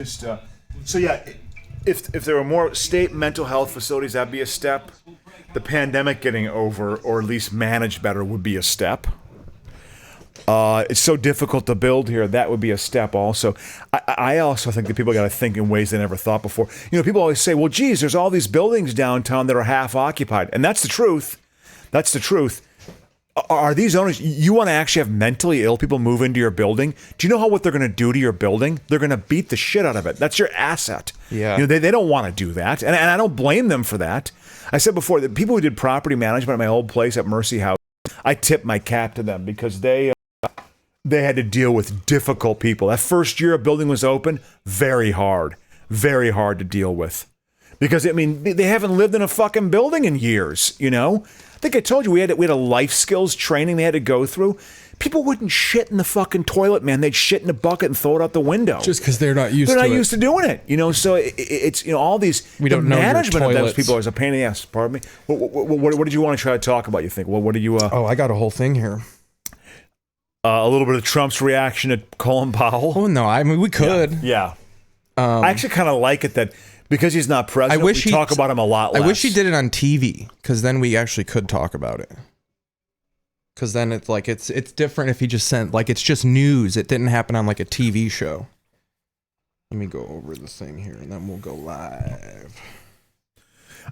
Just so yeah, if there were more state mental health facilities, that'd be a step. The pandemic getting over, or at least managed better, would be a step. It's so difficult to build here. That would be a step also. I also think that people got to think in ways they never thought before. You know, people always say, well, geez, there's all these buildings downtown that are half occupied. And that's the truth. That's the truth. Are these owners, you want to actually have mentally ill people move into your building? Do you know what they're going to do to your building? They're going to beat the shit out of it. That's your asset. Yeah. You know, they don't want to do that. And I don't blame them for that. I said before, that people who did property management at my old place at Mercy House, I tip my cap to them because they had to deal with difficult people. That first year a building was open, very hard to deal with. Because, I mean, they haven't lived in a fucking building in years, you know? I think I told you we had a life skills training they had to go through. People wouldn't shit in the fucking toilet, man. They'd shit in a bucket and throw it out the window. Just because they're not used to it. They're not used to doing it, you know? So it's, you know, all these... We don't know management your of those toilets. people is a pain in the ass. Pardon me? What did you want to try to talk about, you think? Well, what do you... Oh, I got a whole thing here. A little bit of Trump's reaction to Colin Powell. Oh, no. I mean, we could. Yeah. I actually kind of like it that... Because he's not president, we talk about him a lot less. I wish he did it on TV, because then we actually could talk about it. Because then it's like it's different if he just sent, like, it's just news. It didn't happen on like a TV show. Let me go over the thing here, and then we'll go live.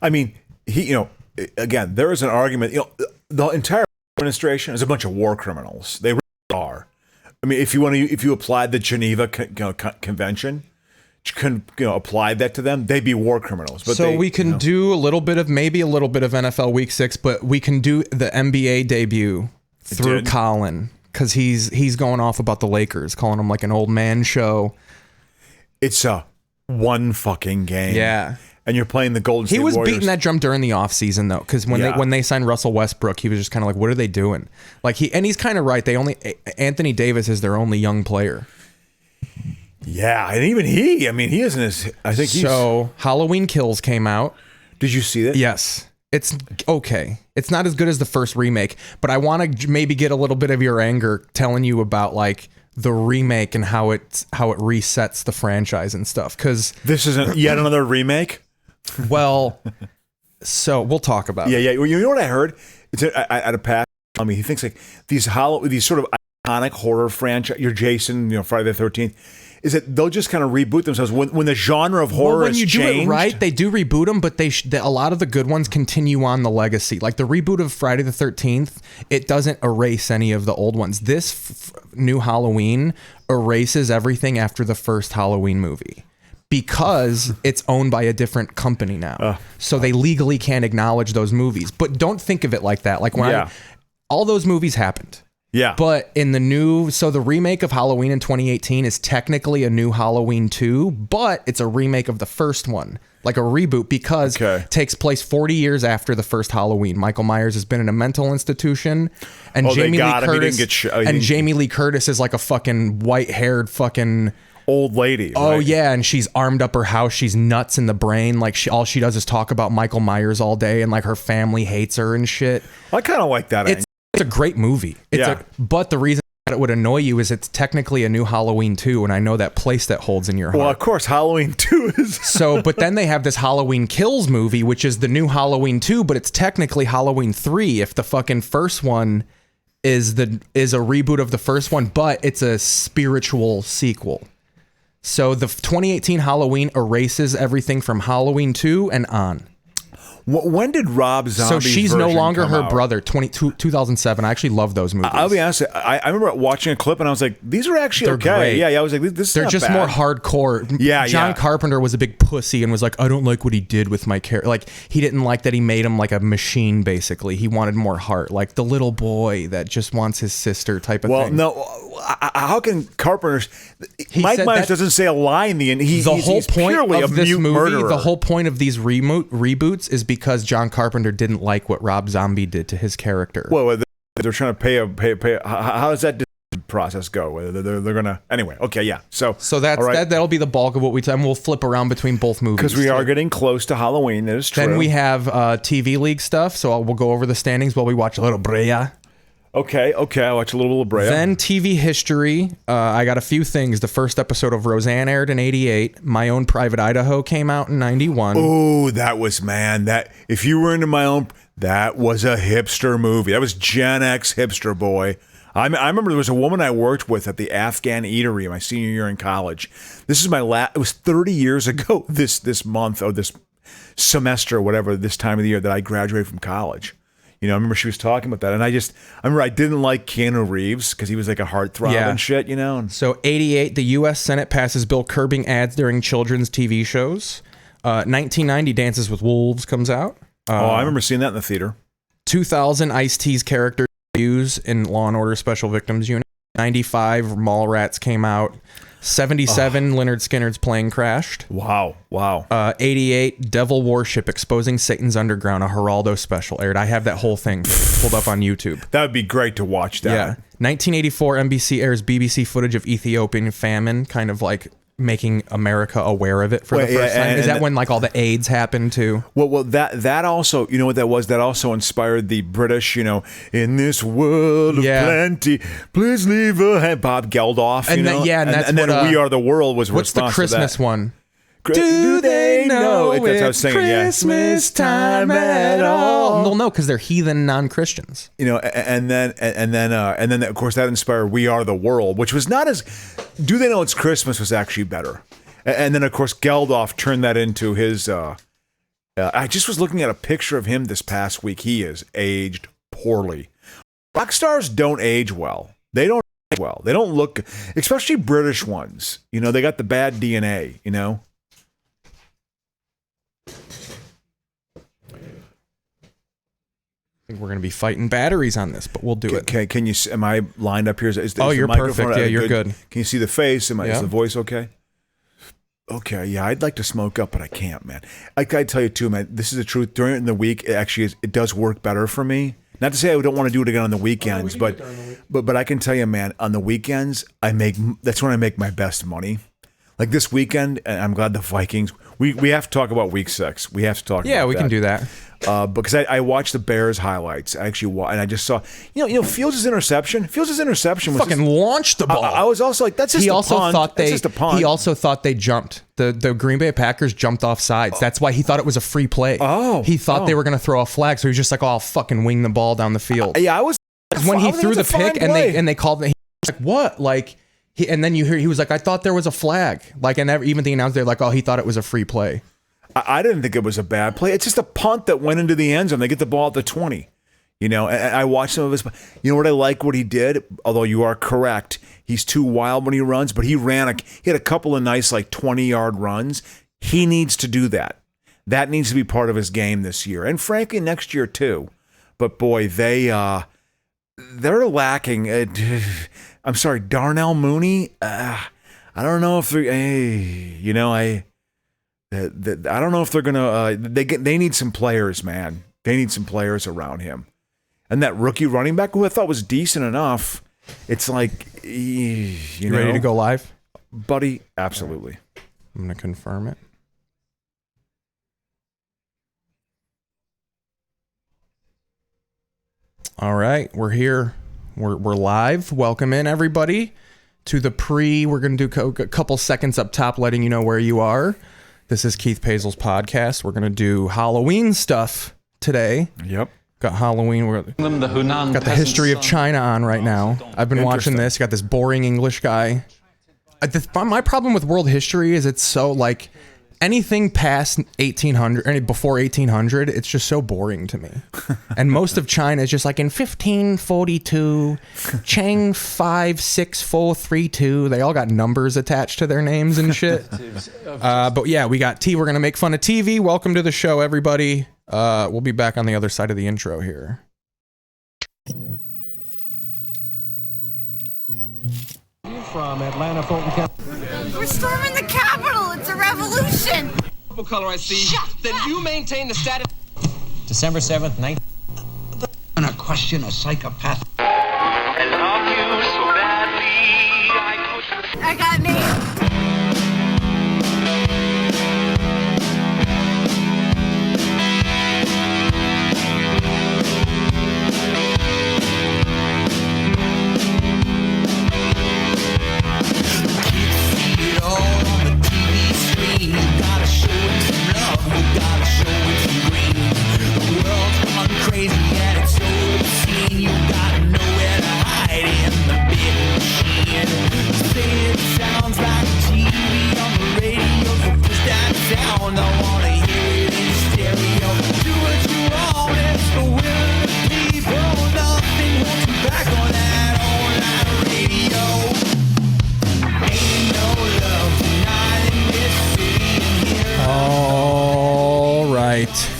I mean, you know, again, there is an argument. You know, the entire administration is a bunch of war criminals. They really are. I mean, if you applied the Geneva Convention. Applied that to them, they'd be war criminals. But so we can do maybe a little bit of NFL Week 6, but we can do the NBA debut through Colin, because he's going off about the Lakers, calling them like an old man show. It's a one fucking game. Yeah. And you're playing the Golden State Warriors. He was beating that drum during the offseason, though, because when they signed Russell Westbrook, he was just kind of like, what are they doing? Like he's kind of right. Anthony Davis is their only young player. Yeah, and even he isn't as... I think So, Halloween Kills came out. Did you see that? Yes. It's okay. It's not as good as the first remake, but I want to maybe get a little bit of your anger telling you about, like, the remake and how it resets the franchise and stuff, because... This isn't yet another remake? Well, so we'll talk about it. Yeah. You know what I heard? It's at a past... I mean, he thinks, like, these sort of iconic horror franchise... Your Jason, Friday the 13th... is that they'll just kind of reboot themselves when the genre of horror when you has do changed. It right, they do reboot them, but a lot of the good ones continue on the legacy. Like the reboot of Friday the 13th, it doesn't erase any of the old ones. This new Halloween erases everything after the first Halloween movie because it's owned by a different company now. So they legally can't acknowledge those movies. But don't think of it like that. Like all those movies happened. Yeah. But in the remake of Halloween in 2018 is technically a new Halloween 2, but it's a remake of the first one, like a reboot, because it takes place 40 years after the first Halloween. Michael Myers has been in a mental institution, and Jamie Lee Curtis is like a fucking white-haired fucking old lady. Oh right? Yeah, and she's armed up her house. She's nuts in the brain. Like all she does is talk about Michael Myers all day, and like her family hates her and shit. I kind of like that. It's a great movie. But the reason that it would annoy you is it's technically a new Halloween 2, and I know that place that holds in your heart. Well, of course, Halloween 2 is... So, but then they have this Halloween Kills movie, which is the new Halloween 2, but it's technically Halloween 3 if the fucking first one is a reboot of the first one, but it's a spiritual sequel. So the 2018 Halloween erases everything from Halloween 2 and on. When did Rob Zombie's So she's no longer her out? brother. 2007. I actually love those movies. I'll be honest. I remember watching a clip and I was like, "These are actually okay." Great. Yeah. I was like, "This." They're not just bad. more hardcore. John Carpenter was a big pussy and was like, "I don't like what he did with my character." Like he didn't like that he made him like a machine. Basically, he wanted more heart, like the little boy that just wants his sister type of thing. Well, no. How can Carpenter's? Mike Myers doesn't say a line in the end. He's purely a mute murderer. The whole point of these reboots is because John Carpenter didn't like what Rob Zombie did to his character. Well, they're trying to pay. How does that process go? Whether they're gonna anyway. Okay, yeah. So that's right. That'll be the bulk of what we time. We'll flip around between both movies because we are getting close to Halloween. That is true. Then we have TV League stuff. So we'll go over the standings while we watch a little Brea. Okay. I watch a little of Brea. Then TV history. I got a few things. The first episode of Roseanne aired in 88. My Own Private Idaho came out in 91. Oh, that was, man. That if you were into My Own, that was a hipster movie. That was Gen X hipster boy. I remember there was a woman I worked with at the Afghan Eatery my senior year in college. This is it was 30 years ago this month or this semester, whatever, this time of the year that I graduated from college. You know, I remember she was talking about that, and I remember I didn't like Keanu Reeves because he was like a heartthrob and shit, you know. So 88, the U.S. Senate passes bill curbing ads during children's TV shows. 1990, Dances with Wolves comes out. I remember seeing that in the theater. 2000, Ice-T's character debuts in Law and Order Special Victims Unit. 95, Mallrats came out. 77, Leonard Skinner's plane crashed. Wow. 88, Devil Worship, Exposing Satan's Underground, a Geraldo special aired. I have that whole thing pulled up on YouTube. That would be great to watch that. Yeah. 1984, NBC airs BBC footage of Ethiopian famine, kind of like making America aware of it for the first time. Is that when like all the AIDS happened too? Well, that also, you know what that was? That also inspired the British, you know, in this world of plenty, please leave a hand. Bob Geldof, you know? And then We Are the World was what's the Christmas one? Do they know that's what I was saying, Christmas time at all? Well, no, because they're heathen non-Christians. You know, and then of course that inspired We Are the World, which was not as. Do they know it's Christmas was actually better, and then of course Geldof turned that into his. I just was looking at a picture of him this past week. He is aged poorly. Rock stars don't age well. They don't age well. They don't look, especially British ones. You know, they got the bad DNA. You know. I think we're going to be fighting batteries on this, but we'll do it. Okay, can you? Am I lined up here? Is you're perfect. Yeah, you're good. Can you see the face? Is the voice okay? Okay, yeah, I'd like to smoke up, but I can't, man. I gotta tell you too, man. This is the truth. During the week, it does work better for me. Not to say I don't want to do it again on the weekends, but I can tell you, man, on the weekends, that's when I make my best money. Like this weekend, and I'm glad the Vikings. We have to talk about week 6. We have to talk. Yeah, about we can do that. Because I watched the Bears highlights. I actually and I just saw, you know, Fields' interception. Fields' interception was fucking launched the ball. I was also like, that's just he a also punt. thought That's just a punt. He also thought they jumped. The Green Bay Packers jumped off sides. That's why he thought it was a free play. He thought they were going to throw a flag, so he was just like, "Oh, I'll fucking wing the ball down the field." Yeah, I was. When he threw the pick and they called it, he was like, "What?" Like. And then you hear he was like, I thought there was a flag. Like, and even the announcer, they're like, oh, he thought it was a free play. I didn't think it was a bad play. It's just a punt that went into the end zone. They get the ball at the 20. You know, and I watched some of his. You know what I like what he did? Although you are correct, he's too wild when he runs. But he had a couple of nice like 20-yard runs. He needs to do that. That needs to be part of his game this year, and frankly next year too. But boy, they're lacking. I'm sorry, Darnell Mooney. I don't know if they're. You know, I don't know if they're gonna. They need some players, man. They need some players around him. And that rookie running back, who I thought was decent enough, it's like, you know, ready to go live, buddy? Absolutely. I'm gonna confirm it. All right, we're here. We're live. Welcome in, everybody, to the We're going to do a couple seconds up top letting you know where you are. This is Keith Paesel's podcast. We're going to do Halloween stuff today. Yep. Got Halloween. Got the history of China on right now. I've been watching this. Got this boring English guy. My problem with world history is it's so like anything past 1800 or before 1800, it's just so boring to me. And most of China is just like in 1542, Chang 56432. They all got numbers attached to their names and shit. But yeah, we got T. We're going to make fun of TV. Welcome to the show, everybody. We'll be back on the other side of the intro here. From Atlanta, Fulton County. We're storming the Capitol. It's a revolution. What color I see? Then you maintain the status. December 7th, 19. I'm gonna question a psychopath. I got me. right.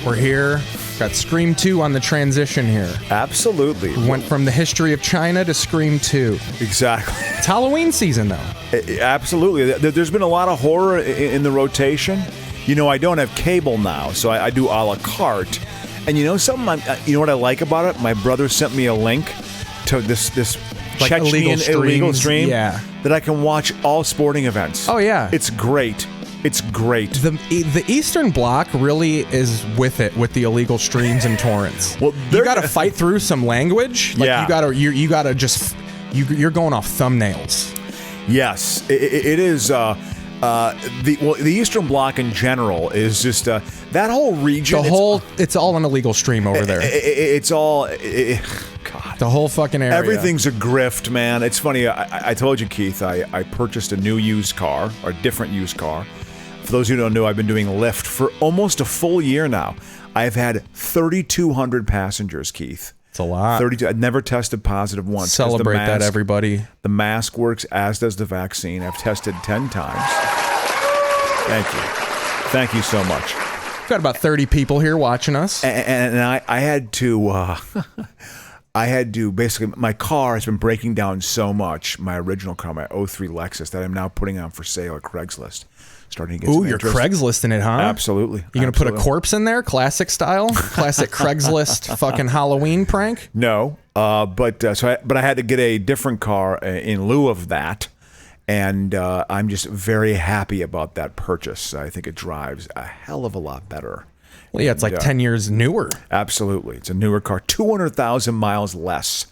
We're here. Got Scream 2 on the transition here. Absolutely. Went from the history of China to Scream 2. Exactly. It's Halloween season, though. Absolutely. There's been a lot of horror in the rotation. You know, I don't have cable now, so I do a la carte. And you know something? You know what I like about it? My brother sent me a link to this Like Chechnyan illegal stream that I can watch all sporting events. Oh, yeah. It's great. It's great. The Eastern Bloc really is with it with the illegal streams and torrents. Well, you got to fight through some language. Like Yeah. you got to just you're going off thumbnails. Yes, it is. The Eastern Bloc in general is just that whole region. It's all an illegal stream over there. It's all. God. The whole fucking area. Everything's a grift, man. It's funny. I told you, Keith, I purchased a new used car, or a different used car. For those who don't know, I've been doing Lyft for almost a full year now. I've had 3,200 passengers, Keith. It's a lot. 32. I've never tested positive once. Celebrate that, everybody. The mask works, as does the vaccine. I've tested 10 times. Thank you. Thank you so much. We've got about 30 people here watching us. And I had to... I had to basically, my car has been breaking down so much, my original car, my 03 Lexus, that I'm now putting on for sale at Craigslist. Starting to get some you're interest. Craigslisting it, huh? Absolutely. You gonna put a corpse in there, classic style, classic Craigslist fucking Halloween prank? No, but I had to get a different car in lieu of that, and I'm just very happy about that purchase. I think it drives a hell of a lot better. Well, yeah, it's like 10 years newer. Absolutely. It's a newer car, 200,000 miles less.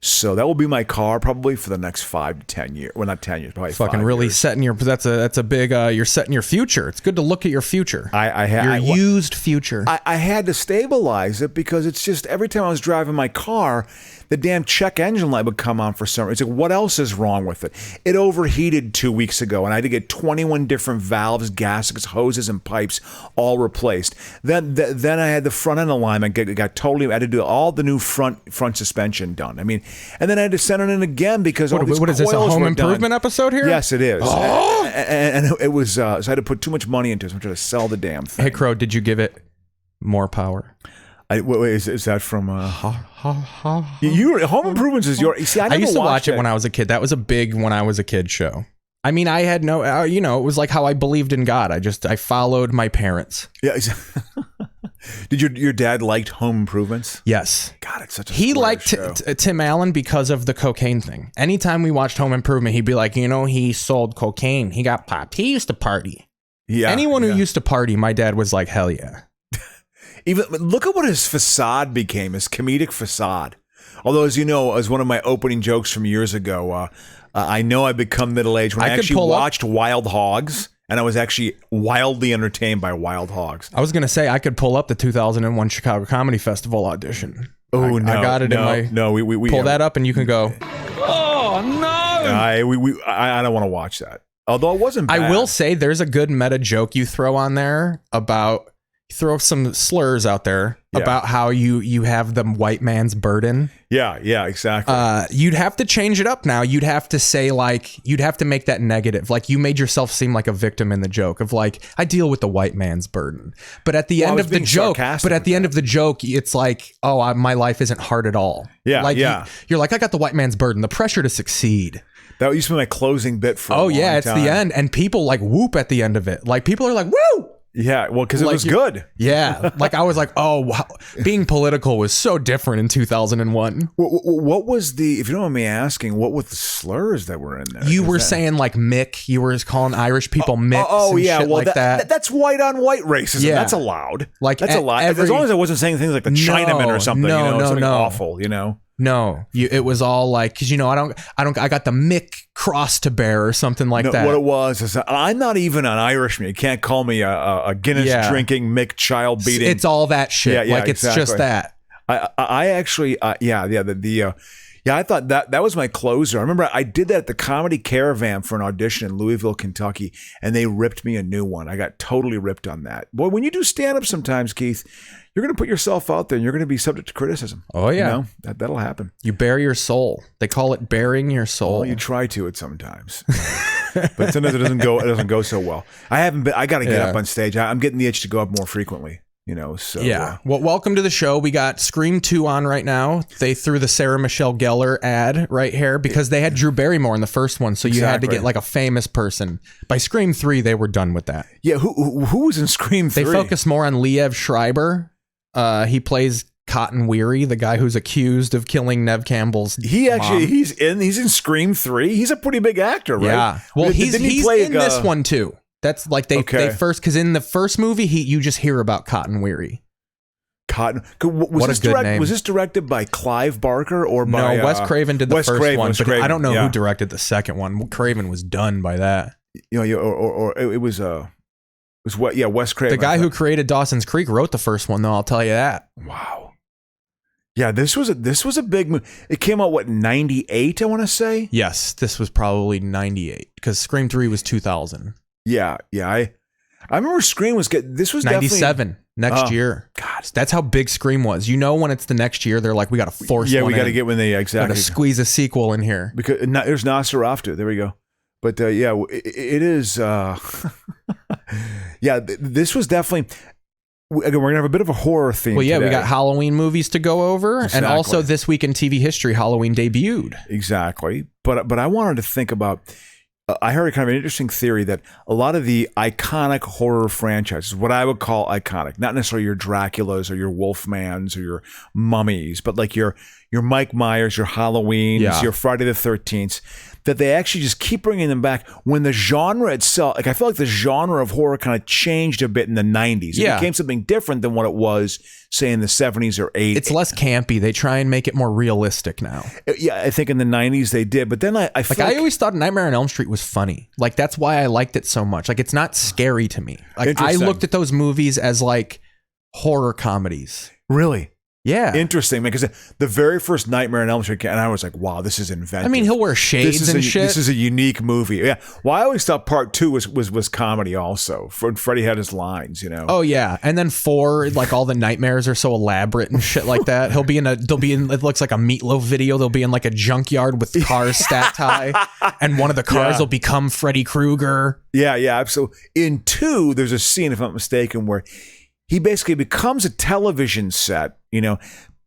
So that will be my car probably for the next 5 to 10 years. Well, not 10 years, probably fucking 5 really years. setting your, that's a big, you're setting your future. It's good to look at your future. Your used future. I had to stabilize it because it's just every time I was driving my car, the damn check engine light would come on for some reason. It's like, what else is wrong with it? It overheated 2 weeks ago, and I had to get 21 different valves, gaskets, hoses, and pipes all replaced. Then I had the front end alignment got totally. I had to do all the new front suspension done. I mean, and then I had to send it in again because what is this, a home improvement episode here? Yes, it is. Oh! And it was so I had to put too much money into it. So I'm trying to sell the damn thing. Hey, Crow, did you give it more power? Wait, is that from Home Improvements is your? See, I used to watch it when I was a kid. That was a big when I was a kid show. I mean, I had no, it was like how I believed in God. I followed my parents. Yeah. Did your dad liked Home Improvements? Yes. God, it's such a He liked show. Tim Allen because of the cocaine thing. Anytime we watched Home Improvement, he'd be like, he sold cocaine. He got popped. He used to party. Yeah. Anyone who used to party, my dad was like, hell yeah. Even look at what his facade became, his comedic facade. Although, as you know, as one of my opening jokes from years ago, I know I've become middle-aged when I actually watched Wild Hogs, and I was actually wildly entertained by Wild Hogs. I was going to say I could pull up the 2001 Chicago Comedy Festival audition. Oh, no. I got it in my... No, we pull that up and you can go, Oh, no! I don't want to watch that. Although it wasn't bad. I will say there's a good meta joke you throw on there about... Throw some slurs out there about how you have the white man's burden. Yeah, exactly. You'd have to change it up now. You'd have to say you'd have to make that negative. Like you made yourself seem like a victim in the joke of like, I deal with the white man's burden. But at the end of the joke, it's like, oh, my life isn't hard at all. Yeah, like you're like, I got the white man's burden, the pressure to succeed. That used to be my closing bit for a long time. It's the end. And people like whoop at the end of it. Like people are like, woo! Yeah, well, because it was good. Yeah, like I was like, oh, wow. Being political was so different in 2001. What was if you don't mind me asking, what were the slurs that were in there? You were saying like Mick, you were calling Irish people Micks and shit well, like that. That's white on white racism. Yeah. That's allowed. Like that's allowed. As long as I wasn't saying things like the Chinaman or something, something awful, No, it was all like, because I got the Mick cross to bear or something like that. What it was is I'm not even an Irishman. You can't call me a Guinness drinking Mick child beating. It's all that shit. It's just that. I actually Yeah, I thought that was my closer. I remember I did that at the Comedy Caravan for an audition in Louisville, Kentucky, and they ripped me a new one. I got totally ripped on that. Boy, when you do stand-up sometimes, Keith, you're going to put yourself out there and you're going to be subject to criticism. Oh, yeah. You know, that'll happen. You bare your soul. They call it bearing your soul. Well, you try to it sometimes. But sometimes it doesn't go so well. I got to get up on stage. I'm getting the itch to go up more frequently. You know, so yeah. Well, welcome to the show. We got Scream 2 on right now. They threw the Sarah Michelle Gellar ad right here because they had Drew Barrymore in the first one, so you had to get like a famous person. By Scream 3, they were done with that. Yeah, who was in Scream 3? They focus more on Liev Schreiber. He plays Cotton Weary, the guy who's accused of killing Nev Campbell's mom. He's in Scream 3. He's a pretty big actor, right? Yeah. Well, he's in this one too. That's like they first, because in the first movie you just hear about Cotton Weary. Was this directed by Clive Barker or by Wes Craven did the first one, but I don't know who yeah. directed the second one. Craven was done by that. You know, or it was what? Yeah, Wes Craven. The guy who created Dawson's Creek wrote the first one, though. I'll tell you that. Wow. Yeah, this was a big movie. It came out 98, I want to say. Yes, this was probably 98 because Scream 3 was 2000. Yeah. I remember Scream was good. This was 97 next year. God, that's how big Scream was. You know, when it's the next year, they're like, we got to force. Yeah, we got to get when they exactly got to squeeze a sequel in here because there's Nosferatu. There we go. But yeah, it is. Yeah, this was definitely. Again, we're gonna have a bit of a horror theme. Well, yeah, today. we got Halloween movies to go over, Exactly. and also this week in TV history, Halloween debuted. Exactly, but I wanted to think about. I heard kind of an interesting theory that a lot of the iconic horror franchises, what I would call iconic, not necessarily your Draculas or your Wolfmans or your Mummies, but like your Mike Myers, your Halloweens, your Friday the 13th, that they actually just keep bringing them back when the genre itself, like I feel like the genre of horror kind of changed a bit in the 90s. It became something different than what it was, say, in the 70s or 80s. It's less campy. They try and make it more realistic now. Yeah, I think in the 90s they did. But then I feel like I always thought Nightmare on Elm Street was funny. Like, that's why I liked it so much. Like, it's not scary to me. Like, I looked at those movies as like horror comedies. Really? Yeah. Interesting, because the very first Nightmare on Elm Street, and I was like, wow, this is inventive. I mean, he'll wear shades and shit. This is a unique movie. Yeah. Well, I always thought part 2 was comedy also. Freddie had his lines, you know. Oh yeah. And then 4, like all the nightmares are so elaborate and shit like that. They'll be in it looks like a Meatloaf video. They'll be in like a junkyard with cars stacked high. And one of the cars will become Freddy Krueger. Yeah, absolutely. In 2, there's a scene, if I'm not mistaken, where he basically becomes a television set, you know,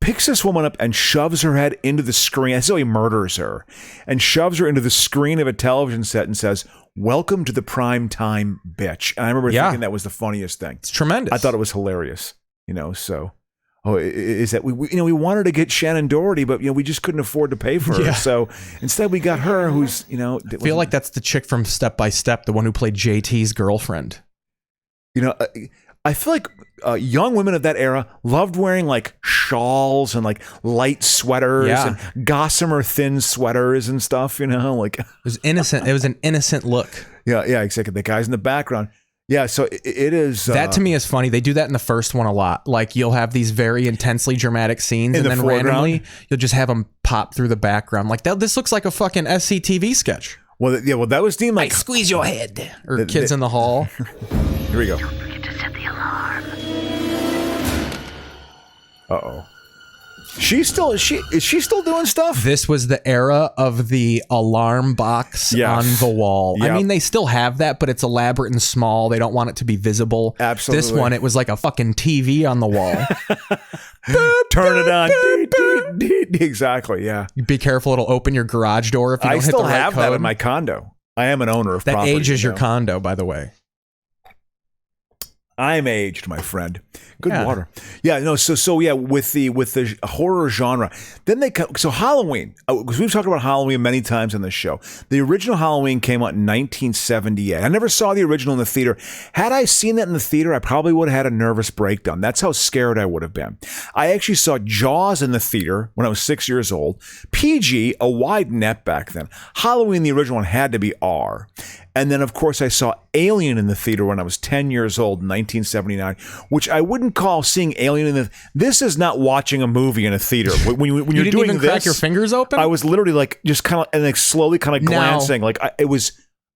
picks this woman up and shoves her head into the screen. That's how he murders her and shoves her into the screen of a television set and says, "Welcome to the prime time, bitch." And I remember thinking that was the funniest thing. It's tremendous. I thought it was hilarious, you know, so. Oh, is that we wanted to get Shannon Doherty, but, you know, we just couldn't afford to pay for her. So instead we got her who's, you know. I feel like that's the chick from Step by Step, the one who played JT's girlfriend. You know, I feel like young women of that era loved wearing like shawls and like light sweaters and gossamer thin sweaters and stuff, you know, like it was innocent. It was an innocent look. Yeah, exactly. The guys in the background. Yeah, so it is. That to me is funny. They do that in the first one a lot. Like you'll have these very intensely dramatic scenes and then randomly you'll just have them pop through the background. Like this looks like a fucking SCTV sketch. Well, yeah, that was deemed like squeeze your head or Kids in the Hall. Here we go. Don't forget to set the alarm. Uh-oh. Is she still doing stuff? This was the era of the alarm box on the wall. Yep. I mean, they still have that, but it's elaborate and small. They don't want it to be visible. Absolutely. This one, it was like a fucking TV on the wall. Turn it on. Exactly, yeah. Be careful, it'll open your garage door if you don't hit the right code. I still have that in my condo. I am an owner of that property. That ages your condo, by the way. I'm aged, my friend. Good water. Yeah, no. So yeah, with the horror genre, then they come. So Halloween, because we've talked about Halloween many times on this show. The original Halloween came out in 1978. I never saw the original in the theater. Had I seen that in the theater, I probably would have had a nervous breakdown. That's how scared I would have been. I actually saw Jaws in the theater when I was 6 years old. PG, a wide net back then. Halloween, the original one, had to be R. And then, of course, I saw Alien in the theater when I was 10 years old in 1979, which I wouldn't call seeing Alien in the... This is not watching a movie in a theater. When you're didn't doing even this... crack your fingers open? I was literally like, just kind of, and like slowly kind of glancing. Like,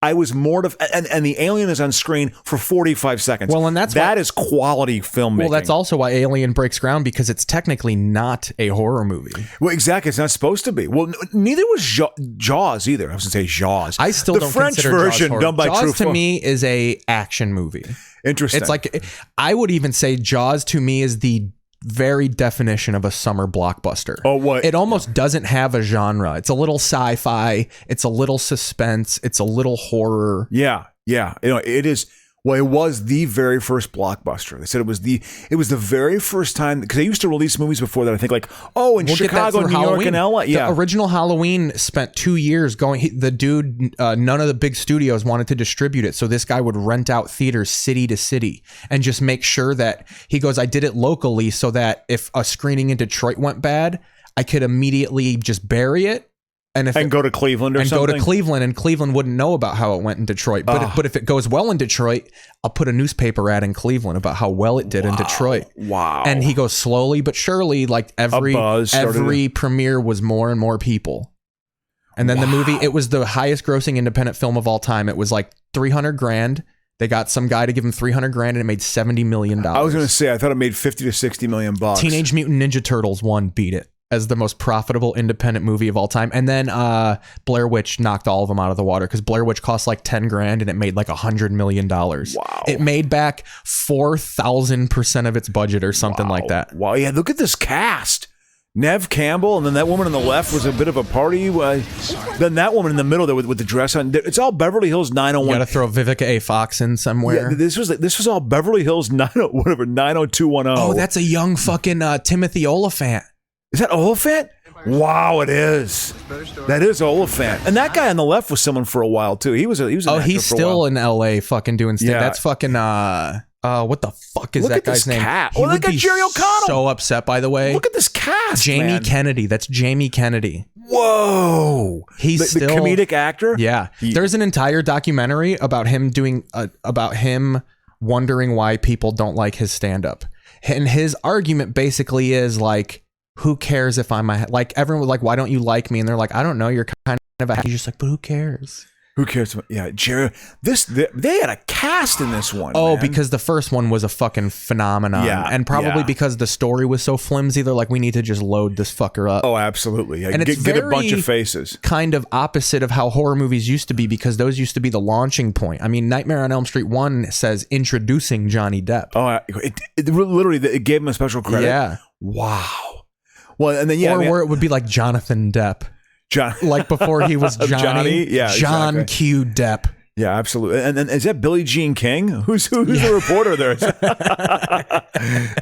I was mortified, and the alien is on screen for 45 seconds. Well, and that is quality filmmaking. Well, that's also why Alien breaks ground, because it's technically not a horror movie. Well, exactly. It's not supposed to be. Well, neither was Jaws either. I was going to say Jaws. I still the don't French consider version Jaws done by Jaws Truffaut. to me is a action movie. Interesting. It's like, I would even say Jaws to me is the very definition of a summer blockbuster. Oh, what? It almost doesn't have a genre. It's a little sci-fi. It's a little suspense. It's a little horror. Yeah. It is. Well, it was the very first blockbuster. They said it was the very first time, because they used to release movies before that. I think like, in Chicago, New York, and LA. Yeah. The original Halloween spent 2 years going. The dude, none of the big studios wanted to distribute it, so this guy would rent out theaters city to city and just make sure that he goes, I did it locally so that if a screening in Detroit went bad, I could immediately just bury it. And go to Cleveland or something. Go to Cleveland, and Cleveland wouldn't know about how it went in Detroit. But if it goes well in Detroit, I'll put a newspaper ad in Cleveland about how well it did in Detroit. Wow. And he goes slowly but surely, like every premiere was more and more people. And then the movie, it was the highest grossing independent film of all time. It was like $300,000. They got some guy to give him $300,000 and it made $70 million. I was going to say, I thought it made $50 to $60 million. Teenage Mutant Ninja Turtles 1 beat it as the most profitable independent movie of all time. And then Blair Witch knocked all of them out of the water, because Blair Witch cost like $10,000 and it made like $100 million. Wow. It made back 4,000% of its budget or something like that. Wow. Yeah. Look at this cast. Nev Campbell, and then that woman on the left was a bit of a party. Then that woman in the middle there with the dress on. It's all Beverly Hills 901. You got to throw Vivica A. Fox in somewhere. Yeah, this was all Beverly Hills 90210. Oh, that's a young fucking Timothy Oliphant. Is that Oliphant? Wow, it is. That is Oliphant. And that guy on the left was someone for a while too. He was an actor he's still in LA fucking doing stand. Yeah. That's fucking what the fuck is that guy's name? Cat. He would look at be Jerry O'Connell. so upset, by the way. Look at this cast. Jamie Kennedy. That's Jamie Kennedy. Whoa. He's the comedic actor? Yeah. There's an entire documentary about him wondering why people don't like his stand-up. And his argument basically is like, who cares if I'm like, everyone was like, why don't you like me? And they're like, I don't know, you're kind of he's just like, but who cares? Who cares? Yeah, Jerry. They had a cast in this one. Oh, man. because the first one was a fucking phenomenon. Yeah, and probably because the story was so flimsy, they're like, we need to just load this fucker up. Oh, absolutely. Yeah, and it's get a bunch of faces. Kind of opposite of how horror movies used to be, because those used to be the launching point. I mean, Nightmare on Elm Street 1 says introducing Johnny Depp. Oh, it literally it gave him a special credit. Yeah. Wow. Well, and then where it would be like Jonathan Depp. Like before he was Johnny. Yeah, John exactly. Q. Depp. Yeah, absolutely. And then is that Billie Jean King? Who's the reporter there?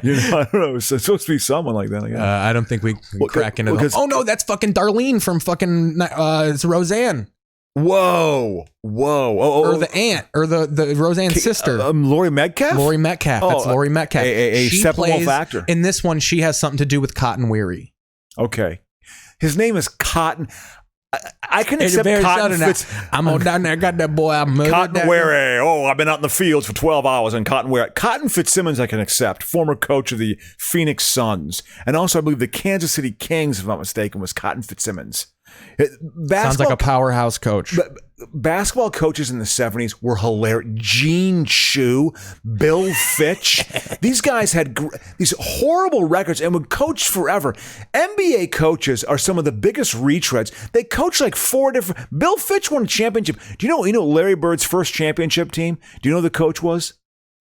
I don't know. It's supposed to be someone like that. I don't think we can crack into that. Oh no, that's fucking Darlene from fucking it's Roseanne. Whoa. Or the aunt, or the Roseanne's sister. Laurie Metcalf? Laurie Metcalf. That's Laurie Metcalf. A Steppenwolf actor. In this one, she has something to do with Cotton Weary. Okay. His name is Cotton. I can accept Cotton Fitz. I'm on down there, got that boy. I'm Cotton Weary. Oh, I've been out in the fields for 12 hours in Cotton Weary. Cotton Fitzsimmons I can accept. Former coach of the Phoenix Suns. And also I believe the Kansas City Kings, if I'm not mistaken, was Cotton Fitzsimmons. Sounds like a powerhouse coach. Basketball coaches in the 70s were hilarious. Gene Shue, Bill Fitch. These guys had these horrible records and would coach forever. NBA coaches are some of the biggest retreads. They coach like 4 different. Bill Fitch won a championship. Do you know Larry Bird's first championship team? Do you know who the coach was?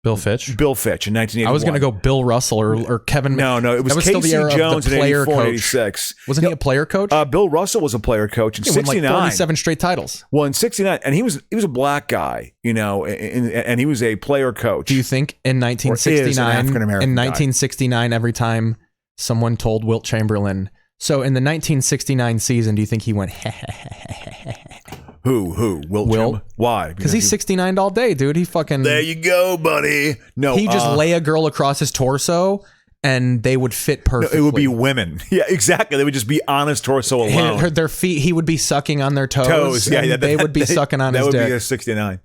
Bill Fitch? Bill Fitch in 1981. I was going to go Bill Russell or Kevin. No, it was Casey Jones in 84 and 86. Wasn't he a player coach? Bill Russell was a player coach in 69. Won like 37 straight titles. Well, in 69, and he was a black guy, and he was a player coach. Do you think in 1969, every time someone told Wilt Chamberlain, so in the 1969 season, do you think he went, Who? Wilt? Why? Because he's 69'd all day, dude. He fucking... There you go, buddy. No, he just lay a girl across his torso and they would fit perfectly. No, it would be women. Yeah, exactly. They would just be on his torso alone. Their feet, he would be sucking on their toes. Yeah, they would be sucking on his dick. That would be a 69.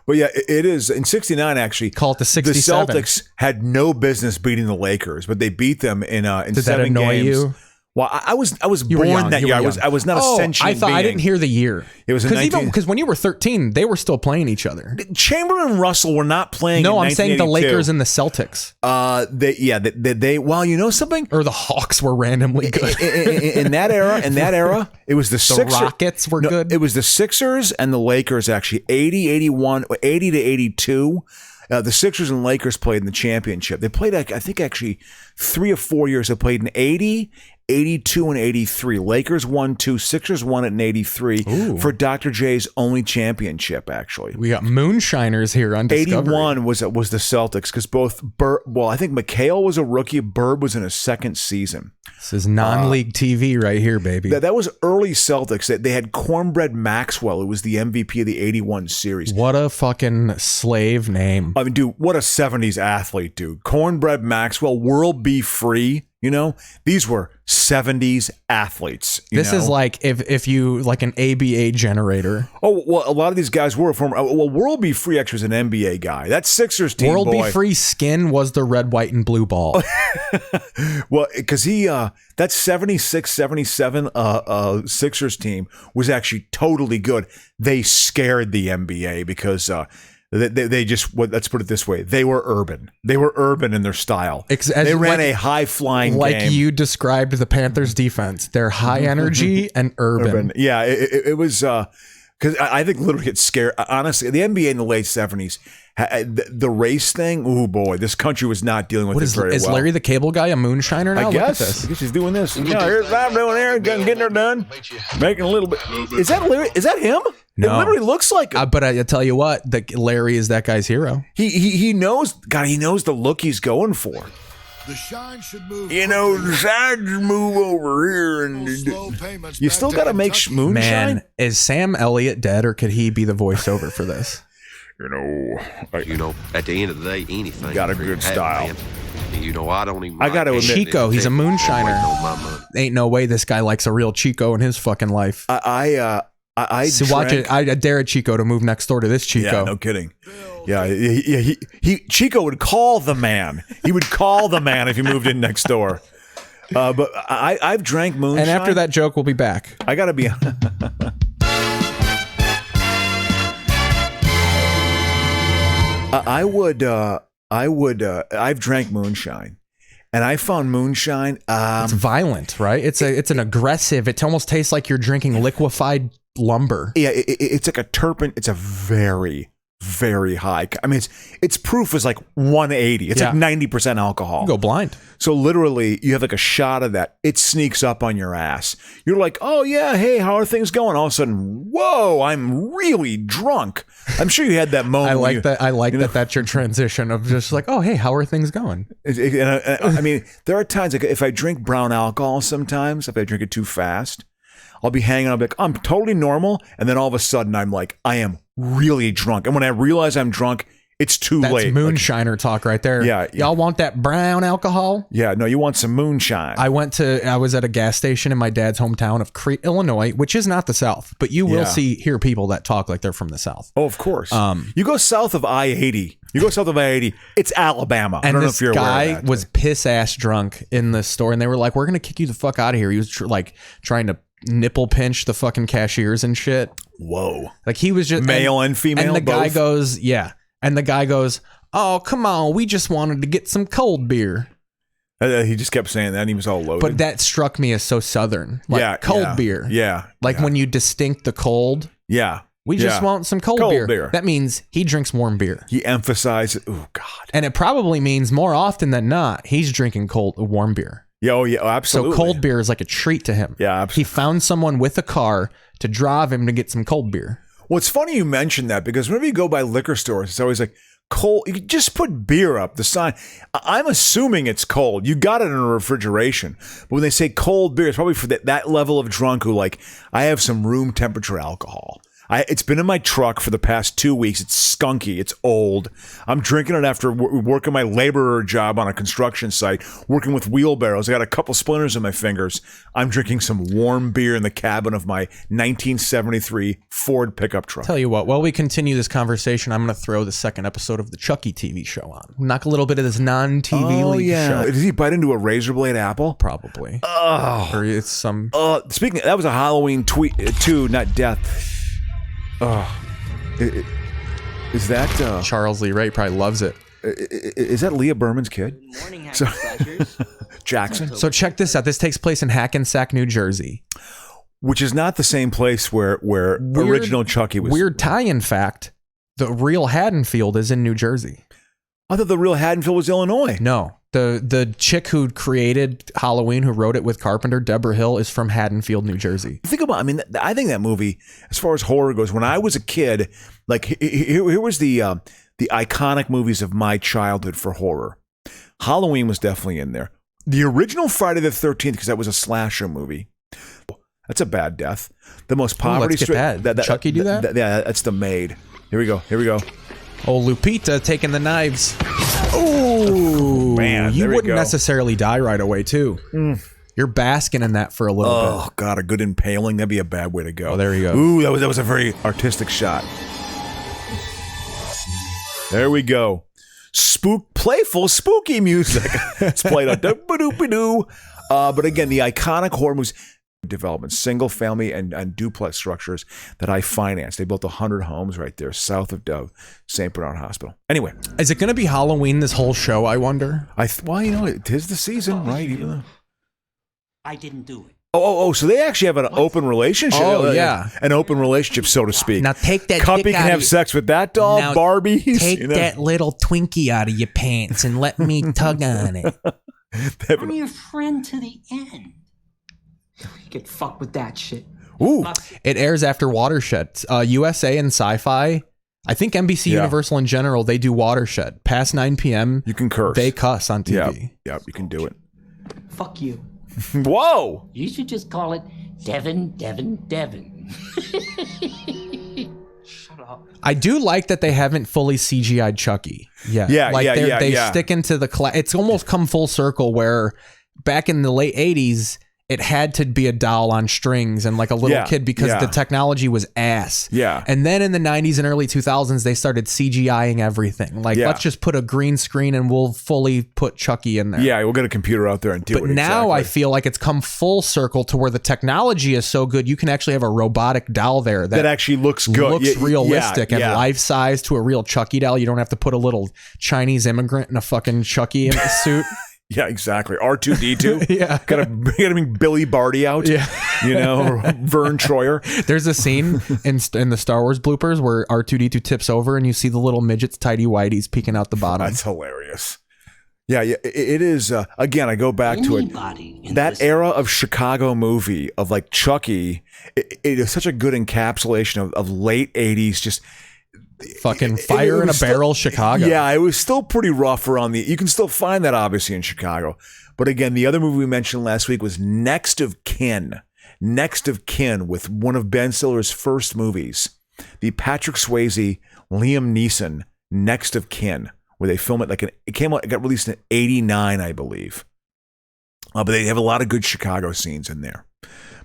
But yeah, it is in '69 actually. Call it the '67. The Celtics had no business beating the Lakers, but they beat them in Did 7 that annoy games. you? Well, I was You were born young. that You year. were I was not a sentient I thought being. I didn't hear the year. It was in because when you were 13, they were still playing each other. Chamberlain and Russell were not playing. No, in I'm saying the 1982. Lakers and the Celtics. They well, you know something? Or the Hawks were randomly good. In that era, it was the Sixers. Rockets were good. It was the Sixers and the Lakers actually 80, 81, 80 to 82. The Sixers and Lakers played in the championship. They played, I think, actually 3 or 4 years. They played in 80, 82, and 83. Lakers won 2. Sixers won it in 83 for Dr. J's only championship, actually. We got moonshiners here on Discovery. 81 was the Celtics because both I think McHale was a rookie. Bird was in his second season. This is non-league TV right here, baby. That was early Celtics. They had Cornbread Maxwell, who was the MVP of the 81 series. What a fucking slave name. I mean, dude, what a 70s athlete, dude. Cornbread Maxwell, World Be Free. You know, these were 70s athletes. This is like if you like an ABA generator. Oh, well, a lot of these guys were from. Well, World Be Free actually was an NBA guy. That Sixers team. World Be Free skin was the red, white, and blue ball. Well, because that 76, 77 Sixers team was actually totally good. They scared the NBA because they just, let's put it this way, they were urban. They were urban in their style. They ran a high-flying game. Like you described the Panthers defense. They're high energy and urban. Yeah, it was, because I think literally it scared, honestly, the NBA in the late 70s, the race thing, oh boy, this country was not dealing with it very well. Is Larry the Cable Guy a moonshiner now? I guess. I guess he's doing this. Here's what I'm doing here, getting her done, making a little bit. Is that Larry? Is that him? No. It literally looks like him. But I tell you what, Larry is that guy's hero. He knows. God, he knows the look he's going for. The shine should move. The shine should move over here, and you still got to make moonshine. Man, is Sam Elliott dead, or could he be the voiceover for this? At the end of the day, anything Got a good style. I don't even. I got to admit, Chico, he's a moonshiner. Ain't no way this guy likes a real Chico in his fucking life. I Watch it. I dare Chico to move next door to this Chico. Yeah, no kidding. Yeah, he Chico would call the man. He would call the man if he moved in next door. But I've drank moonshine. And after that joke, we'll be back. I gotta be. I've drank moonshine, and I found moonshine. It's violent, right? It's an aggressive. It almost tastes like you're drinking liquefied lumber. Yeah, it's like a terpene. It's a very, very high. I mean, its proof is like 180. It's like 90% alcohol. You go blind. So literally, you have like a shot of that. It sneaks up on your ass. You're like, oh yeah, hey, how are things going? All of a sudden, whoa, I'm really drunk. I'm sure you had that moment. I like that. I like that. That's your transition of just like, oh hey, how are things going? I mean, there are times like if I drink brown alcohol, sometimes if I drink it too fast, I'll be hanging out, I'll be like, I'm totally normal, and then all of a sudden I'm like, I am really drunk, and when I realize I'm drunk, it's too late. That's moonshiner talk right there. Yeah. Y'all want that brown alcohol? Yeah, no, you want some moonshine. I was at a gas station in my dad's hometown of Crete, Illinois, which is not the South, but you will hear people that talk like they're from the South. Oh, of course. You go south of I-80. It's Alabama. I don't know if you're aware of that. And this guy was piss ass drunk in the store, and they were like, we're going to kick you the fuck out of here. He was trying to nipple pinch the fucking cashiers and shit. Whoa. Like he was just male and female. And the both? guy goes, yeah. And the guy goes, oh, come on. We just wanted to get some cold beer. He just kept saying that and he was all loaded. But that struck me as so Southern. Like cold beer. Yeah. Like when you distinct the cold. Yeah. We just want some cold beer. That means he drinks warm beer. He emphasized, oh God. And it probably means more often than not, he's drinking warm beer. Yeah, oh yeah, absolutely. So cold beer is like a treat to him. Yeah, absolutely. He found someone with a car to drive him to get some cold beer. Well, it's funny you mentioned that because whenever you go by liquor stores, it's always like cold. You just put beer up the sign. I'm assuming it's cold. You got it in a refrigeration. But when they say cold beer, it's probably for that level of drunk who like, I have some room temperature alcohol. It's been in my truck for the past 2 weeks. It's skunky. It's old. I'm drinking it after working my laborer job on a construction site, working with wheelbarrows. I got a couple splinters in my fingers. I'm drinking some warm beer in the cabin of my 1973 Ford pickup truck. Tell you what, while we continue this conversation, I'm going to throw the second episode of the Chucky TV show on. Knock a little bit of this non-TV league show. Did he bite into a razor blade apple? Probably. Oh. Or it's some... Speaking of, that was a Halloween tweet too, not death. Is that Charles Lee Ray probably loves it. Is that Leah Berman's kid? Good morning, happy slashers. Jackson? So check this out. This takes place in Hackensack, New Jersey. Which is not the same place where original Chucky was. Weird tie-in fact. The real Haddonfield is in New Jersey. I thought the real Haddonfield was Illinois. No. The chick who created Halloween, who wrote it with Carpenter, Deborah Hill, is from Haddonfield, New Jersey. Think about, I think that movie, as far as horror goes, when I was a kid, like here was the iconic movies of my childhood for horror. Halloween was definitely in there. The original Friday the 13th, because that was a slasher movie. That's a bad death. The most poverty. Let's get that. Chucky do that? Yeah, that's The Maid. Here we go. Oh, Lupita taking the knives. Oh, man, you there we wouldn't go. necessarily die right away, too. You're basking in that for a little bit. Oh God, a good impaling. That'd be a bad way to go. Oh, there you go. Ooh, that was a very artistic shot. There we go. Playful, spooky music. It's played on doo-ba-doo-ba-doo. But again, the iconic horror movies development, single family and duplex structures that I financed. They built 100 homes right there south of St. Bernard Hospital. Anyway, is it going to be Halloween this whole show, I wonder? Well, it is the season, right? Even though I didn't do it. Oh, so they actually have an open relationship. Oh, yeah. An open relationship, so to speak. Now take that Cuppy dick can out have of sex with that doll, Now Barbies. Take that little Twinkie out of your pants and let me tug on it. I'm your friend to the end. You get fucked with that shit. Ooh. It airs after Watershed. USA and Sci-Fi. I think NBC Universal in general, they do Watershed. Past 9 p.m. You can curse. They cuss on TV. Yeah, you can do it. Fuck you. Whoa! You should just call it Devin. Shut up. I do like that they haven't fully CGI'd Chucky. They stick into the it's almost come full circle where back in the late 80s, it had to be a doll on strings and like a little kid because the technology was ass. Yeah. And then in the 90s and early 2000s, they started CGIing everything. Like, let's just put a green screen and we'll fully put Chucky in there. Yeah, we'll get a computer out there and do it. But now I feel like it's come full circle to where the technology is so good, you can actually have a robotic doll there that actually looks good. Looks realistic and life-size to a real Chucky doll. You don't have to put a little Chinese immigrant in a fucking Chucky suit. Yeah, exactly. R2D2. Yeah. Gotta bring Billy Barty out. Yeah. Or Vern Troyer. There's a scene in the Star Wars bloopers where R2D2 tips over and you see the little midget's tidy whities peeking out the bottom. That's hilarious. Yeah, it is. Again, I go back to it. That era of Chicago movie of like Chucky, it is such a good encapsulation of late 80s, just fucking fire in a barrel Chicago. Yeah, it was still pretty rough around you can still find that obviously in Chicago. But again, the other movie we mentioned last week was Next of Kin with one of Ben Stiller's first movies, the Patrick Swayze, Liam Neeson, Next of Kin, where they film it it got released in 89, I believe. But they have a lot of good Chicago scenes in there.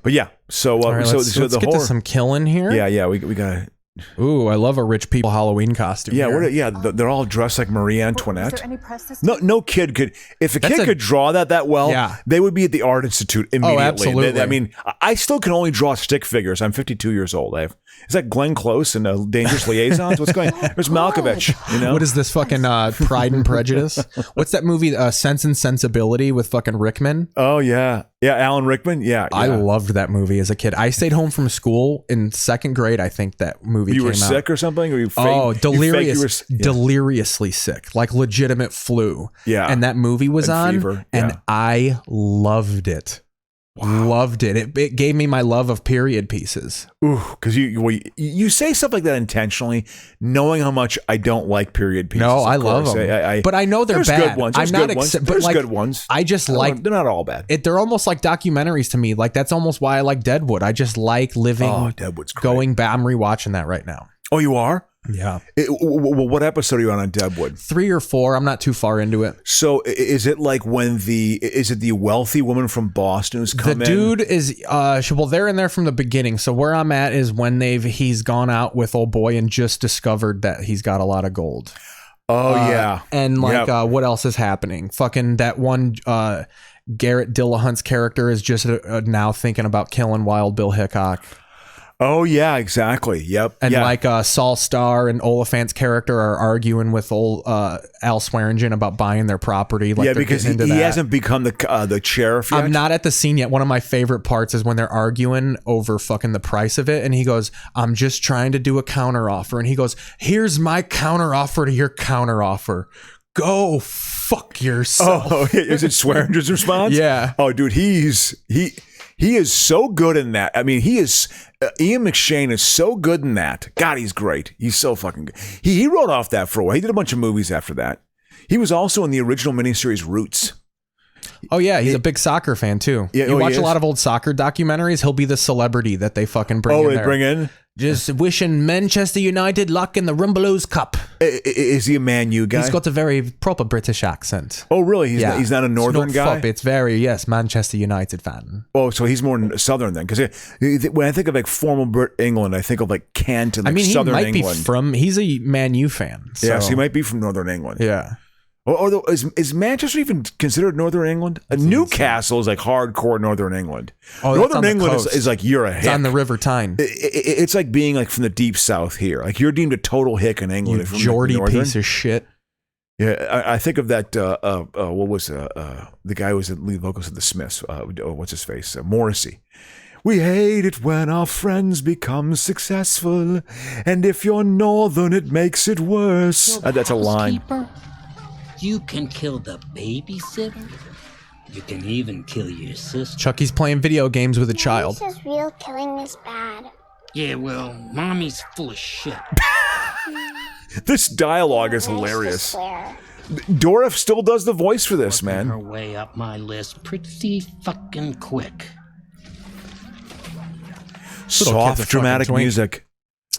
But yeah, so all right, let's the get to some killing here. Yeah, we gotta. Ooh, I love a rich people Halloween costume. Yeah, they're all dressed like Marie Antoinette. Was there any press this No kid could. If a kid could draw that well, they would be at the Art Institute immediately. Oh, absolutely. I still can only draw stick figures. I'm 52 years old. Is that Glenn Close and Dangerous Liaisons? What's going on? There's Malkovich. What is this fucking Pride and Prejudice? What's that movie, Sense and Sensibility with fucking Rickman? Oh, yeah. Yeah, Alan Rickman. Yeah. I loved that movie as a kid. I stayed home from school in second grade. I think that movie came out. You were sick or something? Or you fake, deliriously sick. Like legitimate flu. Yeah. And that movie was on fever. and I loved it. Loved it. It gave me my love of period pieces. Ooh, because you say stuff like that intentionally, knowing how much I don't like period pieces. No, I love them, but I know they're there's bad. Good ones. I'm not there's like, good ones. I just like they're not all bad. They're almost like documentaries to me. Like that's almost why I like Deadwood. I just like living. Oh, Deadwood's great. Going back. I'm rewatching that right now. Oh, you are? Yeah. What episode are you on Deadwood? 3 or 4. I'm not too far into it. So is it like is it the wealthy woman from Boston who's come in? The dude is well, they're in there from the beginning. So where I'm at is when he's gone out with old boy and just discovered that he's got a lot of gold. Oh yeah. And like what else is happening? Fucking that one Garrett Dillahunt's character is just now thinking about killing Wild Bill Hickok. Oh yeah, exactly. Yep. And like Saul Starr and Oliphant's character are arguing with old Al Swearingen about buying their property. Like because he hasn't become the sheriff yet. I'm not at the scene yet. One of my favorite parts is when they're arguing over fucking the price of it, and he goes, "I'm just trying to do a counter offer," and he goes, "Here's my counter offer to your counter offer. Go fuck yourself." Oh, is it Swearingen's response? Yeah. Oh, dude, he is so good in that. I mean, Ian McShane is so good in that. God, he's great. He's so fucking good. He wrote off that for a while. He did a bunch of movies after that. He was also in the original miniseries Roots. Oh yeah, he's a big soccer fan too. Yeah, you watch a lot of old soccer documentaries. He'll be the celebrity that they fucking bring in. Oh, they bring in? Just wishing Manchester United luck in the Rumbelows Cup. Is he a Man U guy? He's got a very proper British accent. Oh, really? He's not a northern guy? It's very, Manchester United fan. Oh, so he's more southern then. Because when I think of like former England, I think of like Kent and southern England. He's a Man U fan. So. Yeah, so he might be from northern England. Yeah. Or is Manchester even considered Northern England? Newcastle is like hardcore Northern England. Oh, Northern England is like you're a hick. It's on the River Tyne. It's like being like from the deep south here. Like you're deemed a total hick in England. You Geordie piece of shit. Yeah, I think of that. What was the guy who was the lead vocalist of the Smiths? What's his face? Morrissey. We hate it when our friends become successful, and if you're Northern, it makes it worse. That's a line. You can kill the babysitter. You can even kill your sister. Chucky's playing video games with a child. Mommy says real killing is bad. Yeah, well, mommy's full of shit. This dialogue is hilarious. Dorif still does the voice for this, man. Her way up my list pretty fucking quick. Soft, dramatic music.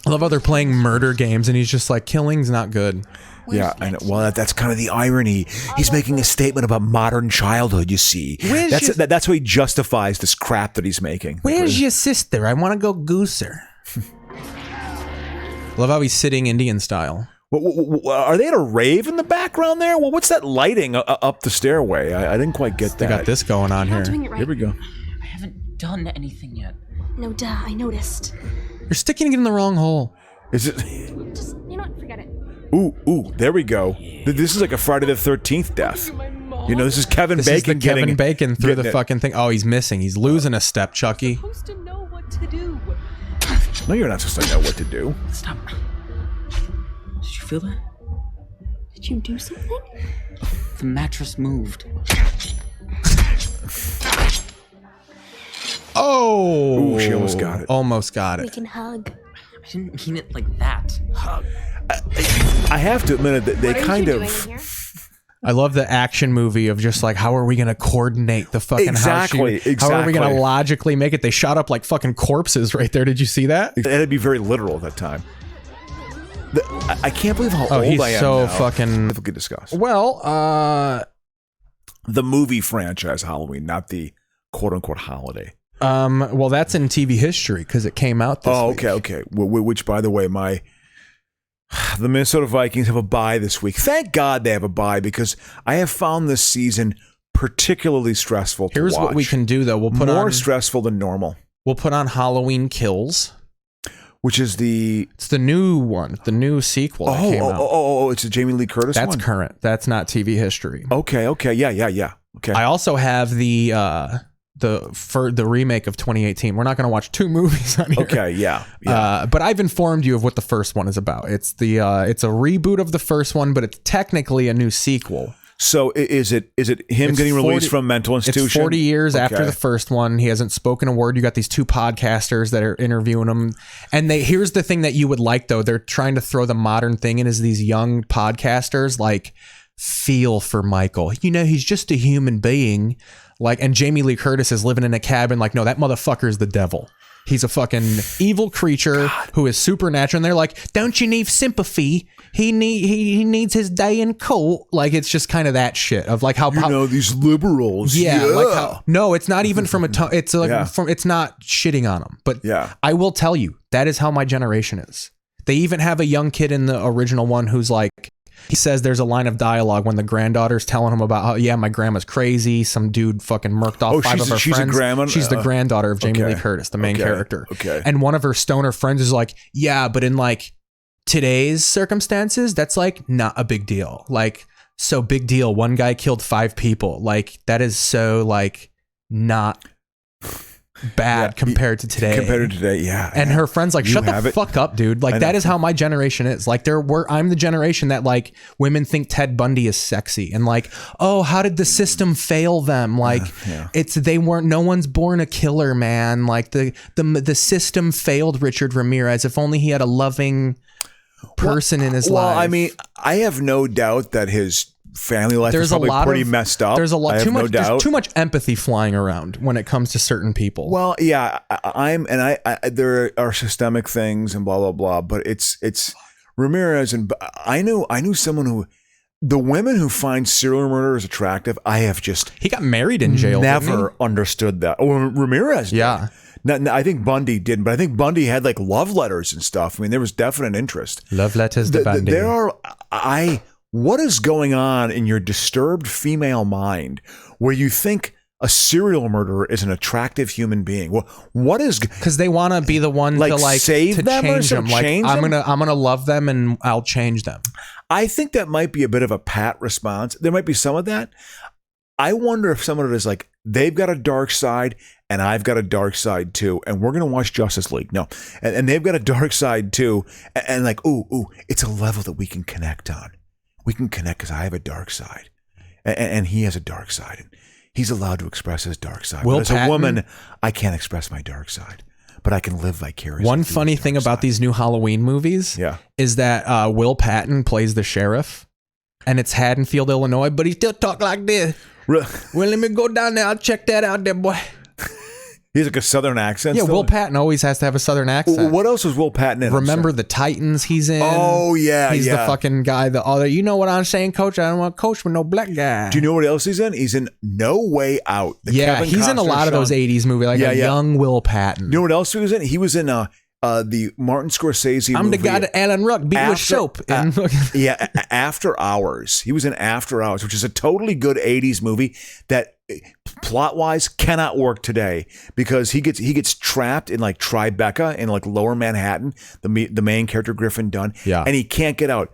I love how they're playing murder games, and he's just like, killing's not good. Yeah, and well, that's kind of the irony. He's making a statement about modern childhood. You see, that's how he justifies this crap that he's making. Where's your sister? I want to go goose her. Love how he's sitting Indian style. Are they at a rave in the background there? Well, what's that lighting up the stairway? I didn't quite get that. They got this going on here. Right. Here we go. I haven't done anything yet. No, duh, I noticed. You're sticking it in the wrong hole. Is it? Just, forget it. Ooh, there we go. This is like a Friday the 13th death. You know, this is Kevin Bacon getting Kevin Bacon through the fucking thing. Oh, he's missing. He's losing a step, Chucky. You're supposed to know what to do. No, you're not supposed to know what to do. Stop. Did you feel that? Did you do something? The mattress moved. Oh! Ooh, she almost got it. Almost got We it. can hug. I didn't mean it like that. Hug. I have to admit that they kind of. I love the action movie of just like, how are we going to coordinate the fucking house? Exactly. How are we going to logically make it? They shot up like fucking corpses right there. Did you see that? That'd be very literal at that time. I can't believe how old he's I am so now. fucking... We could discuss. Well, the movie franchise Halloween, not the quote-unquote holiday. Well, that's in TV history because it came out this week. Okay. Which, by the way, the Minnesota Vikings have a bye this week. Thank God they have a bye because I have found this season particularly stressful to watch. Here's what we can do, though. We'll put more stressful than normal. We'll put on Halloween Kills. Which is It's the new one, the new sequel that came out. Oh, it's a Jamie Lee Curtis one? That's current. That's not TV history. Okay. Yeah. Okay. I also have the remake of 2018. We're not going to watch two movies on here. Okay, yeah. But I've informed you of what the first one is about. It's a reboot of the first one, but it's technically a new sequel. So is it him It's getting 40 released from mental institution? It's 40 years after Okay. the first one. He hasn't spoken a word. You got these two podcasters that are interviewing him. And here's the thing that you would like, though. They're trying to throw the modern thing in, is these young podcasters like feel for Michael. You know, he's just a human being. Like, and Jamie Lee Curtis is living in a cabin. Like, no, that motherfucker is the devil. He's a fucking evil creature who is supernatural. And they're like, don't you need sympathy? He needs his day in court. Like, it's just kind of that shit of like how these liberals. Yeah, like how, no, it's not even from a tone. It's like it's not shitting on them. But I will tell you, that is how my generation is. They even have a young kid in the original one who's like, he says there's a line of dialogue when the granddaughter's telling him about how, my grandma's crazy. Some dude fucking murked off 5 of her she's friends. A grandma? She's the granddaughter of Jamie Lee Curtis, the main character. Okay. And one of her stoner friends is like, yeah, but in like today's circumstances, that's like not a big deal. Like, so big deal. One guy killed 5 people. Like, that is so like not bad compared to today. And her friend's like, shut the fuck up, dude. Like, that is how my generation is. Like, I'm the generation that like women think Ted Bundy is sexy and like, oh, how did the system fail them? Like, no one's born a killer, man. Like the system failed Richard Ramirez. If only he had a loving person in his life. Well, I mean, I have no doubt that his family life is probably pretty messed up. There's a lot too much. There's too much empathy flying around when it comes to certain people. Well, yeah, there are systemic things and blah blah blah, but it's Ramirez, and I knew someone who, the women who find serial murderers attractive, he got married in jail. Never understood that. Or Ramirez did. Yeah. No, I think Bundy didn't, but I think Bundy had like love letters and stuff. I mean, there was definite interest. Love letters to Bundy. What is going on in your disturbed female mind where you think a serial murderer is an attractive human being? What is? Because they want to be the one to like save to them change or them. Like, change I'm them? gonna love them and I'll change them. I think that might be a bit of a pat response. There might be some of that. I wonder if some of it is like, they've got a dark side and I've got a dark side too, and we're gonna watch Justice League. No, and they've got a dark side too, and like, ooh, it's a level that we can connect on. We can connect because I have a dark side, and he has a dark side, and he's allowed to express his dark side. But as a woman, I can't express my dark side, but I can live vicariously. One funny thing about these new Halloween movies, is that Will Patton plays the sheriff, and it's Haddonfield, Illinois, but he still talk like this. Well, let me go down there. I'll check that out there, boy. He's like a Southern accent. Yeah, still? Will Patton always has to have a Southern accent. What else was Will Patton in? Remember the Titans he's in? Oh, yeah, He's the fucking guy. You know what I'm saying, coach? I don't want to coach with no black guy. Do you know what else he's in? He's in No Way Out. Kevin he's in a lot of those 80s movies, like young Will Patton. You know what else he was in? He was in the Martin Scorsese movie. I'm the guy that Alan Ruck beat with soap. After Hours. He was in After Hours, which is a totally good 80s movie that plot-wise cannot work today, because he gets trapped in like Tribeca in like Lower Manhattan, the main character Griffin Dunn, and he can't get out.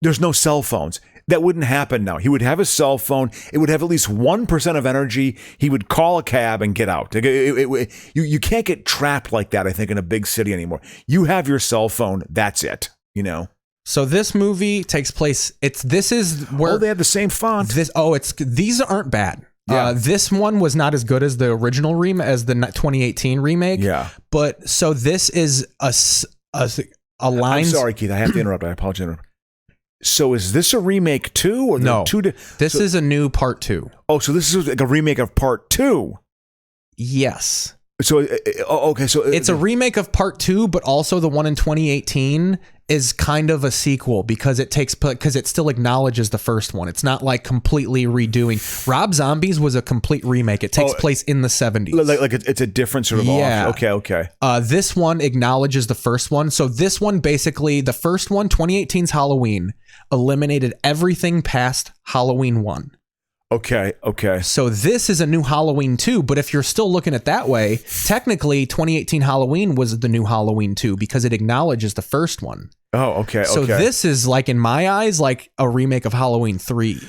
There's no cell phones. That wouldn't happen now. He would have a cell phone. It would have at least 1% of energy. He would call a cab and get out. You can't get trapped like that, I think, in a big city anymore. You have your cell phone. That's it. You know. So this movie takes place. This is where they have the same font. These aren't bad. Yeah. This one was not as good as the original as the 2018 remake. Yeah. But so this is a line. I'm sorry, Keith. I have to interrupt. I apologize. So is this a remake too, or no? This is a new part 2. Oh, so this is like a remake of part 2. Yes. So okay, so it's a remake of part 2, but also the one in 2018 is kind of a sequel because it still acknowledges the first one. It's not like completely redoing. Rob Zombie's was a complete remake. It takes place in the 70s. Like it's a different sort of Okay. This one acknowledges the first one. So this one, basically, the first one, 2018's Halloween, eliminated everything past Halloween 1. Okay. So this is a new Halloween 2, but if you're still looking at it that way, technically 2018 Halloween was the new Halloween 2 because it acknowledges the first one. Oh, okay. So this is, like, in my eyes, like a remake of Halloween 3.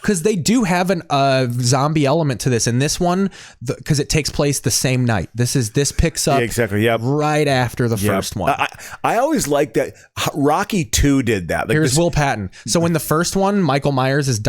because they do have a zombie element to this. In this one, because it takes place the same night. This picks up right after the first one. I always like that. Rocky 2 did that. Like Here's Will Patton. So in the first one, Michael Myers'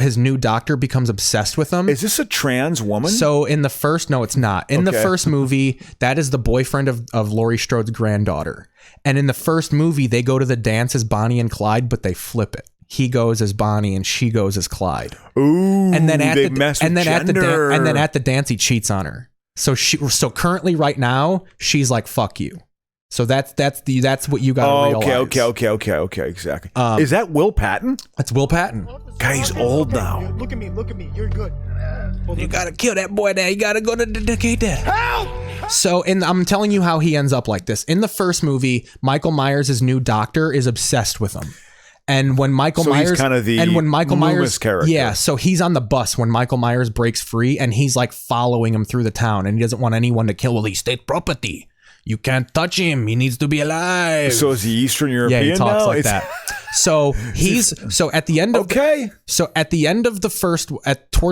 his new doctor becomes obsessed with him. Is this a trans woman? So in the first, no, it's not. In the first movie, that is the boyfriend of Laurie Strode's granddaughter. And in the first movie, they go to the dance as Bonnie and Clyde, but they flip it. He goes as Bonnie and she goes as Clyde. Ooh, and then at they the mess with and then gender. at the dance, he cheats on her. So currently right now, she's like, "Fuck you." So that's what you got to realize. Okay, exactly. Is that Will Patton? That's Will Patton. God, he's old now. Look at me. You're good. You gotta kill that boy now. You gotta go to dedicate that. Help! So I'm telling you how he ends up like this. In the first movie, Michael Myers' new doctor is obsessed with him. And when Michael Myers, he's kind of the Michael Loomis Myers character. Yeah, so he's on the bus when Michael Myers breaks free, and he's like following him through the town, and he doesn't want anyone to kill. Well, he's state property. You can't touch him. He needs to be alive. So is he Eastern European? Yeah, he talks now? like that. So at the end of towards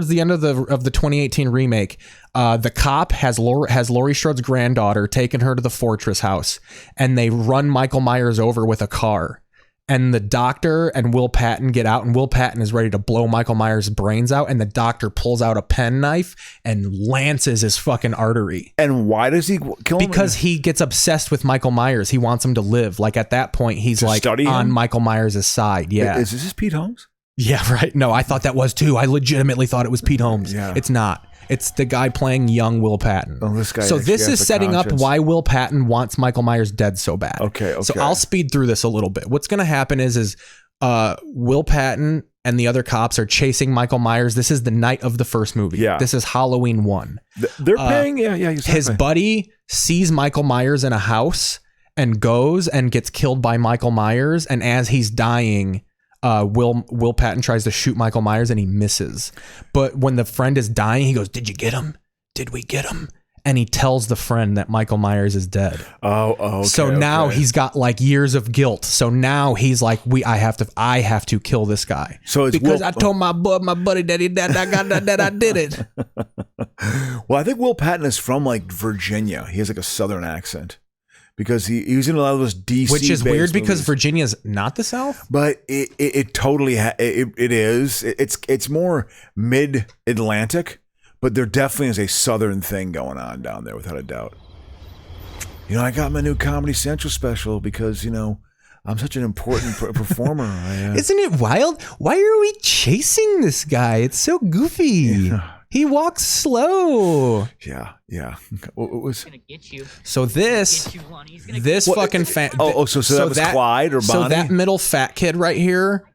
the end of the 2018 remake, the cop has Laurie Strode's granddaughter taken her to the Fortress house, and they run Michael Myers over with a car. And the doctor and Will Patton get out, and Will Patton is ready to blow Michael Myers' brains out, and the doctor pulls out a penknife and lances his fucking artery. And why does he kill him? Because he gets obsessed with Michael Myers. He wants him to live. Like at that point, he's like on Michael Myers' side. Yeah. Is this Pete Holmes? Yeah, right. No, I thought that was too. I legitimately thought it was Pete Holmes. Yeah. It's not. It's the guy playing young Will Patton. Oh, this guy. So this is setting up why Will Patton wants Michael Myers dead so bad. Okay. So I'll speed through this a little bit. What's going to happen is Will Patton and the other cops are chasing Michael Myers. This is the night of the first movie. Yeah. This is Halloween 1. They're paying. Yeah. His buddy sees Michael Myers in a house and goes and gets killed by Michael Myers. And as he's dying, Will Patton tries to shoot Michael Myers and he misses. But when the friend is dying, he goes, "Did you get him? Did we get him?" And he tells the friend that Michael Myers is dead. Okay, so now he's got like years of guilt. So now he's like, I have to kill this guy. So it's because I told my buddy that I did it. Well, I think Will Patton is from like Virginia. He has like a Southern accent. Because he was in a lot of those DC, which is weird because movies. Virginia's not the South, but it totally it is. It's more mid-Atlantic, but there definitely is a Southern thing going on down there, without a doubt. I got my new Comedy Central special because I'm such an important performer. Isn't it wild? Why are we chasing this guy? It's so goofy. Yeah. He walks slow. Yeah. What was gonna get you? So this fucking fat. So that was Clyde or Bonnie? So that middle fat kid right here,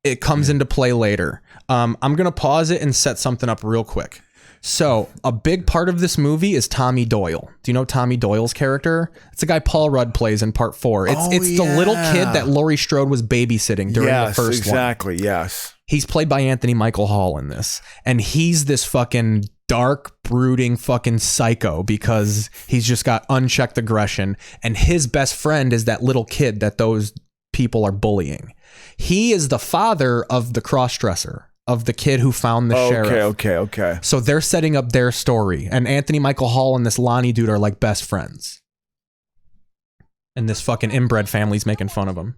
it comes into play later. I'm gonna pause it and set something up real quick. So a big part of this movie is Tommy Doyle. Do you know Tommy Doyle's character? It's the guy Paul Rudd plays in part 4. It's the little kid that Laurie Strode was babysitting during the first one. Exactly. Yes. He's played by Anthony Michael Hall in this. And he's this fucking dark, brooding fucking psycho because he's just got unchecked aggression. And his best friend is that little kid that those people are bullying. He is the father of the crossdresser, of the kid who found the sheriff. Okay. So they're setting up their story. And Anthony Michael Hall and this Lonnie dude are like best friends. And this fucking inbred family's making fun of him.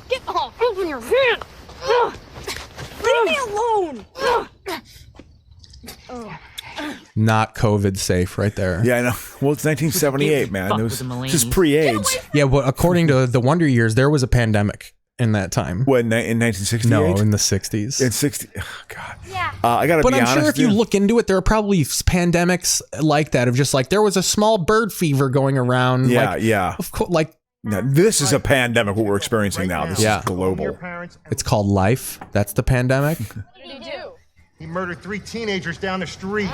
Get off! Open your hand! Leave me alone! Not COVID safe right there. Yeah, I know. Well, it's 1978, man. This is pre-AIDS. Yeah, well, according to the Wonder Years, there was a pandemic in that time. What, in 1968? No, in the 60s. In 60. Oh, God. Yeah. I gotta but be honest. But I'm sure if you look into it, there are probably pandemics like that of just like there was a small bird fever going around. Yeah. Of course, like. No, this is a pandemic, what we're experiencing now. This is global. It's called life. That's the pandemic. What did he do? He murdered 3 teenagers down the street.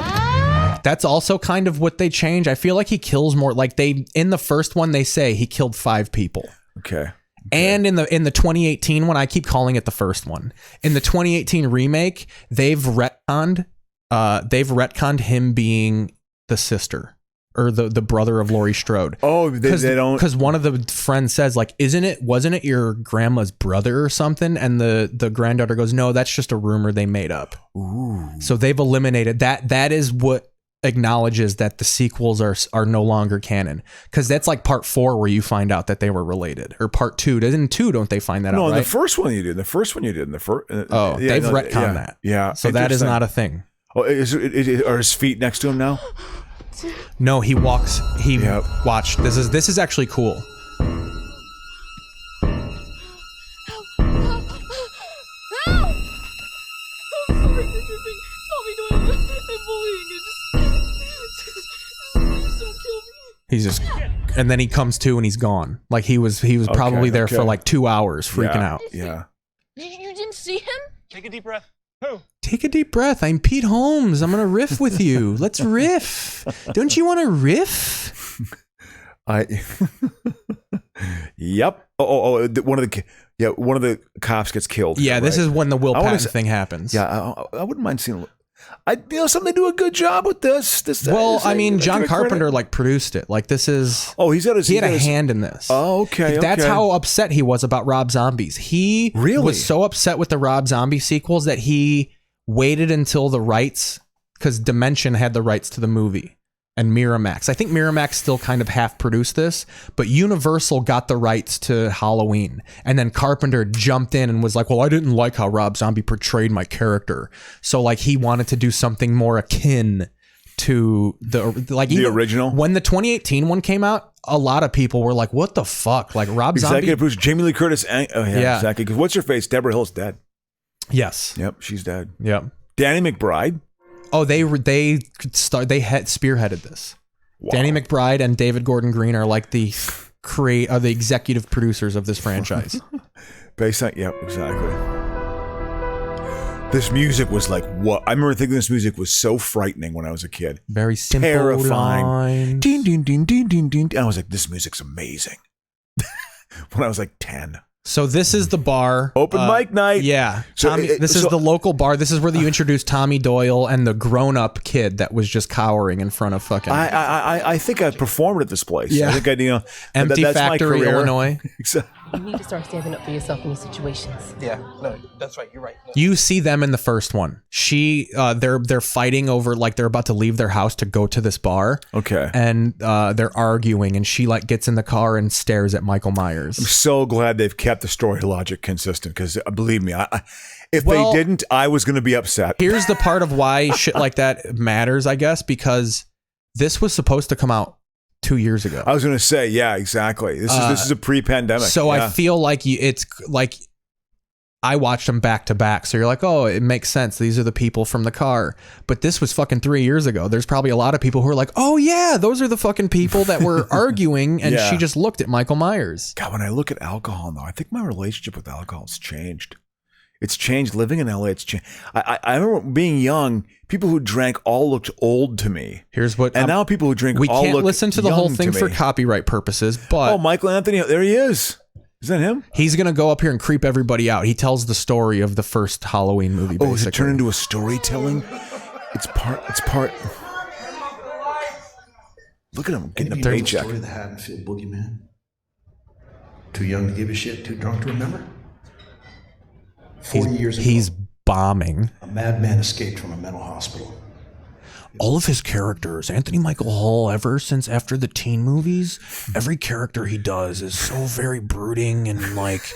That's also kind of what they change. I feel like he kills more. Like in the first one, they say he killed 5 people. Okay. And in the 2018 one, I keep calling it the first one. In the 2018 remake, they've retconned him being the sister. or the brother of Laurie Strode. Oh, they don't, because one of the friends says like, wasn't it your grandma's brother or something? And the granddaughter goes, no, that's just a rumor they made up. Ooh. So they've eliminated that. That is what acknowledges that the sequels are no longer canon, because that's like part 4 where you find out that they were related, or part 2. In 2, don't they find that out? No, right? the first one you did. The first one you did. In the first. They've retconned that. Yeah. So that is not a thing. Oh, are his feet next to him now? No, he walks. Watch. This is actually cool. He's just, and then he comes to and he's gone. Like he was probably there for like 2 hours freaking out. Yeah. You didn't see him? Take a deep breath. Who? Take a deep breath. I'm Pete Holmes. I'm gonna riff with you. Let's riff. Don't you want to riff? Yep. One of the cops gets killed. Yeah, this right? is when the Will Patton thing happens. Yeah, I wouldn't mind seeing. Something they do a good job with this. Well, I mean, John Carpenter like produced it. Like this is. Oh, he had a hand in this. Oh, okay. That's how upset he was about Rob Zombies. He was so upset with the Rob Zombie sequels that he waited until the rights, because Dimension had the rights to the movie, and Miramax. I think Miramax still kind of half produced this, but Universal got the rights to Halloween. And then Carpenter jumped in and was like, well, I didn't like how Rob Zombie portrayed my character. So like he wanted to do something more akin to the original. When the 2018 one came out, a lot of people were like, what the fuck? Like Rob Zombie. Executive producer Jamie Lee Curtis. Exactly. Because what's her face? Deborah Hill's dead. Yes. Yep, she's dead. Yep. Danny McBride. Oh, they spearheaded this. Wow. Danny McBride and David Gordon Green are like the executive producers of this franchise. Yep, exactly. This music was like what? I remember thinking this music was so frightening when I was a kid. Very simple, terrifying. Ding, ding, ding, ding, ding, ding. And I was like, this music's amazing. When I was like 10. So this is the bar. Open mic night. Yeah. So this is the local bar. This is where you introduce Tommy Doyle and the grown-up kid that was just cowering in front of fucking. I think I performed at this place. Yeah. I think Empty that's Factory, my career. Illinois. You need to start standing up for yourself in these situations. Yeah, no, that's right. You're right. No. You see them in the first one. They're fighting over, like they're about to leave their house to go to this bar. Okay. And they're arguing, and she like gets in the car and stares at Michael Myers. I'm so glad they've kept the story logic consistent, because believe me, if they didn't, I was going to be upset. Here's the part of why shit like that matters, I guess, because this was supposed to come out 2 years ago. I was going to say, yeah, exactly. This is a pre-pandemic. So I feel like it's like I watched them back to back. So you're like, oh, it makes sense. These are the people from the car. But this was fucking 3 years ago. There's probably a lot of people who are like, oh yeah, those are the fucking people that were arguing. And she just looked at Michael Myers. God, when I look at alcohol now, I think my relationship with alcohol has changed. It's changed. Living in LA, it's changed. I remember being young, people who drank all looked old to me. Here's what, and now people who drink we all can't look listen to the whole thing to for me. copyright purposes, but Michael Anthony, there he is. Is that him? He's gonna go up here and creep everybody out. He tells the story of the first Halloween movie. Oh, is it turned into a storytelling? It's part. Look at him getting a paycheck. Story of the Haddonfield boogeyman. Too young to give a shit. Too drunk to remember. 40 years ago, he's bombing. A madman escaped from a mental hospital. All of his characters, Anthony Michael Hall, ever since after the teen movies, every character he does is so very brooding and like,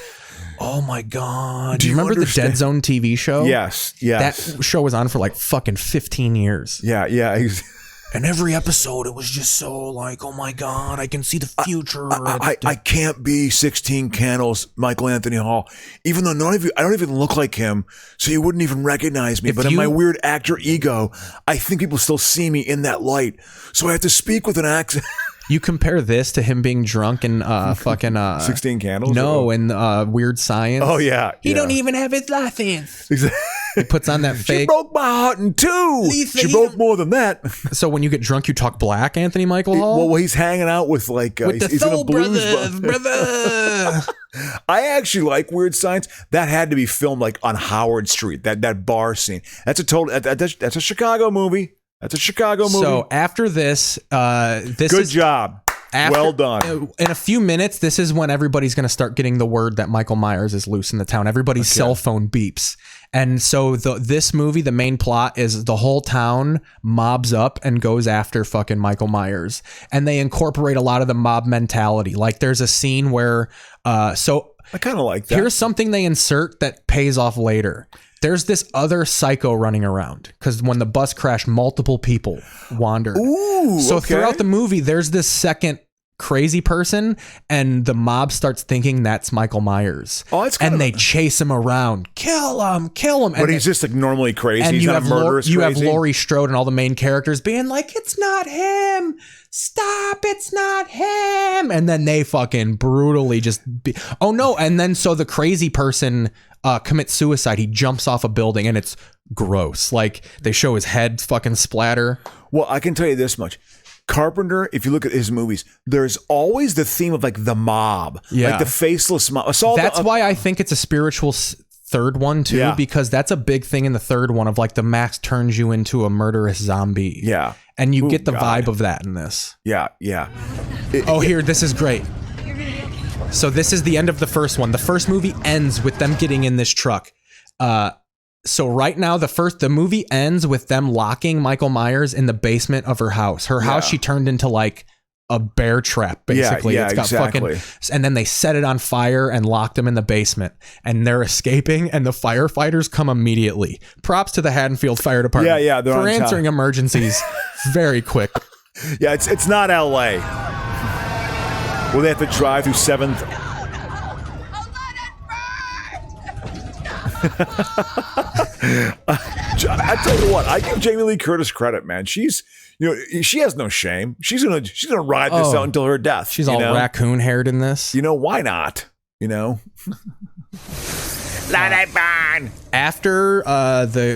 oh my God. Do you remember the Dead Zone TV show? Yes. That show was on for like fucking 15 years. Yeah. And every episode, it was just so like, oh my God, I can see the future. I can't be 16 Candles, Michael Anthony Hall, even though I don't even look like him, so you wouldn't even recognize me. But in my weird actor ego, I think people still see me in that light. So I have to speak with an accent. You compare this to him being drunk and fucking 16 Candles? No, and Weird Science. Oh yeah. He don't even have his license. Exactly. He puts on that fake. She broke my heart in two. She broke more than that. So when you get drunk, you talk black, Anthony Michael Hall? Well, he's hanging out with like with the he's Soul in a blues brother. I actually like Weird Science. That had to be filmed like on Howard Street. That bar scene. That's a Chicago movie. That's a Chicago movie. So after this, Good job. Well done. In a few minutes, this is when everybody's going to start getting the word that Michael Myers is loose in the town. Everybody's cell phone beeps. And so this movie, the main plot is the whole town mobs up and goes after fucking Michael Myers. And they incorporate a lot of the mob mentality. Like there's a scene where, I kind of like that. Here's something they insert that pays off later. There's this other psycho running around because when the bus crashed, multiple people wandered. Ooh, so throughout the movie, there's this second crazy person, and the mob starts thinking that's Michael Myers. Oh, it's and they chase him around, kill him. But he's just like normally crazy. And he's you not have murderous you have crazy. Laurie Strode and all the main characters being like, "It's not him. Stop! It's not him." And then they fucking brutally just oh no! And then so the crazy person commits suicide. He jumps off a building, and it's gross. Like they show his head fucking splatter. Well, I can tell you this much. Carpenter, if you look at his movies, there's always the theme of like the mob, like the faceless mob. That's why I think it's a spiritual third one too, because that's a big thing in the third one of like the Max turns you into a murderous zombie. Yeah. And you get the vibe of that in this. Yeah. Here, this is great. So this is the end of the first one. The first movie ends with them getting in this truck. So right now, the movie ends with them locking Michael Myers in the basement of her house. Her house, she turned into like a bear trap, basically. Yeah, it's got exactly. And then they set it on fire and locked him in the basement. And they're escaping, and the firefighters come immediately. Props to the Haddonfield Fire Department. Yeah, they're for on answering top. emergencies very quick. Yeah, it's not LA. Will they have to drive through 7th? I tell you what, I give Jamie Lee Curtis credit, man. She's, she has no shame. She's gonna ride this out until her death. She's all raccoon haired in this. Why not? Let it burn. After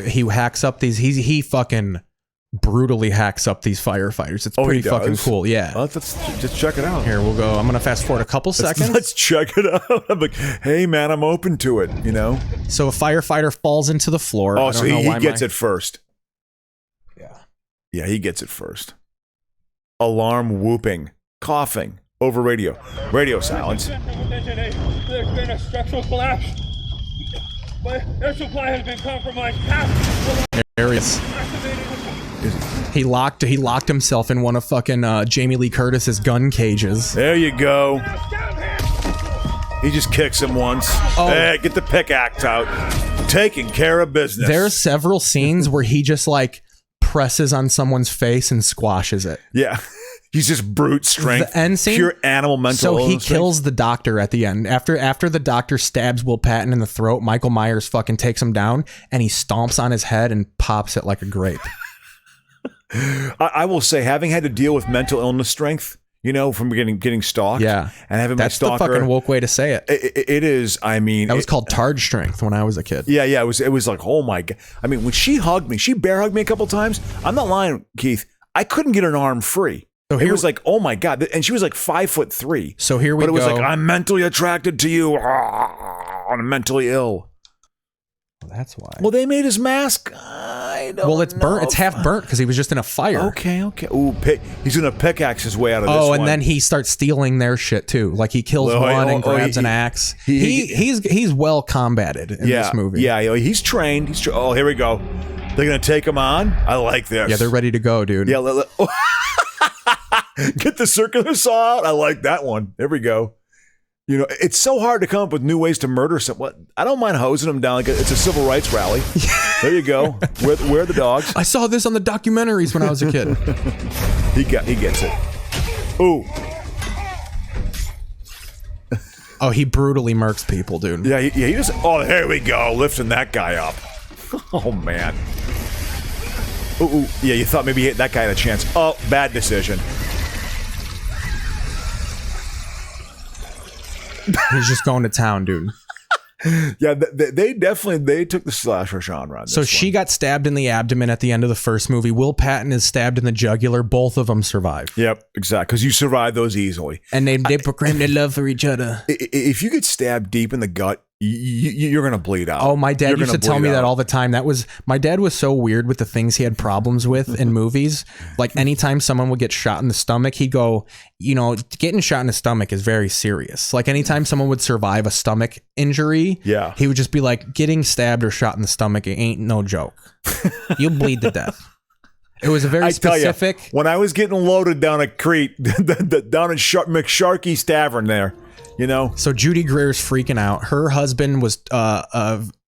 he hacks up these, he fucking brutally hacks up these firefighters. It's pretty fucking cool. Yeah. Let's just check it out. Here, we'll go. I'm going to fast forward a couple seconds. Let's check it out. I'm like, hey, man, I'm open to it, So a firefighter falls into the floor. Oh, so he gets it first. Yeah. Yeah, he gets it first. Alarm whooping, coughing over radio. Radio silence. There's been a structural collapse. My air supply has been compromised. Areas. He locked himself in one of fucking Jamie Lee Curtis's gun cages. There you go. He just kicks him once. Oh. Hey, get the pickaxe out. Taking care of business. There are several scenes where he just like presses on someone's face and squashes it. Yeah. He's just brute strength. The end scene, pure animal mental. So he kills the doctor at the end. After the doctor stabs Will Patton in the throat, Michael Myers fucking takes him down and he stomps on his head and pops it like a grape. I will say, having had to deal with mental illness strength, from getting stalked. Yeah. And having That's my stalker. the fucking woke way to say it. It is. I mean, that was called Targe strength when I was a kid. Yeah. It was like, oh my God. I mean, when she hugged me, she bear hugged me a couple times. I'm not lying, Keith. I couldn't get an arm free. So it was like, oh my God. And she was like 5'3". So here we go. But it was like, I'm mentally attracted to you. I'm mentally ill. Well, that's why. Well, they made his mask. I don't Well, it's burnt. It's half burnt because he was just in a fire. Okay. Ooh, he's gonna pickaxe his way out of this one. And then he starts stealing their shit too. Like he kills one and grabs an axe. He's well combated in this movie. Yeah, he's trained. Oh, here we go. They're gonna take him on. I like this. Yeah, they're ready to go, dude. Yeah. Get the circular saw out. I like that one. There we go. It's so hard to come up with new ways to murder someone. I don't mind hosing them down like it's a civil rights rally. There you go. Where are the dogs? I saw this on the documentaries when I was a kid. He gets it. Ooh. Oh, he brutally murks people, dude. Yeah, he just. Oh, here we go, lifting that guy up. Oh man. Ooh. Yeah, you thought maybe that guy had a chance. Oh, bad decision. He's just going to town, dude. Yeah, they definitely took the slasher genre. So she got stabbed in the abdomen at the end of the first movie. Will Patton is stabbed in the jugular. Both of them survive. Yep, exactly. Because you survive those easily. And they proclaim their love for each other. If you get stabbed deep in the gut, you're gonna bleed out. Oh, my dad used to tell me that all the time. My dad was so weird with the things he had problems with in movies. Like anytime someone would get shot in the stomach, he'd go, getting shot in the stomach is very serious. Like anytime someone would survive a stomach injury, he would just be like, getting stabbed or shot in the stomach, it ain't no joke. You'll bleed to death. It was a very specific. Tell you, when I was getting loaded down at Crete, down at McSharky's Tavern there, So Judy Greer's freaking out. Her husband was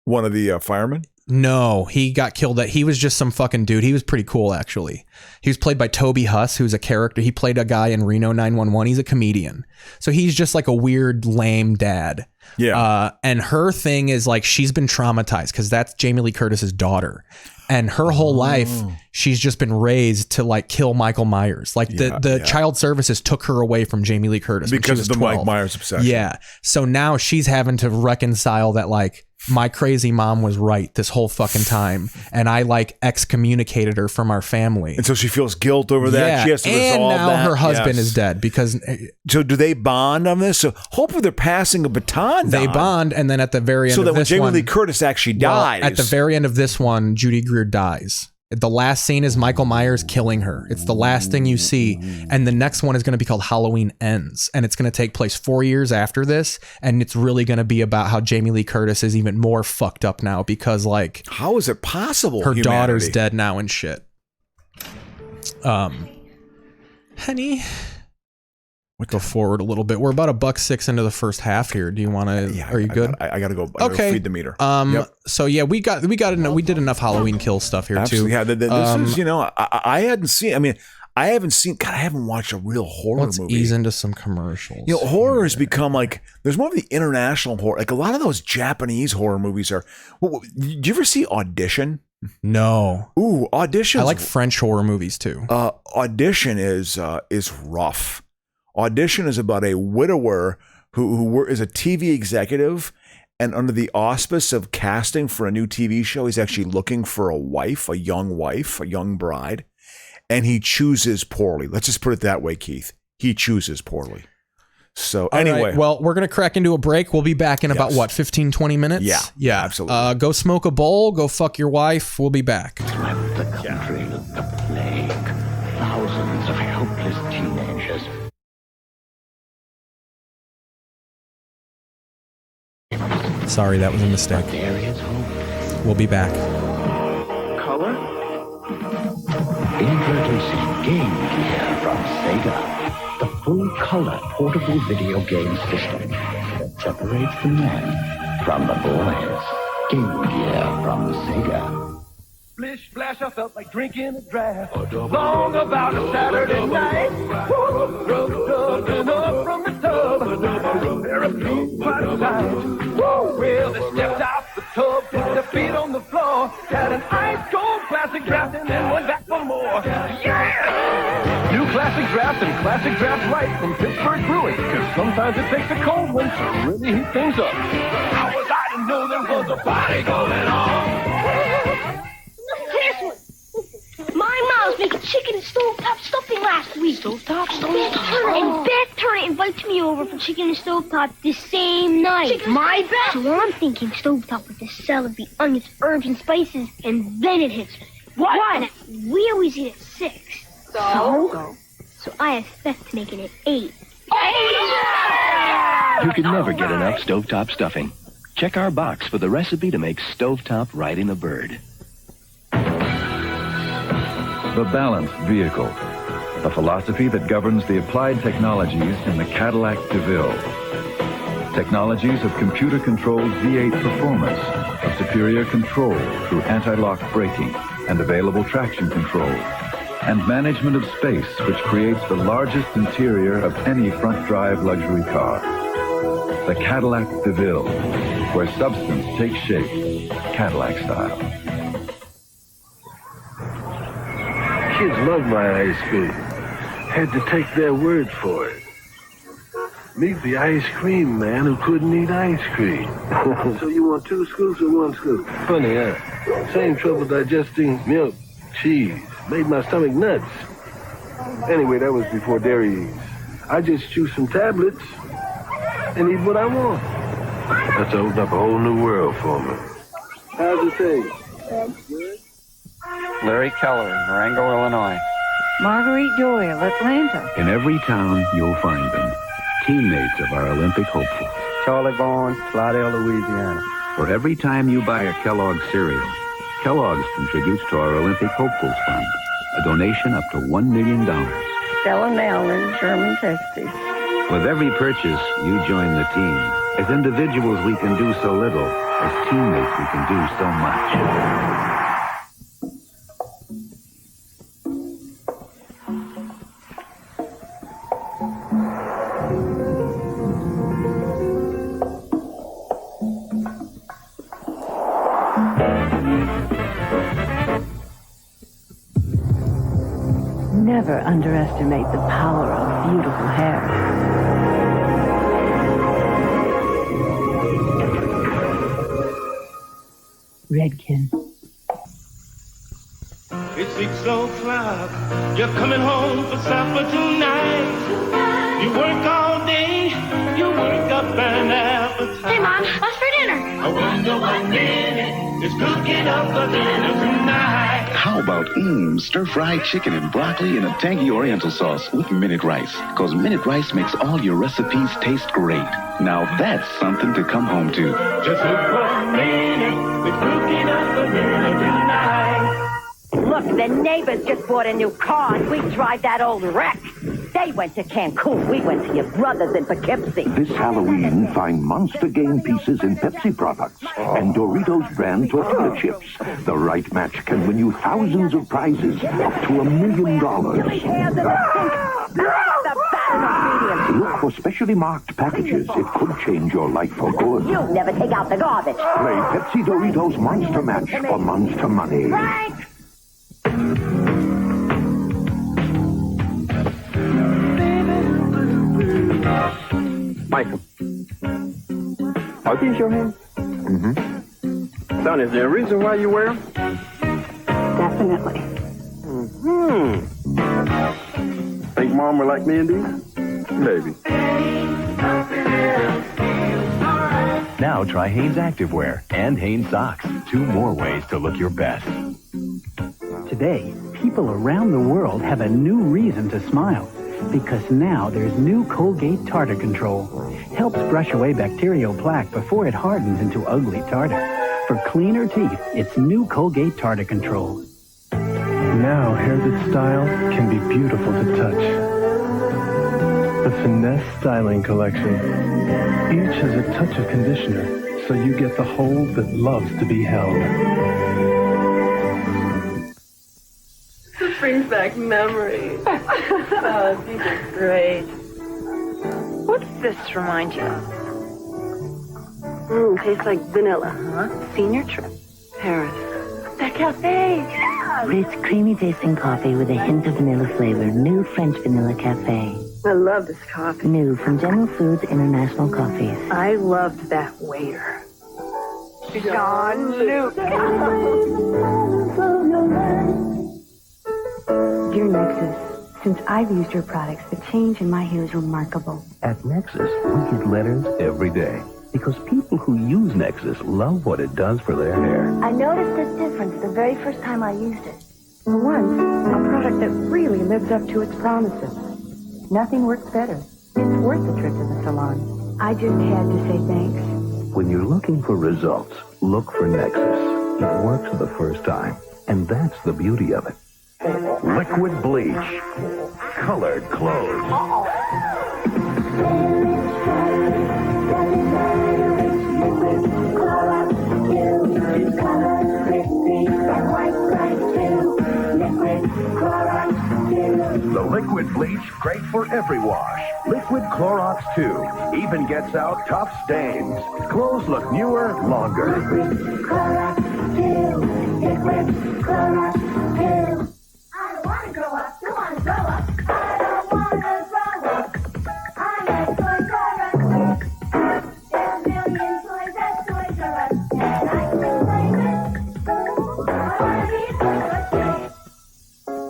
one of the firemen. No, he got killed. He was just some fucking dude. He was pretty cool, actually. He was played by Toby Huss, who's a character. He played a guy in Reno 911. He's a comedian. So he's just like a weird, lame dad. Yeah. And her thing is like, she's been traumatized because that's Jamie Lee Curtis's daughter. And her whole life, she's just been raised to like kill Michael Myers. Like the child services took her away from Jamie Lee Curtis because of the 12. Mike Myers obsession. Yeah. So now she's having to reconcile that like my crazy mom was right this whole fucking time, and I like excommunicated her from our family. And so she feels guilt over that. Yeah. She has to resolve and now that. her husband is dead because. So do they bond on this? So hopefully they're passing a baton. They bond, and then at the very end, so of that when this Jamie one, Lee Curtis actually dies, at the very end of this one, Judy Greer dies. The last scene is Michael Myers killing her. It's the last thing you see. And the next one is going to be called Halloween Ends. And it's going to take place 4 years after this. And it's really going to be about how Jamie Lee Curtis is even more fucked up now because like... How is it possible? Her daughter's dead now and shit. Honey... Go forward a little bit. We're about $1.06 into the first half here. Do you want to? Are you good? I gotta go. I gotta feed the meter. So yeah, we did enough Halloween kill stuff here too. Yeah, this is I hadn't seen. I mean, I haven't seen. God, I haven't watched a real horror movie. Let's ease into some commercials. Horror has become like there's more of the international horror. Like a lot of those Japanese horror movies are. Do you ever see Audition? No. Ooh, Audition. I like French horror movies too. Audition is rough. Audition is about a widower who is a TV executive, and under the auspice of casting for a new TV show, he's actually looking for a wife, a young bride, and he chooses poorly. Let's just put it that way, Keith. He chooses poorly. So anyway. Right, well, we're going to crack into a break. We'll be back in about, 15, 20 minutes? Yeah, absolutely. Go smoke a bowl, go fuck your wife. We'll be back. Swept the country the plague. Thousands of helpless teenagers. Sorry, that was a mistake. We'll be back. Color? Emergency game gear from Sega. The full-color portable video game system that separates the men from the boys. Game gear from Sega. Splish, splash, I felt like drinking a draft. Long about a Saturday night. Rubbed up from the tub. There a blue quite a sight. Well, they stepped out the tub, put their feet on the floor. Had an ice cold classic draft and then went back for more. Yeah! New classic draft and classic draft light from Pittsburgh Brewing. Because sometimes it takes a cold one to really heat things up. How was I to know there was a party going on? My mom was making chicken and stovetop stuffing last week. Stovetop? And Beth Turner invited me over for chicken and stovetop the same night. My Beth? So I'm thinking stovetop with the celery, onions, herbs, and spices, and then it hits me. What? We always eat at 6. So I expect to make it at 8. You can never get enough stovetop stuffing. Check our box for the recipe to make stovetop riding a bird. The balanced vehicle, a philosophy that governs the applied technologies in the Cadillac DeVille. Technologies of computer-controlled V8 performance, of superior control through anti-lock braking and available traction control, and management of space which creates the largest interior of any front-drive luxury car. The Cadillac DeVille, where substance takes shape, Cadillac style. Kids love my ice cream. Had to take their word for it. Meet the ice cream man who couldn't eat ice cream. So you want 2 scoops or 1 scoop? Funny, huh? Same trouble digesting milk, cheese. Made my stomach nuts. Anyway, that was before dairy eats. I just chew some tablets and eat what I want. That's opened up a whole new world for me. How's it taste? Good. Larry Keller in Marengo, Illinois. Marguerite Doyle, Atlanta. In every town, you'll find them. Teammates of our Olympic hopefuls. Charlie Bourne, Slidell, Louisiana. For every time you buy a Kellogg's cereal, Kellogg's contributes to our Olympic Hopefuls Fund, a donation up to $1 million. Stella Nell, Sherman, Texas. With every purchase, you join the team. As individuals, we can do so little. As teammates, we can do so much. Never underestimate the power of beautiful hair. Redkin. It's 6 o'clock. You're coming home for supper tonight. You work all day. You work up an appetite. Hey, Mom, what's for dinner? I wonder what minute is cooking up for dinner tonight. How about stir-fried chicken and broccoli in a tangy oriental sauce with minute rice? Because minute rice makes all your recipes taste great. Now that's something to come home to. Just look for a minute. It's cooking up for dinner tonight. Look, the neighbors just bought a new car and we drive that old wreck. They went to Cancun. We went to your brothers in Poughkeepsie. This Halloween, find Monster Game pieces in Pepsi products and Doritos brand tortilla chips. The right match can win you thousands of prizes up to $1 million. Look for specially marked packages. It could change your life for good. You'll never take out the garbage. Play Pepsi Doritos Monster Match for Monster Money. Frank! Michael. Are these your hands? Mm-hmm. Son, is there a reason why you wear them? Definitely. Mm-hmm. Think Mom would like me in these? Maybe. Now try Hanes Activewear and Hanes Socks. 2 more ways to look your best. Today, people around the world have a new reason to smile. Because now there's new Colgate Tartar Control. Helps brush away bacterial plaque before it hardens into ugly tartar. For cleaner teeth, it's new Colgate Tartar Control. Now hair that style can be beautiful to touch. The Finesse Styling Collection. Each has a touch of conditioner, so you get the hold that loves to be held. This brings back memories. Oh, these are great. What's this remind you of? Tastes like vanilla. Huh? Senior trip. Paris. That cafe. Yeah. Rich, creamy tasting coffee with a hint of vanilla flavor. New French Vanilla Cafe. I love this coffee. New from General Foods International Coffees. I loved that waiter. Jean-Luc. Dear Nexus, since I've used your products, the change in my hair is remarkable. At Nexus, we get letters every day. Because people who use Nexus love what it does for their hair. I noticed a difference the very first time I used it. For once, a product that really lives up to its promises. Nothing works better. It's worth the trip to the salon. I just had to say thanks. When you're looking for results, look for Nexus. It works the first time. And that's the beauty of it. Liquid bleach. Colored clothes. The liquid bleach, great for every wash. Liquid Clorox 2 even gets out tough stains. Clothes look newer, longer. Liquid Clorox 2. Liquid Clorox 2. I don't want to grow up. You want to grow up. I don't want to grow up. I like Toys R Us. There's million toys at Toys R Us. And I can play with. I want to be a Toys R Us kid.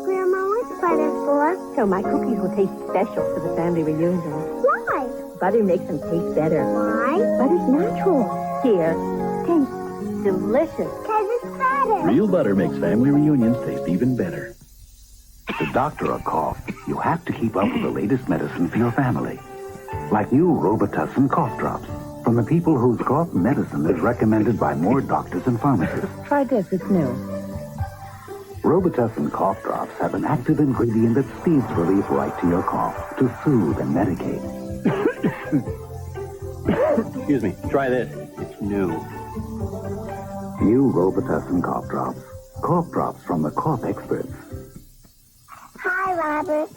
Grandma, what's butter for? So my cookies will taste special for the family reunion. Why? butter makes them taste better. Why? Butter's natural. Here, taste delicious. Because it's better. Real butter makes family reunions taste even better. To doctor a cough, you have to keep up with the latest medicine for your family. Like new Robitussin cough drops from the people whose cough medicine is recommended by more doctors and pharmacists. Try this, it's new. Robitussin cough drops have an active ingredient that speeds relief right to your cough to soothe and medicate. Excuse me, try this. It's new. New Robitussin cough drops. Cough drops from the cough experts. Hi, Robert.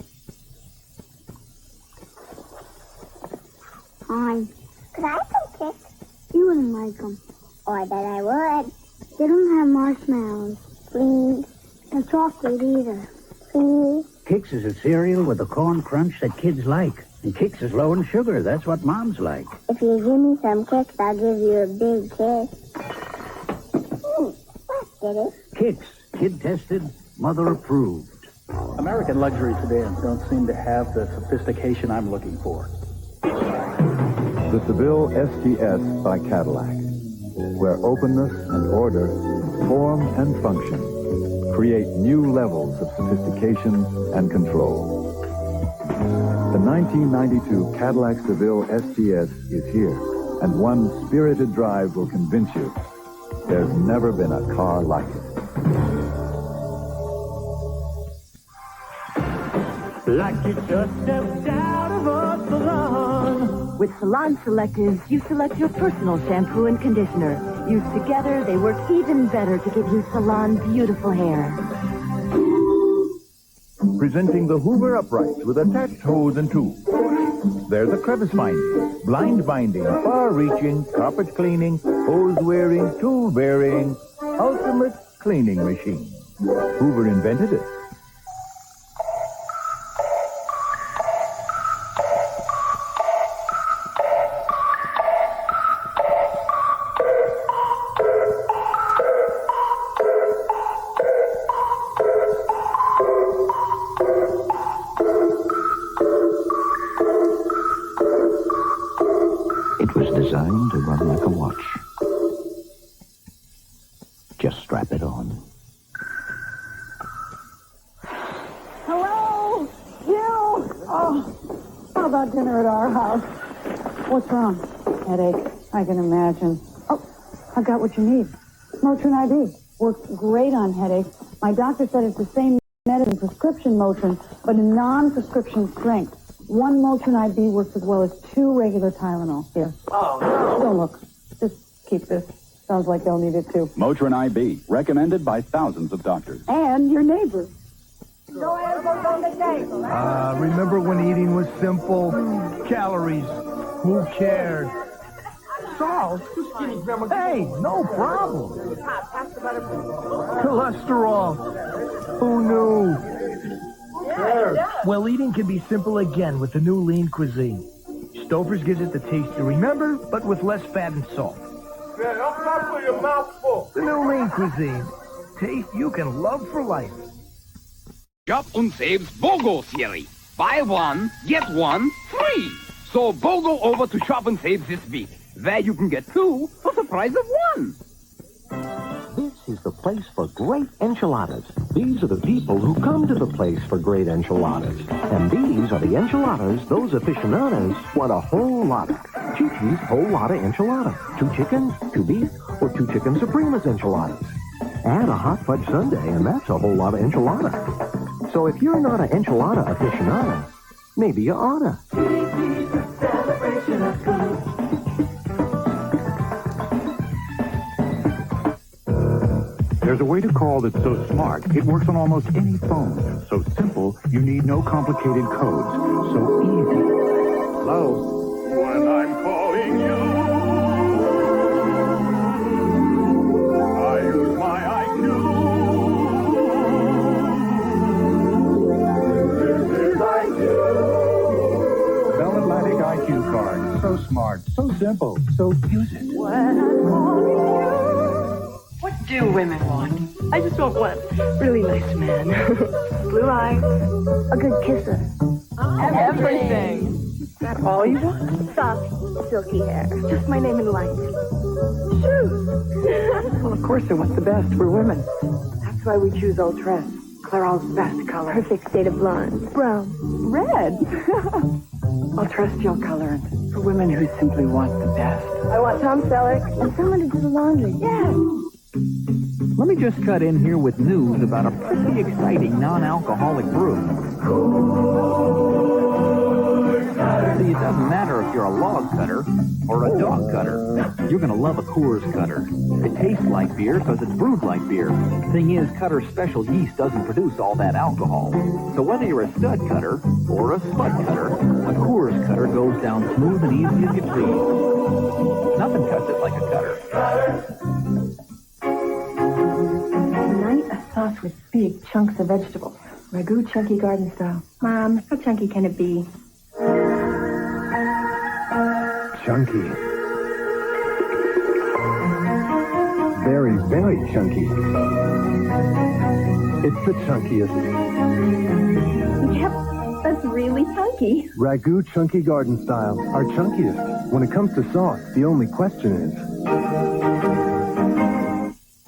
Hi. Could I have some kicks? You wouldn't like them. Oh, I bet I would. They don't have marshmallows. Please. No chocolate either. Please. Kix is a cereal with a corn crunch that kids like. And Kix is low in sugar. That's what moms like. If you give me some kicks, I'll give you a big kiss. What did it? Kix, kid tested, mother approved. American luxury sedans don't seem to have the sophistication I'm looking for. The Seville STS by Cadillac, where openness and order, form and function, create new levels of sophistication and control. The 1992 Cadillac Seville STS is here, and one spirited drive will convince you there's never been a car like it. Like you just stepped out of a salon. With Salon Selectives, you select your personal shampoo and conditioner. Used together, they work even better to give you salon beautiful hair. Presenting the Hoover Upright with attached hose and tube. There's a crevice binding, blind binding, far-reaching, carpet cleaning, hose-wearing, tool-bearing, ultimate cleaning machine. Hoover invented it. Designed to run like a watch. Just strap it on. Hello? You? Oh, how about dinner at our house? What's wrong? Headache. I can imagine. Oh, I got what you need. Motrin IB. Works great on headache. My doctor said it's the same medicine, prescription Motrin, but in non-prescription strength. One Motrin IB works as well as 2 regular Tylenol. Here. Oh, no. Don't look. Just keep this. Sounds like they'll need it too. Motrin IB, recommended by thousands of doctors. And your neighbor. No elbows on the table. Remember when eating was simple? Calories. Who cared? Salt? Hey, no problem. Cholesterol. Who knew? Well, eating can be simple again with the new lean cuisine. Stouffer's gives it the taste you remember, but with less fat and salt. Yeah, don't talk with your mouth full. The new lean cuisine. Taste you can love for life. Shop und Save's BOGO series. Buy one, get one free. So BOGO over to Shop and Save this week, where you can get 2 for the price of 1. This is the place for great enchiladas. These are the people who come to the place for great enchiladas. And these are the enchiladas those aficionados want a whole lot of. Chi-Chi's whole lot of enchiladas. 2 chicken, 2 beef, or 2 chicken supremas enchiladas. Add a hot fudge sundae, and that's a whole lot of enchiladas. So if you're not an enchilada aficionado, maybe you oughta. Chi-Chi's a celebration of food. There's a way to call that's so smart, it works on almost any phone. So simple, you need no complicated codes. So easy. Hello? When I'm calling you, I use my IQ. This is IQ. Bell Atlantic IQ card. So smart, so simple, so use it. When I'm calling you. What do women want? I just want one really nice man. Blue eyes. A good kisser. Everything. that all you want? Soft, silky hair. Just my name in light. Shoo! Well, of course, I want the best for women. That's why we choose Ultress. Clairol's best color. Perfect shade of blonde. Brown. Red. Ultress gel color for women who simply want the best. I want Tom Selleck and someone to do the laundry. Yes. Let me just cut in here with news about a pretty exciting non-alcoholic brew. See, it doesn't matter if you're a log cutter or a dog cutter. You're going to love a Coors cutter. It tastes like beer because it's brewed like beer. Thing is, Cutter's special yeast doesn't produce all that alcohol. So whether you're a stud cutter or a spud cutter, a Coors cutter goes down smooth and easy as you please. Nothing cuts it like a cutter. Tonight, a sauce with big chunks of vegetables. Ragu chunky garden style. Mom, how chunky can it be? Chunky. Very, very chunky. It's the chunkiest. Yep, that's really chunky. Ragu chunky garden style, our chunkiest. When it comes to sauce, the only question is...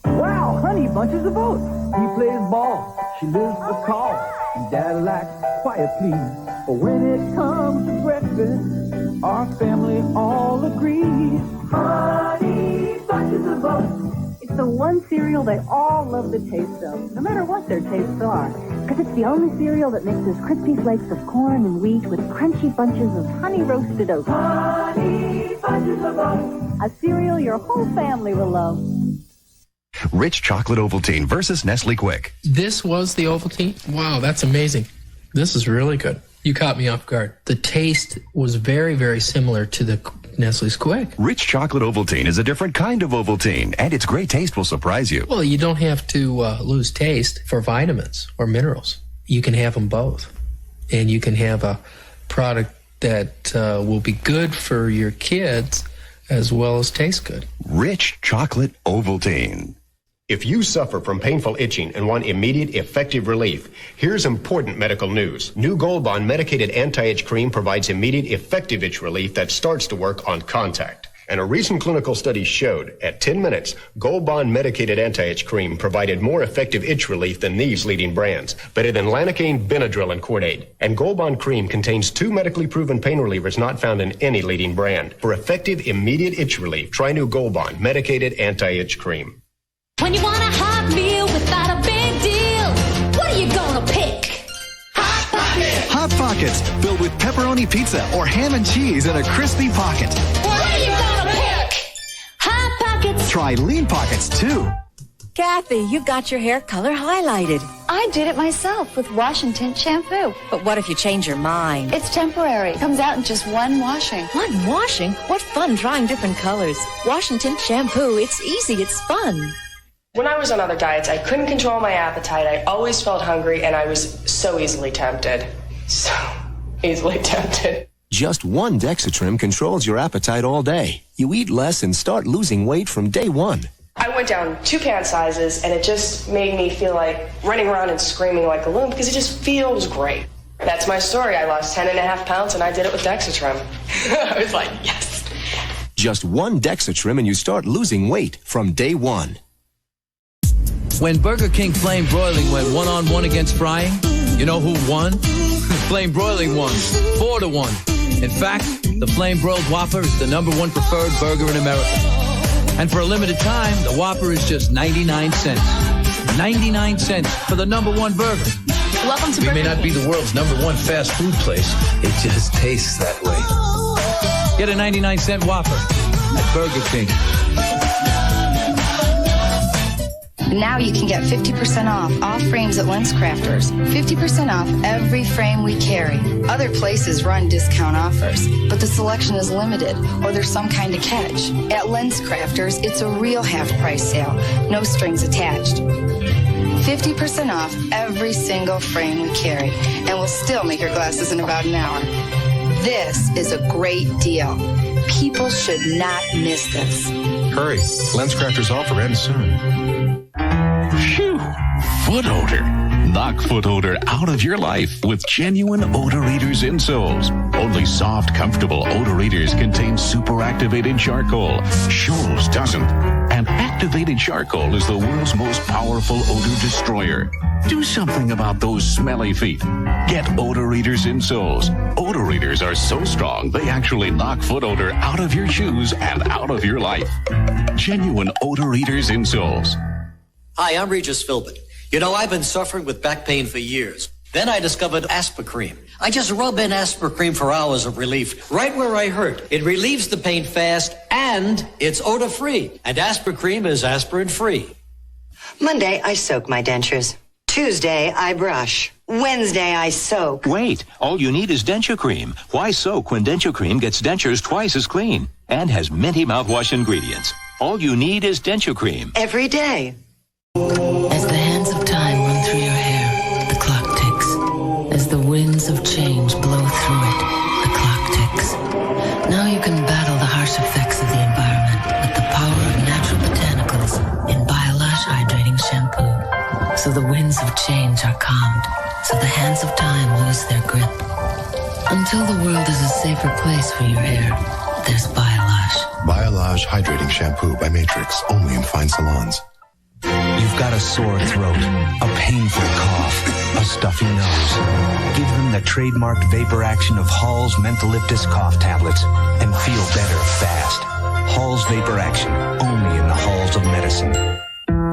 Wow, honey bunches of oats. He plays ball. She lives for call. And Dad likes quiet, please. But when it comes to breakfast, our family all agrees. Honey bunches of oats. It's the one cereal they all love the taste of, no matter what their tastes are. Because it's the only cereal that mixes crispy flakes of corn and wheat with crunchy bunches of honey-roasted oats. Honey bunches of oats. A cereal your whole family will love. Rich chocolate Ovaltine versus Nestle Quick. This was the Ovaltine? Wow, that's amazing. This is really good. You caught me off guard. The taste was very, very similar to the Nestle's Quick. Rich chocolate Ovaltine is a different kind of Ovaltine, and its great taste will surprise you. Well, you don't have to lose taste for vitamins or minerals. You can have them both. And you can have a product that will be good for your kids as well as taste good. Rich chocolate Ovaltine. If you suffer from painful itching and want immediate, effective relief, here's important medical news. New Gold Bond medicated anti-itch cream provides immediate, effective itch relief that starts to work on contact. And a recent clinical study showed, at 10 minutes, Gold Bond medicated anti-itch cream provided more effective itch relief than these leading brands, better than Lanacaine, Benadryl, and Cordaid. And Gold Bond cream contains 2 medically proven pain relievers not found in any leading brand. For effective, immediate itch relief, try New Gold Bond medicated anti-itch cream. When you want a hot meal without a big deal, what are you gonna pick? Hot Pockets! Hot Pockets, filled with pepperoni pizza or ham and cheese in a crispy pocket. What are you gonna pick? Hot Pockets! Try Lean Pockets, too. Kathy, you got your hair color highlighted. I did it myself with Wash and Tint shampoo. But what if you change your mind? It's temporary. It comes out in just one washing. One washing? What fun trying different colors. Wash and Tint shampoo, it's easy, it's fun. When I was on other diets, I couldn't control my appetite. I always felt hungry, and I was so easily tempted. So easily tempted. Just one Dexatrim controls your appetite all day. You eat less and start losing weight from day one. I went down 2 pant sizes, and it just made me feel like running around and screaming like a loon because it just feels great. That's my story. I lost 10.5 pounds, and I did it with Dexatrim. I was like, yes. Just one Dexatrim, and you start losing weight from day one. When Burger King Flame Broiling went one-on-one against frying, you know who won? Flame Broiling won, 4-1. In fact, the Flame Broiled Whopper is the #1 preferred burger in America. And for a limited time, the Whopper is just 99 cents. 99 cents for the #1 burger. Welcome to We Burger may not King. be the world's #1 fast food place. It just tastes that way. Get a 99-cent Whopper at Burger King. Now you can get 50% off all frames at LensCrafters. 50% off every frame we carry. Other places run discount offers, but the selection is limited, or there's some kind of catch. At LensCrafters, it's a real half-price sale, no strings attached. 50% off every single frame we carry, and we'll still make your glasses in about an hour. This is a great deal. People should not miss this. Hurry, LensCrafters offer ends soon. Phew! Foot odor. Knock foot odor out of your life with genuine odor eaters insoles. Only soft, comfortable odorators contain super-activated charcoal. Scholl's doesn't. And activated charcoal is the world's most powerful odor destroyer. Do something about those smelly feet. Get odorators insoles. Odorators are so strong, they actually knock foot odor out of your shoes and out of your life. Genuine odorators insoles. Hi, I'm Regis Philbin. You know, I've been suffering with back pain for years. Then I discovered Aspirin. I just rub in Aspirin for hours of relief, right where I hurt. It relieves the pain fast, and it's odor-free. And Aspirin is aspirin-free. Monday, I soak my dentures. Tuesday, I brush. Wednesday, I soak. Wait, all you need is denture cream. Why soak when denture cream gets dentures twice as clean and has minty mouthwash ingredients? All you need is denture cream. Every day. As the hands of time run through your hair, the clock ticks. As the winds of change blow through it, the clock ticks. Now you can battle the harsh effects of the environment with the power of natural botanicals in Biolash Hydrating Shampoo. So the winds of change are calmed, so the hands of time lose their grip. Until the world is a safer place for your hair, there's Biolash. Biolash Hydrating Shampoo by Matrix, only in fine salons. You've got a sore throat, a painful cough, a stuffy nose. Give them the trademarked vapor action of Hall's Mentholyptus cough tablets and feel better fast. Hall's Vapor Action, only in the halls of medicine.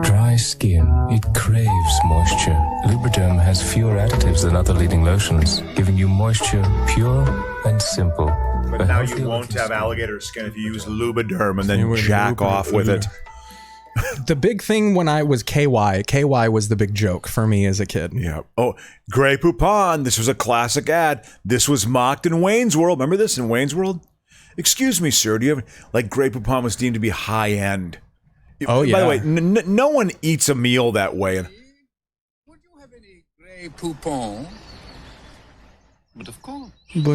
Dry skin, it craves moisture. Lubriderm has fewer additives than other leading lotions, giving you moisture pure and simple. But now you won't have alligator skin if you use Lubriderm and then jack off with it. The big thing when I was KY was the big joke for me as a kid. Yeah. Oh, Grey Poupon. This was a classic ad. This was mocked in Wayne's World. Remember this in Wayne's World? Excuse me, sir. Do you have, like, Grey Poupon was deemed to be high end. Oh, yeah. By the way, no one eats a meal that way. Grey Poupon. But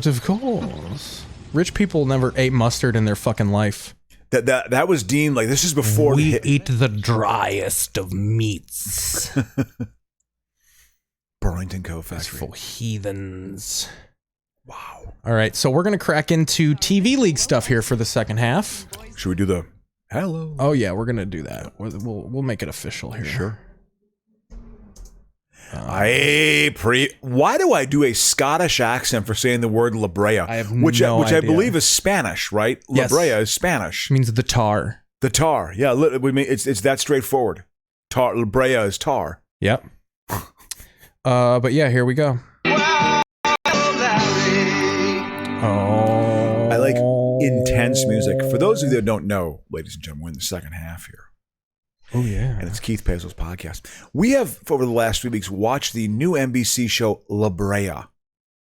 of course. Rich people never ate mustard in their fucking life. That was deemed like, this is before we eat the driest of meats. Burlington Co. Factory. For heathens. Wow. All right, so we're gonna crack into TV League stuff here for the second half. Should we do the hello? Oh yeah, we're gonna do that. We'll make it official here. Sure. Why do I do a Scottish accent for saying the word La Brea? I have which no I idea. believe is Spanish, right? Yes. La Brea is Spanish. It means the tar. The tar. Yeah, we mean it's that straightforward. Tar. La Brea is tar. Yep. But yeah, here we go. Oh. I like intense music. For those of you that don't know, ladies and gentlemen, we're in the second half here. Oh, yeah. And it's Keith Paesel's podcast. We have, over the last 3 weeks, watched the new NBC show La Brea.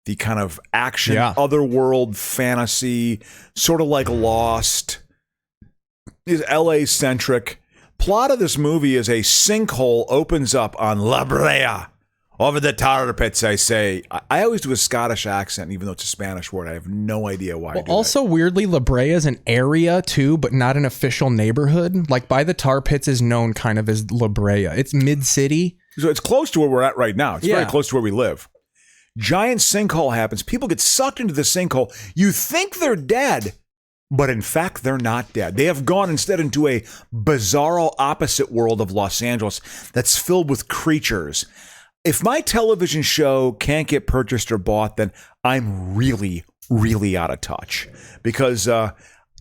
The kind of action, otherworld fantasy, sort of like Lost. Is LA-centric. Plot of this movie is a sinkhole opens up on La Brea. Over the tar pits, I say. I always do a Scottish accent, even though it's a Spanish word. I have no idea why I do also, weirdly, La Brea is an area, too, but not an official neighborhood. Like, by the tar pits is known kind of as La Brea. It's mid-city. So it's close to where we're at right now. It's very close to where we live. Giant sinkhole happens. People get sucked into the sinkhole. You think they're dead, but in fact, they're not dead. They have gone instead into a bizarro opposite world of Los Angeles that's filled with creatures. If my television show can't get purchased or bought, then I'm really, really out of touch because I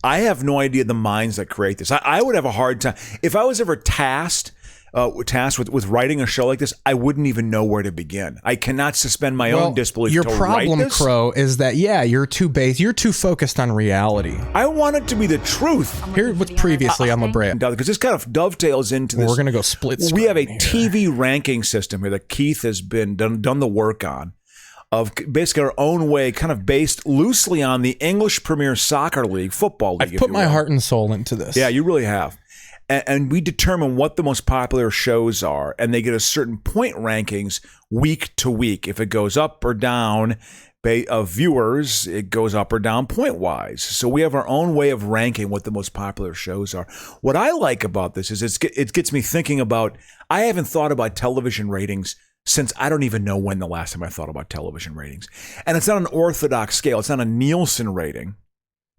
have no idea the minds that create this. I would have a hard time. If I was ever tasked with writing a show like this, I wouldn't even know where to begin. I cannot suspend my own disbelief. Your to problem, write this. Crow, is that, you're too focused on reality. I want it to be the truth. Here was previously on La Brea. Because this kind of dovetails into this. We're going to go split screen. We have a TV ranking system here that Keith has been done the work on, of basically our own way, kind of based loosely on the English Premier Soccer League, football league. I've put my heart and soul into this. Yeah, you really have. And we determine what the most popular shows are, and they get a certain point rankings week to week. If it goes up or down of viewers, it goes up or down point-wise. So we have our own way of ranking what the most popular shows are. What I like about this is it gets me thinking about, I haven't thought about television ratings since I don't even know when the last time I thought about television ratings. And it's not an orthodox scale. It's not a Nielsen rating.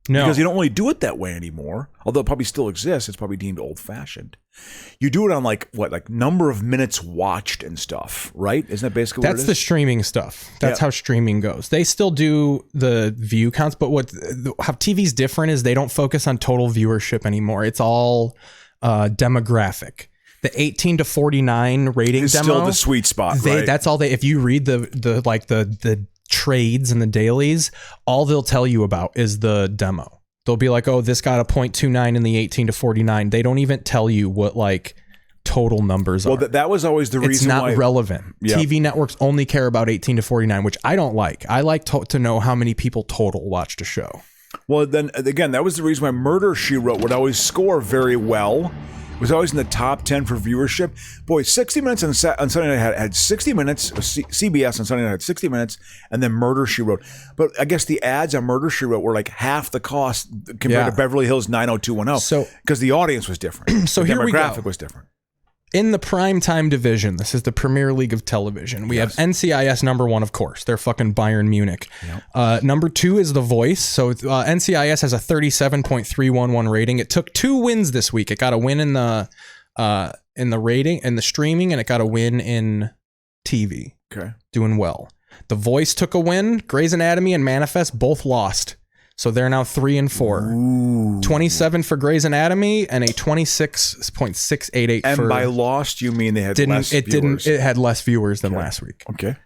No. Because you don't really do it that way anymore. Although it probably still exists. It's probably deemed old-fashioned. You do it on like number of minutes watched and stuff, right? Isn't that basically what it is? That's the streaming stuff. That's how streaming goes. They still do the view counts, but how TV's different is they don't focus on total viewership anymore. It's all demographic. The 18 to 49 rating It's demo, still the sweet spot, right? That's all if you read the trades and the dailies, all they'll tell you about is the demo. They'll be like, oh, this got a 0.29 in the 18 to 49. They don't even tell you what like total numbers are. Well, that was always the reason it's not why relevant. Yeah. TV networks only care about 18 to 49, which I don't like. I like to know how many people total watched a show. Well, then again, that was the reason why Murder, She Wrote would always score very well. It was always in the top 10 for viewership. Boy, 60 Minutes on Sunday night had 60 minutes. CBS on Sunday night had 60 minutes, and then Murder, She Wrote. But I guess the ads on Murder, She Wrote were like half the cost compared to Beverly Hills 90210. So, because the audience was different. So the here we go. demographic was different. In the primetime division, this is the Premier League of television. We have NCIS number 1, of course. They're fucking Bayern Munich. Number 2 is The Voice. So NCIS has a 37.311 rating. It took 2 wins this week. It got a win in the rating, in the streaming, and it got a win in TV. Okay. Doing well. The Voice took a win. Grey's Anatomy and Manifest both lost. So they're now 3 and 4. Ooh. 27 for Grey's Anatomy and a 26.688 And for... by lost, you mean they had less viewers? It had less viewers than last week. Okay.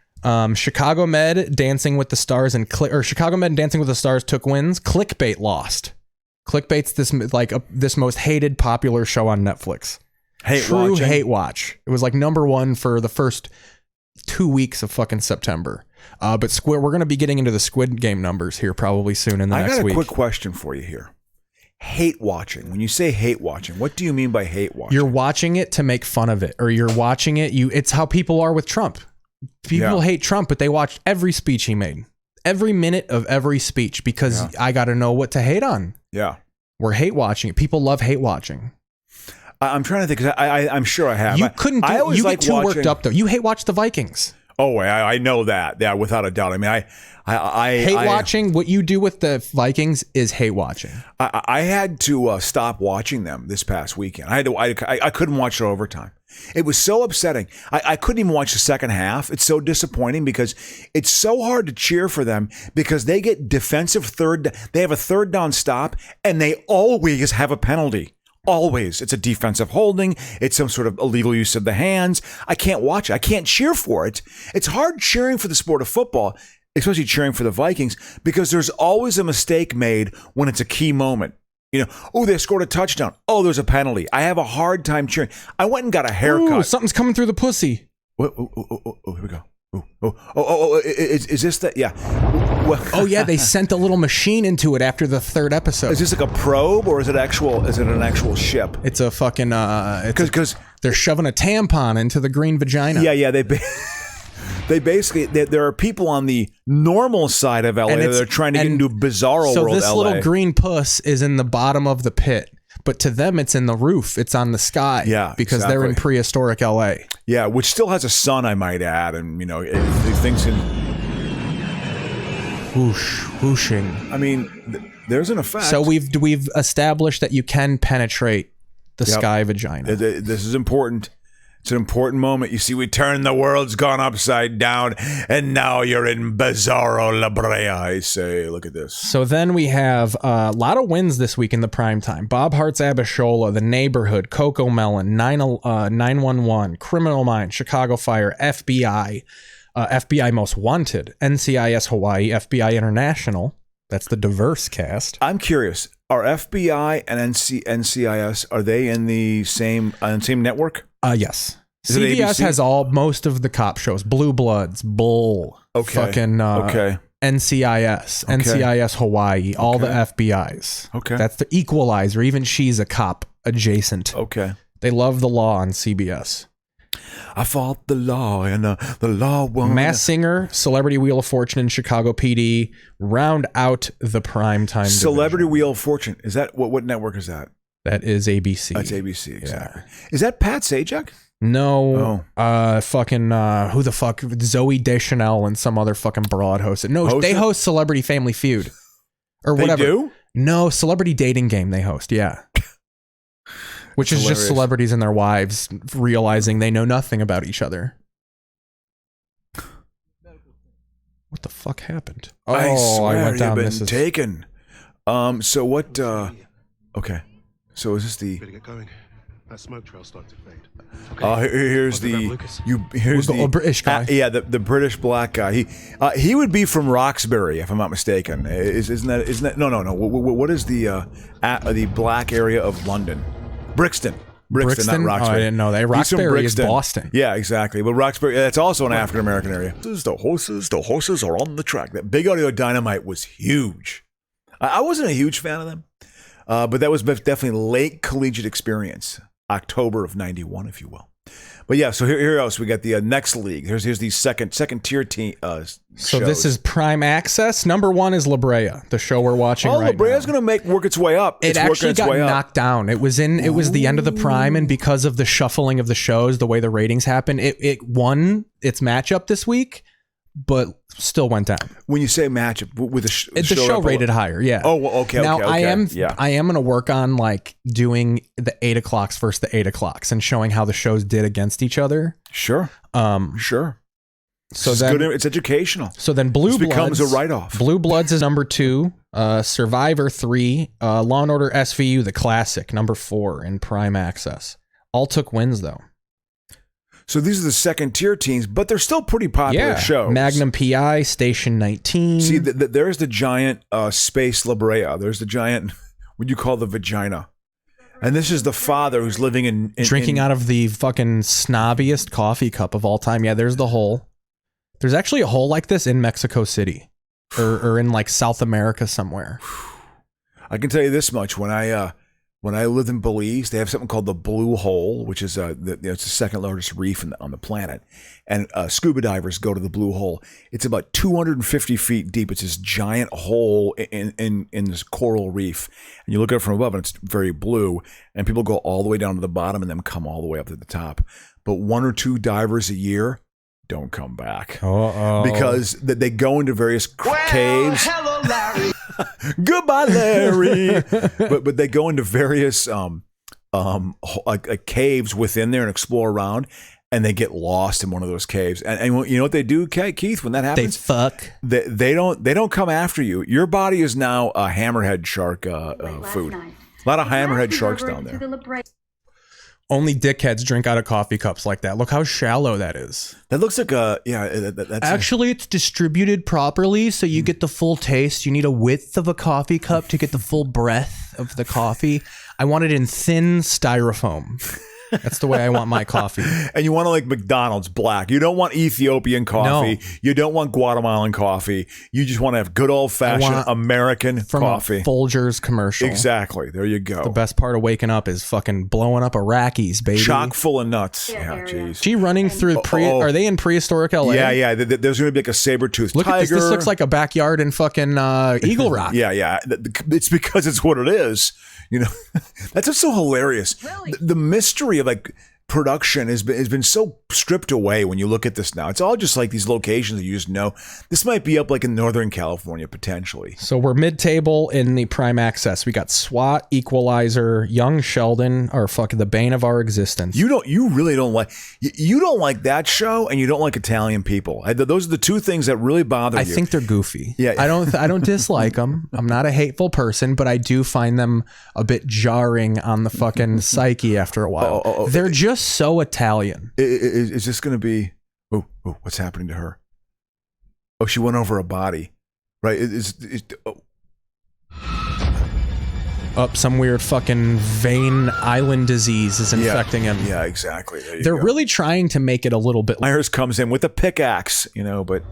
Chicago Med, Dancing with the Stars, Chicago Med and Dancing with the Stars took wins. Clickbait lost. Clickbait's this most hated popular show on Netflix. True hate watch. It was like number 1 for the first 2 weeks of fucking September. But we're going to be getting into the Squid Game numbers here probably soon in the next week. I got a quick question for you here. Hate watching. When you say hate watching, what do you mean by hate watching? You're watching it to make fun of it, or you're watching it. It's how people are with Trump. People hate Trump, but they watch every speech he made, every minute of every speech, because I got to know what to hate on. Yeah. We're hate watching it. People love hate watching. I'm trying to think, because I'm sure I have. You couldn't do it. You get too worked up, though. You hate watch the Vikings. Oh, I know that. Yeah, without a doubt. I mean, I hate watching. What you do with the Vikings is hate watching. I had to stop watching them this past weekend. I couldn't watch the overtime. It was so upsetting. I couldn't even watch the second half. It's so disappointing because it's so hard to cheer for them because they get defensive they have a third down stop and they always have a penalty. Always. It's a defensive holding. It's some sort of illegal use of the hands. I can't watch it. I can't cheer for it. It's hard cheering for the sport of football, especially cheering for the Vikings, because there's always a mistake made when it's a key moment. You know, oh, they scored a touchdown. Oh, there's a penalty. I have a hard time cheering. I went and got a haircut. Ooh, something's coming through the pussy. Oh, here we go. Is this that? Yeah. Oh yeah, they sent a little machine into it after the 3rd episode. Is this like a probe or is it an actual ship? It's a fucking because they're shoving a tampon into the green vagina. Yeah. They basically there are people on the normal side of LA that are trying to get into bizarro world. So this LA. little green puss is in the bottom of the pit. But to them, it's in the roof. It's on the sky. Yeah, because they're in prehistoric LA. Yeah, which still has a sun, I might add, and things in whooshing. I mean, there's an effect. So we've established that you can penetrate the sky vagina. This is important. It's an important moment. You see, we turn the world's gone upside down, and now you're in Bizarro La Brea, I say. Look at this. So then we have a lot of wins this week in the primetime. Bob Hart's Abishola, The Neighborhood, Coco Melon, 911, Criminal Minds, Chicago Fire, FBI, FBI Most Wanted, NCIS Hawaii, FBI International. That's the diverse cast. I'm curious. Are FBI and NCIS, are they in the same network? Yes. CBS has most of the cop shows. Blue Bloods, Bull, fucking NCIS, NCIS Hawaii, all the FBIs. Okay. That's the Equalizer. Even she's a cop adjacent. Okay. They love the law on CBS. I fought the law and the law won. Mass Singer, Celebrity Wheel of Fortune, and Chicago PD round out the primetime Celebrity division. Wheel of Fortune. Is that what network is that? That is ABC. That's ABC, exactly. Yeah. Is that Pat Sajak? No, fucking who the fuck? Zoe Deschanel and some other fucking broad host it. No, they host Celebrity Family Feud or whatever. They do? No, Celebrity Dating Game they host. Yeah, which is just celebrities and their wives realizing they know nothing about each other. What the fuck happened? Oh, I swear I went down. You've been taken. So what? Okay. So is this the? Better get going. That smoke trail started to fade. Here's the British guy. Yeah, the British black guy. He would be from Roxbury, if I'm not mistaken. Isn't that? No. What is the black area of London? Brixton, not Roxbury. Oh, I didn't know that. Roxbury is Boston. Yeah, exactly. But Roxbury, that's also an African American area. The horses are on the track. That Big Audio Dynamite was huge. I wasn't a huge fan of them, but that was definitely late collegiate experience. October of 91, if you will. But yeah, so here else we got the next league. Here's the second tier team. So this is Prime Access. Number 1 is La Brea, the show we're watching right now. La Brea's going to work its way up. It actually got knocked down. It was the end of the Prime, and because of the shuffling of the shows, the way the ratings happened, it won its matchup this week, but still went down. When you say matchup with the show rated higher, yeah. Oh, well, okay. Now okay. I am going to work on like doing the 8 o'clocks versus the 8 o'clocks and showing how the shows did against each other. Sure. Sure. So it's then good, it's educational. So then Blue Bloods becomes a write-off. Blue Bloods is number 2. Survivor 3. Law and Order SVU, the classic, number 4 in Prime Access. All took wins though. So these are the second tier teams, but they're still pretty popular shows. Magnum PI, Station 19. See, there's the giant Space La Brea. There's the giant, what you call the vagina. And this is the father who's living in drinking out of the fucking snobbiest coffee cup of all time. Yeah, there's the hole. There's actually a hole like this in Mexico City or in like South America somewhere. I can tell you this much. When I lived in Belize, they have something called the Blue Hole, which is it's the second largest reef on the planet. And scuba divers go to the Blue Hole. It's about 250 feet deep. It's this giant hole in this coral reef. And you look at it from above, and it's very blue. And people go all the way down to the bottom and then come all the way up to the top. But 1 or 2 divers a year don't come back. Because they go into various caves. Hello, Larry. Goodbye, Larry. but they go into various caves within there and explore around, and they get lost in one of those caves. And you know what they do, Keith? When that happens, they fuck. They don't come after you. Your body is now a hammerhead shark food. A lot of hammerhead sharks down there. Only dickheads drink out of coffee cups like that. Look how shallow that is. That looks like that's actually it's distributed properly, so you get the full taste. You need a width of a coffee cup to get the full breadth of the coffee. I want it in thin styrofoam. That's the way I want my coffee. And you want to like McDonald's black. You don't want Ethiopian coffee. No. You don't want Guatemalan coffee. You just want to have good old-fashioned American coffee. A Folgers commercial. Exactly. There you go. The best part of waking up is fucking blowing up Iraqis, baby. Chock full of nuts. Yeah, jeez. She running through Are they in prehistoric LA? Yeah. There's going to be like a saber-toothed tiger. Look at this looks like a backyard in fucking Eagle Rock. Yeah. It's because it's what it is. You know, that's what's so hilarious. Really? The mystery of like production has been so stripped away when you look at this now. It's all just like these locations that you just know. This might be up like in Northern California potentially. So we're mid-table in the Prime Access. We got SWAT, Equalizer, Young Sheldon, or fucking the bane of our existence. You really don't like that show, and you don't like Italian people. Those are the two things that really bother you. I think they're goofy. Yeah, I don't dislike them. I'm not a hateful person, but I do find them a bit jarring on the fucking psyche after a while. They're just so Italian. Is this going to be? Oh, what's happening to her? Oh, she went over a body, right? Some weird fucking vein island disease is infecting him. Yeah, exactly. They're really trying to make it a little bit. Myers comes in with a pickaxe, but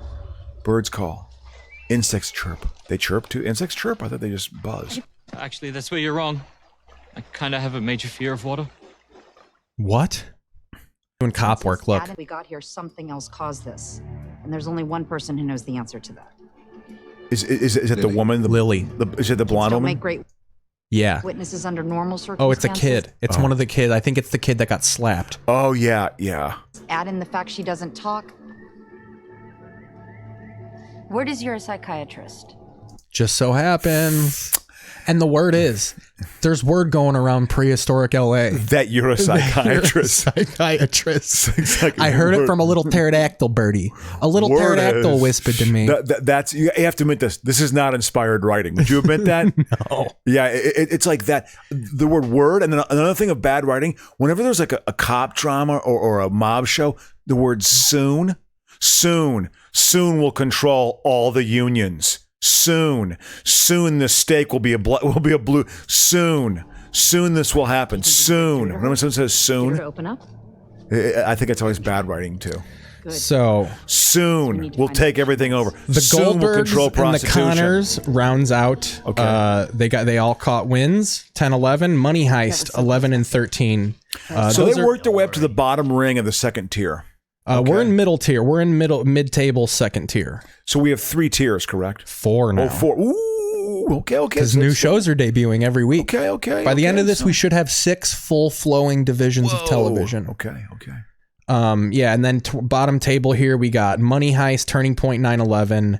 birds call, insects chirp. They chirp too. Insects chirp. I thought they just buzz. Actually, that's where you're wrong. I kind of have a major fear of water. What? Doing cop work, look. We got here, something else caused this. And there's only one person who knows the answer to that. Is it the woman? Lily. Is it the blonde woman? Make great. Yeah. Witnesses under normal circumstances. Oh, it's a kid. It's one of the kids. I think it's the kid that got slapped. Oh, yeah, yeah. Add in the fact she doesn't talk. Word is you're a psychiatrist. Just so happens. And the word is, there's word going around prehistoric LA. That you're a psychiatrist. I heard it from a little pterodactyl birdie. A little pterodactyl whispered to me. That's you have to admit this. This is not inspired writing. Would you admit that? No. Yeah, it's like that. The word, and then another thing of bad writing, whenever there's like a cop drama or a mob show, the word soon will control all the unions. Soon the steak will be a blue. Soon this will happen. Soon. Remember someone says soon? Open up. I think it's always bad writing too. Good. So soon we'll take everything over. The soon we'll control Goldbergs and the prostitution. Connors rounds out. Okay. They all caught wins. 10-11. Money Heist 11-13. So they worked their way up to the bottom ring of the second tier. We're in middle tier. We're in mid-table second tier. So we have 3 tiers, correct? 4 now. Oh, 4. Ooh, okay. Because new shows are debuting every week. Okay. By the end of this, we should have 6 full-flowing divisions of television. Okay. Yeah, and then bottom table here, we got Money Heist, Turning Point 9/11,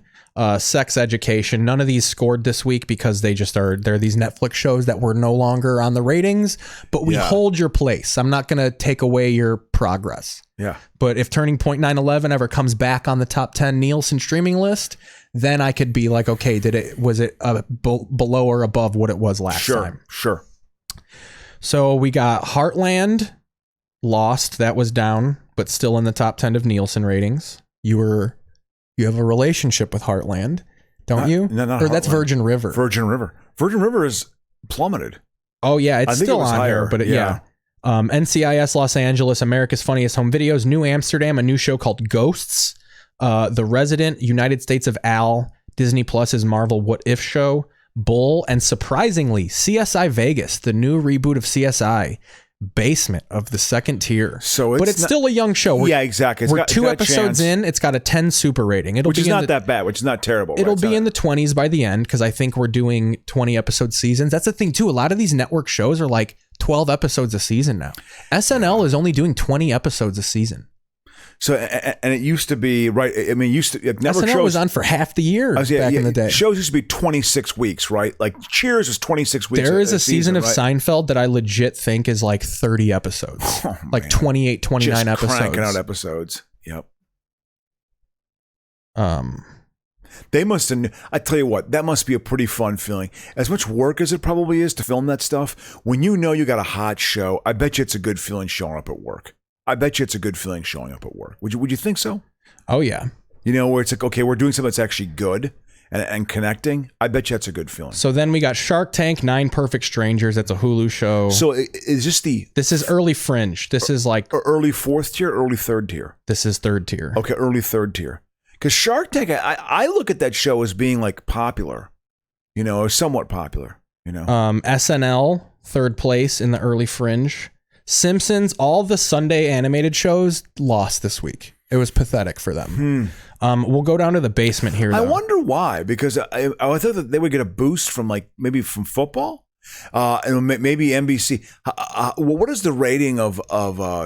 Sex Education. None of these scored this week because they're these Netflix shows that were no longer on the ratings, but we hold your place. I'm not going to take away your progress. Yeah. But if Turning Point 9/11 ever comes back on the top 10 Nielsen streaming list, then I could be like, okay, was it below or above what it was last time? Sure. So we got Heartland, Lost, that was down, but still in the top 10 of Nielsen ratings. You have a relationship with Heartland, don't you? No, not or that's Heartland. Virgin River. Virgin River is plummeted. Oh yeah, it's still on higher. here, but yeah. NCIS Los Angeles, America's Funniest Home Videos, New Amsterdam, a new show called Ghosts, The Resident, United States of Al, Disney Plus's Marvel What If show, Bull, and surprisingly, CSI Vegas, the new reboot of CSI. Basement of the second tier. But it's still a young show. Yeah, exactly. We're 2 episodes in. It's got a 10 super rating. Which is not that bad, which is not terrible. It'll be in the 20s by the end because I think we're doing 20 episode seasons. That's the thing too. A lot of these network shows are like 12 episodes a season now. SNL is only doing 20 episodes a season. So, and it used to be, right, I mean, network SNL shows was on for half the year back in the day. Shows used to be 26 weeks, right? Like Cheers was 26 weeks. There is a season of Seinfeld that I legit think is like 30 episodes. Like 28, 29 episodes. Cranking out episodes. Yep. They must have, I tell you what, that must be a pretty fun feeling. As much work as it probably is to film that stuff, when you know you got a hot show, I bet you it's a good feeling showing up at work. Would you think so? Oh, yeah. You know, where it's like, okay, we're doing something that's actually good and connecting. I bet you that's a good feeling. So then we got Shark Tank, 9 Perfect Strangers. That's a Hulu show. So is this is early fringe. This is like early 4th tier, early 3rd tier. This is 3rd tier. Okay, early 3rd tier. Because Shark Tank, I look at that show as being like popular, you know, or somewhat popular, you know. SNL, 3rd place in the early fringe. Simpsons, all the Sunday animated shows lost this week. It was pathetic for them. We'll go down to the basement here, though. I wonder why, because I thought that they would get a boost from maybe from football, and maybe NBC. What is the rating of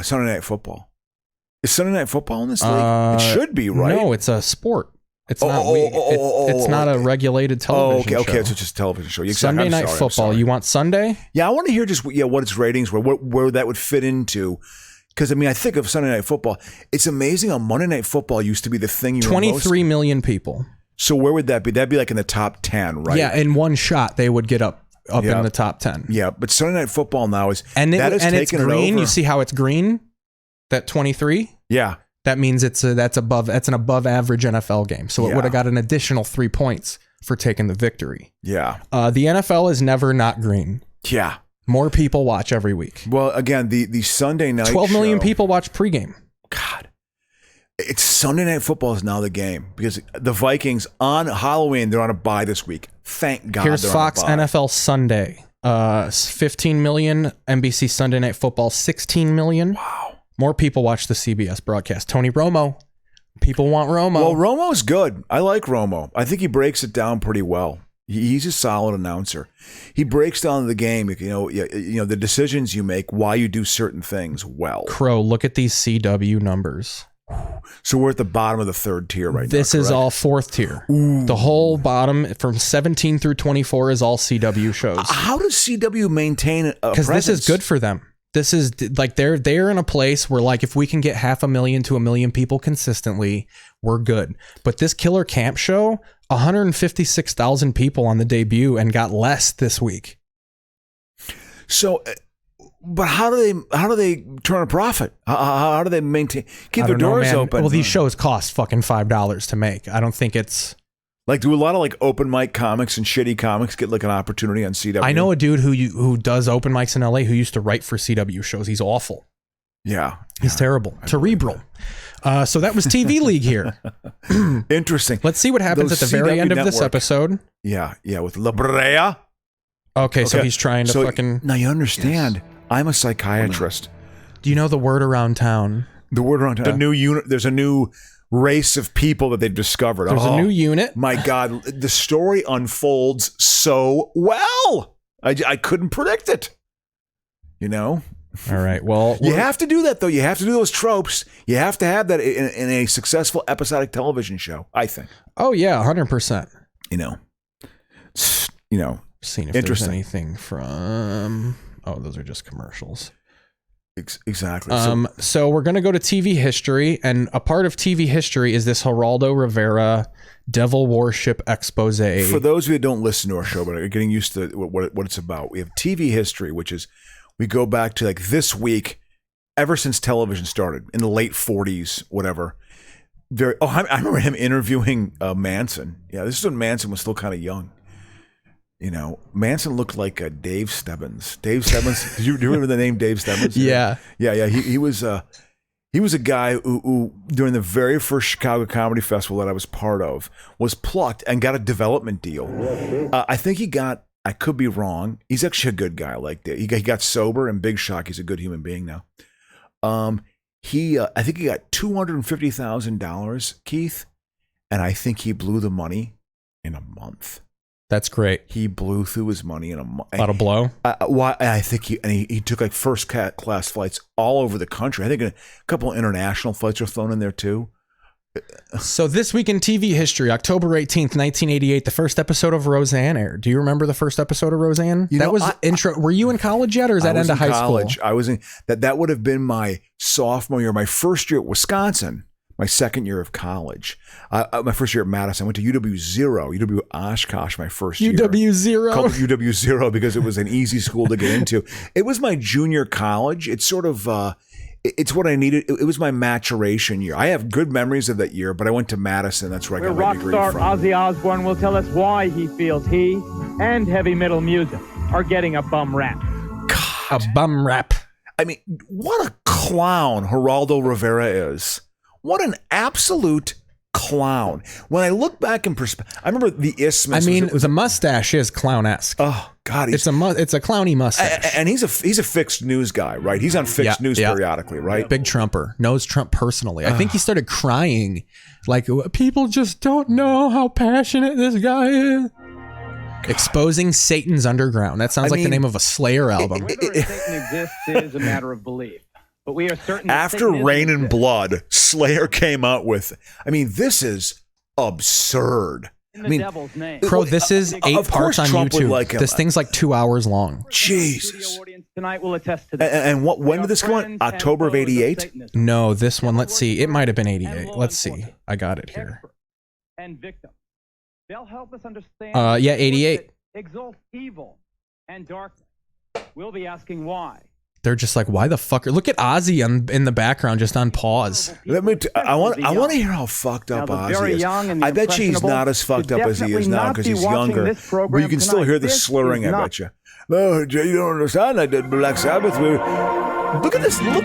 Sunday Night Football? Is Sunday Night Football in this league? It should be, right? No, it's a sport. It's not. It's not a regulated television show. Okay, so it's just a television show. Sunday Night Football. You want Sunday? Yeah, I want to hear just what its ratings were, where that would fit into. Because I mean, I think of Sunday Night Football. It's amazing how Monday Night Football used to be the thing. 23 million people. So where would that be? That'd be like in the top 10, right? Yeah, in one shot they would get up in the top 10. Yeah, but Sunday Night Football now is it's green. You see how it's green? That 23. Yeah. That means that's an above average NFL game. So it would have got an additional 3 points for taking the victory. Yeah. The NFL is never not green. Yeah. More people watch every week. Well, again, the Sunday night 12 million people watch pregame. God. It's Sunday Night Football is now the game because the Vikings on Halloween, they're on a bye this week. Thank God. Here's Fox NFL Sunday. 15 million. NBC Sunday Night Football, 16 million. Wow. More people watch the CBS broadcast. Tony Romo. People want Romo. Well, Romo's good. I like Romo. I think he breaks it down pretty well. He's a solid announcer. He breaks down the game, the decisions you make, why you do certain things well. Crow, look at these CW numbers. So we're at the bottom of the third tier right now. This is all fourth tier. Ooh. The whole bottom from 17 through 24 is all CW shows. How does CW maintain a presence? Because this is good for them. This is like they're in a place where like if we can get 500,000 to 1 million people consistently, we're good. But this Killer Camp show, 156,000 people on the debut and got less this week. So, but how do they turn a profit? How do they maintain keep their doors open? Well, these shows cost fucking $5 to make. I don't think it's like, do a lot of like open mic comics and shitty comics get like an opportunity on CW? I know a dude who does open mics in LA who used to write for CW shows. He's awful. Yeah. He's terrible. Cerebral. So that was TV League here. Interesting. Let's see what happens at the very end of this episode. Yeah. With Brea. Okay, so he's trying to fucking... Now you understand, I'm a psychiatrist. Do you know the word around town? The word around town. The new unit. There's a new race of people that they've discovered. There's a new unit. My God, the story unfolds so well. I couldn't predict it. All right. Well, you have to do that though. You have to do those tropes. You have to have that in a successful episodic television show, I think. Oh yeah, 100%. Seeing if there's anything from. Oh, those are just commercials. Exactly. So we're going to go to TV history, and a part of TV history is this Geraldo Rivera devil worship expose. For those of you who don't listen to our show, but are getting used to what it's about, we have TV history, which is we go back to like this week, ever since television started in the late 40s, whatever. I remember him interviewing Manson. Yeah, this is when Manson was still kind of young. Manson looked like Dave Stebbins. Dave Stebbins. Do you remember the name Dave Stebbins? Yeah. He was a guy who during the very first Chicago Comedy Festival that I was part of was plucked and got a development deal. I think he got. I could be wrong. He's actually a good guy. Like that. He got sober and big shock. He's a good human being now. I think he got $250,000, Keith, and I think he blew the money in a month. That's great. He blew through his money in a month. About a blow? I think he took like first class flights all over the country. I think a couple of international flights are flown in there too. So this week in TV history, October 18th, 1988, the first episode of Roseanne aired. Do you remember the first episode of Roseanne? Intro. Were you in college yet, or is that end of high school? I was in that would have been my sophomore year, my first year at Wisconsin. My second year of college. My first year at Madison. I went to UW Oshkosh my first year. UW0? Called UW0 because it was an easy school to get into. It was my junior college. It's sort of, it's what I needed. It was my maturation year. I have good memories of that year, but I went to Madison. That's where I got my degree from. Rock star Ozzy Osbourne will tell us why he feels he and heavy metal music are getting a bum rap. A bum rap. I mean, what a clown Geraldo Rivera is. What an absolute clown. When I look back in perspective, I remember the Isthmus. The mustache is clown-esque. Oh God, it's a clowny mustache. And he's a fixed news guy, right? He's on fixed news periodically, right? Big Trumper, knows Trump personally. I think he started crying, like people just don't know how passionate this guy is. Exposing Satan's Underground. That sounds like the name of a Slayer album. Whether Satan exists is a matter of belief. But we are certain after Rain and Blood, Slayer came out with. I mean, this is absurd. Devil's name. Crow, this is 8 parts on Trump YouTube. This thing's like 2 hours long. Jesus. Tonight will attest to this. And when did this come out? October of '88? No, this one. Let's see. It might have been '88. Let's see. I got it here. And victim. They'll help us understand. Yeah, '88. Exalt evil and darkness. We'll be asking why. They're just like, why the fuck? Look at Ozzy in the background, just on pause. I want to hear how fucked up Ozzy is. I bet you he's not as fucked up as he is now because he's younger. But you can still hear the slurring. I bet you. No, you don't understand. I did Black Sabbath. Look at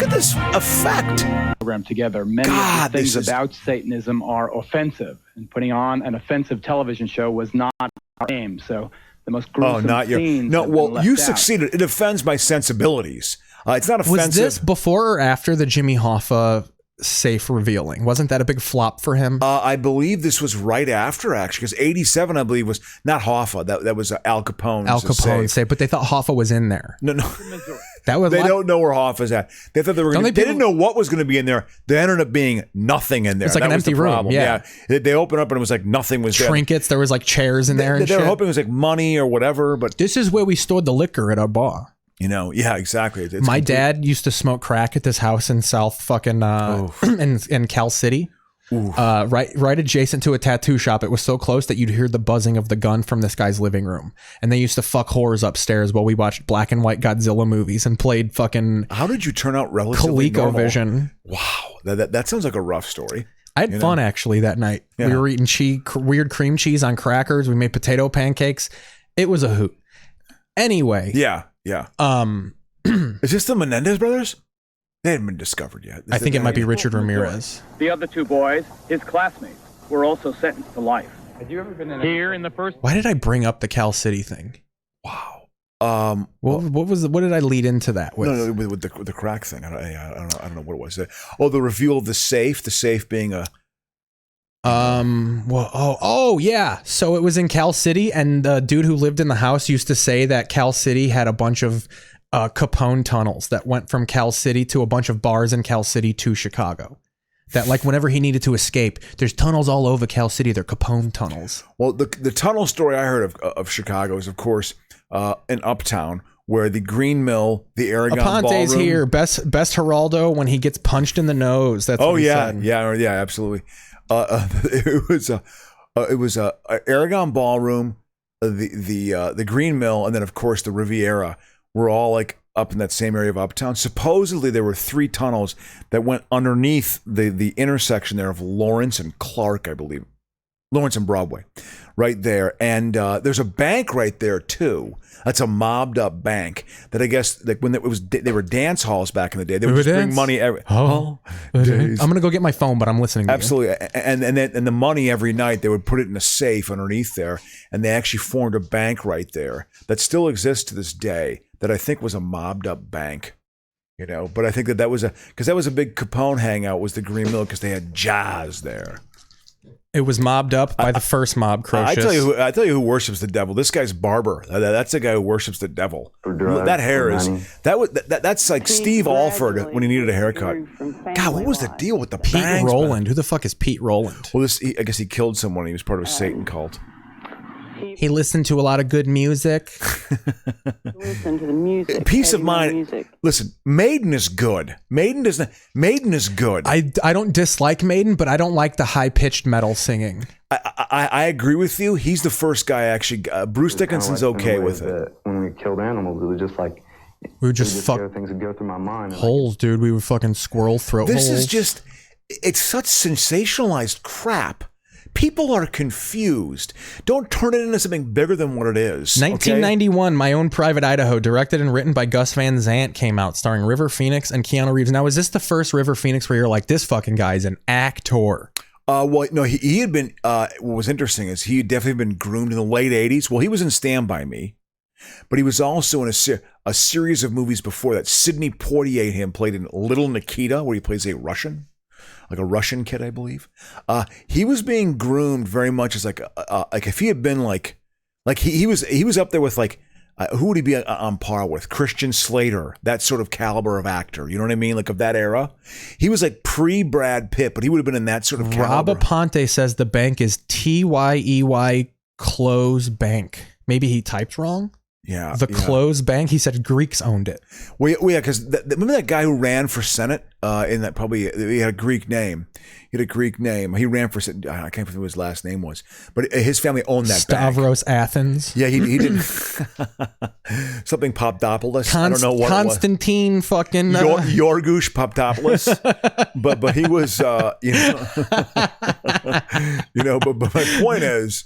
this effect. Program together. Many of the things about Satanism are offensive, and putting on an offensive television show was not our aim. So the most gruesome scenes. No, well, you succeeded. It offends my sensibilities. It's not offensive. Was this before or after the Jimmy Hoffa safe revealing? Wasn't that a big flop for him? I believe this was right after, actually, because 87, I believe, was not Hoffa. That was Al Capone's Al Capone's safe, but they thought Hoffa was in there. No. That was they don't know where Hoffa's at. They thought they didn't know what was going to be in there. There ended up being nothing in there. It's like an empty room. Yeah. They opened up and it was like nothing was trinkets. There was like chairs in there. They were hoping it was like money or whatever. But this is where we stored the liquor at our bar. Yeah, exactly. It's my dad used to smoke crack at this house in South fucking in Cal City. Right adjacent to a tattoo shop. It was so close that you'd hear the buzzing of the gun from this guy's living room. And they used to fuck whores upstairs while we watched black and white Godzilla movies and played fucking. How did you turn out relatively normal? ColecoVision. Wow, that sounds like a rough story. I had fun actually that night. Yeah. We were eating weird cream cheese on crackers. We made potato pancakes. It was a hoot. Anyway. Yeah. Is this the Menendez brothers? They hadn't been discovered yet. I think it might be Richard Ramirez. The other two boys, his classmates, were also sentenced to life. Had you ever been here in the first? Why did I bring up the Cal City thing? Wow. What did I lead into that with? No, with the crack thing. I don't know what it was. Oh, the reveal of the safe being a. Yeah. So it was in Cal City, and the dude who lived in the house used to say that Cal City had a bunch of Capone tunnels that went from Cal City to a bunch of bars in Cal City to Chicago. That like whenever he needed to escape, there's tunnels all over Cal City. They're Capone tunnels. Well, the tunnel story I heard of Chicago is, of course, in Uptown, where the Green Mill, the Aragon Aponte's Ballroom. here. Best Geraldo when he gets punched in the nose. That's what he said. Yeah, absolutely. It was Aragon Ballroom, the Green Mill, and then of course the Riviera were all like up in that same area of Uptown. Supposedly there were 3 tunnels that went underneath the intersection there of Lawrence and Clark, I believe. Lawrence and Broadway, right there. And there's a bank right there too. That's a mobbed up bank that I guess like when they were dance halls back in the day. They would just bring money every I'm gonna go get my phone, but I'm listening to absolutely you. And the money every night they would put it in a safe underneath there, and they actually formed a bank right there that still exists to this day that I think was a mobbed up bank. But I think that was a big Capone hangout, was the Green Mill, because they had jazz there. It was mobbed up by the first mob, Crocious. I tell you who worships the devil. This guy's Barber. That's the guy who worships the devil. That hair is that's like Steve Alford when he needed a haircut. God, what was the deal with the Pete bangs, Rowland? man? Who the fuck is Pete Rowland? Well, I guess he killed someone. He was part of a Satan cult. He listened to a lot of good music. Listen to the music. Peace of mind. Music. Listen, Maiden is good. Maiden is good. I don't dislike Maiden, but I don't like the high pitched metal singing. I agree with you. He's the first guy actually. Bruce Dickinson's okay with it. When we killed animals, it was just like we would just fuck things would go through my mind. Holes, dude. We would fucking squirrel throat holes. This is just. It's such sensationalized crap. People are confused. Don't turn it into something bigger than what it is. 1991, My Own Private Idaho, directed and written by Gus Van Sant, came out, starring River Phoenix and Keanu Reeves. Now, is this the first River Phoenix where you're like, this fucking guy's an actor? Well, no, he had been. What was interesting is he had definitely been groomed in the late 80s. Well, he was in Stand By Me, but he was also in a series of movies before that. Sidney Poitier played in Little Nikita, where he plays a Russian. Like a Russian kid, I believe. He was being groomed very much as like if he had been like he was up there with like who would he be on par with? Christian Slater, that sort of caliber of actor. You know what I mean? Like of that era. He was like pre-Brad Pitt, but he would have been in that sort of caliber. Rob Aponte says the bank is TYEY Close Bank. Maybe he typed wrong. Yeah, Close Bank. He said Greeks owned it. Well, yeah, because remember that guy who ran for Senate? In that probably he had a Greek name. He ran for Senate. I can't remember what his last name was, but his family owned that. Stavros bank. Athens. Yeah, he did something Popdopoulos. I don't know what. Constantine it was. Fucking Yorgush Popdopoulos. but he was But my point is.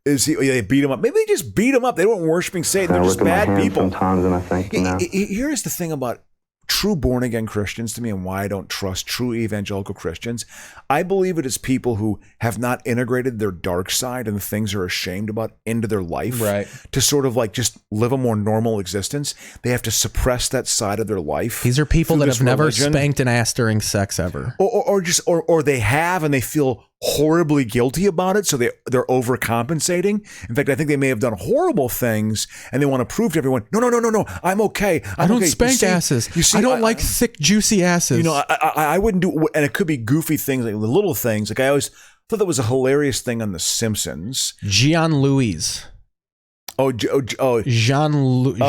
They beat him up? Maybe they just beat him up. They weren't worshiping Satan. They're just bad people. Sometimes, and I think here's the thing about true born-again Christians to me and why I don't trust true evangelical Christians, I believe it is people who have not integrated their dark side and the things they're ashamed about into their life to sort of like just live a more normal existence. They have to suppress that side of their life. These are people that have never spanked an ass during sex ever. Or they have and they feel horribly guilty about it, so they're overcompensating. In fact, I think they may have done horrible things and they want to prove to everyone, no, I'm okay. I don't spank asses. I don't like thick, juicy asses. You know, I wouldn't do, and it could be goofy things, like the little things. Like I always thought that was a hilarious thing on The Simpsons. Jean-Louis. Jean-Louis.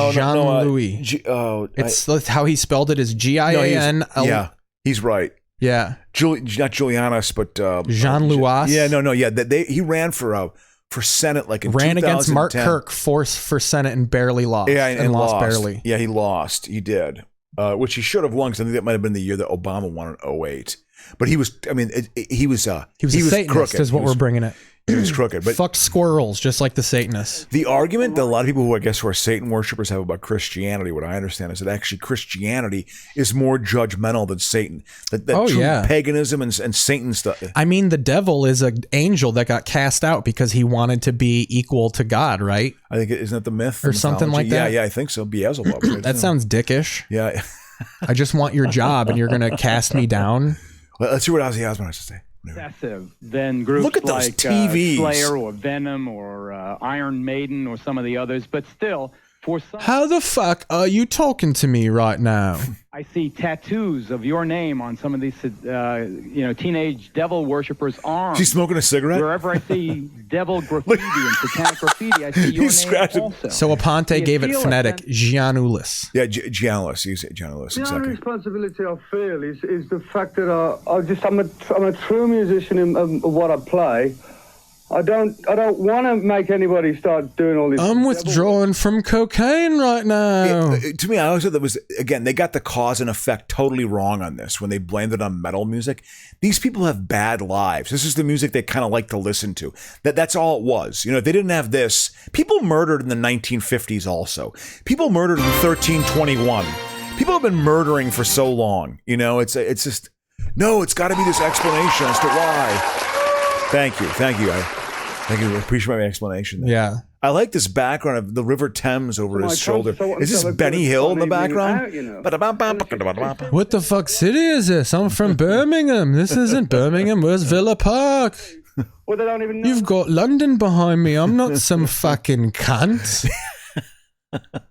It's how he spelled it is G-I-A-N. Yeah, he's right. Yeah, not Julianus, but Jean-Louis. He ran for Senate, like in ran 2010. against Mark Kirk for Senate and barely lost. Yeah, and lost barely. Yeah, he lost. He did, which he should have won, because I think that might have been the year that Obama won in 2008. But he was. I mean, he was a Satanist, crooked. is what we're bringing it. He was crooked, but fucked squirrels, just like the Satanists. The argument that a lot of people who are Satan worshipers have about Christianity, what I understand, is that actually Christianity is more judgmental than Satan. That true paganism and Satan stuff. I mean, the devil is an angel that got cast out because he wanted to be equal to God, right? I think isn't that the myth or something like that? Yeah, I think so. Beelzebub. Right? That sounds dickish. Yeah. I just want your job, and you're gonna cast me down. Let's see what Ozzy Osbourne has to say. Excessive than groups Look at those like TVs. Slayer or Venom or Iron Maiden or some of the others, but still, for some... How the fuck are you talking to me right now? I see tattoos of your name on some of these, teenage devil worshippers' arms. She's smoking a cigarette? Wherever I see devil graffiti and satanic graffiti, I see your name also. So Aponte gave it phonetic, Gianoulis. Yeah, Gianoulis. You say Gianoulis, exactly. The only responsibility I feel is the fact that I'm a true musician in what I play. I don't want to make anybody start doing all this. I'm withdrawing from cocaine right now. To me, I always thought that was, again, they got the cause and effect totally wrong on this when they blamed it on metal music. These people have bad lives. This is the music they kind of like to listen to. That's all it was. You know, if they didn't have this, people murdered in the 1950s also. People murdered in 1321. People have been murdering for so long. You know, it's just, no, it's got to be this explanation as to why. Thank you. I appreciate my explanation there. Yeah. I like this background of the River Thames over his shoulder. Is this Benny Hill in the background? What the fuck city is this? I'm from Birmingham. This isn't Birmingham. Where's Villa Park? Well, they don't even know. You've got London behind me. I'm not some fucking cunt.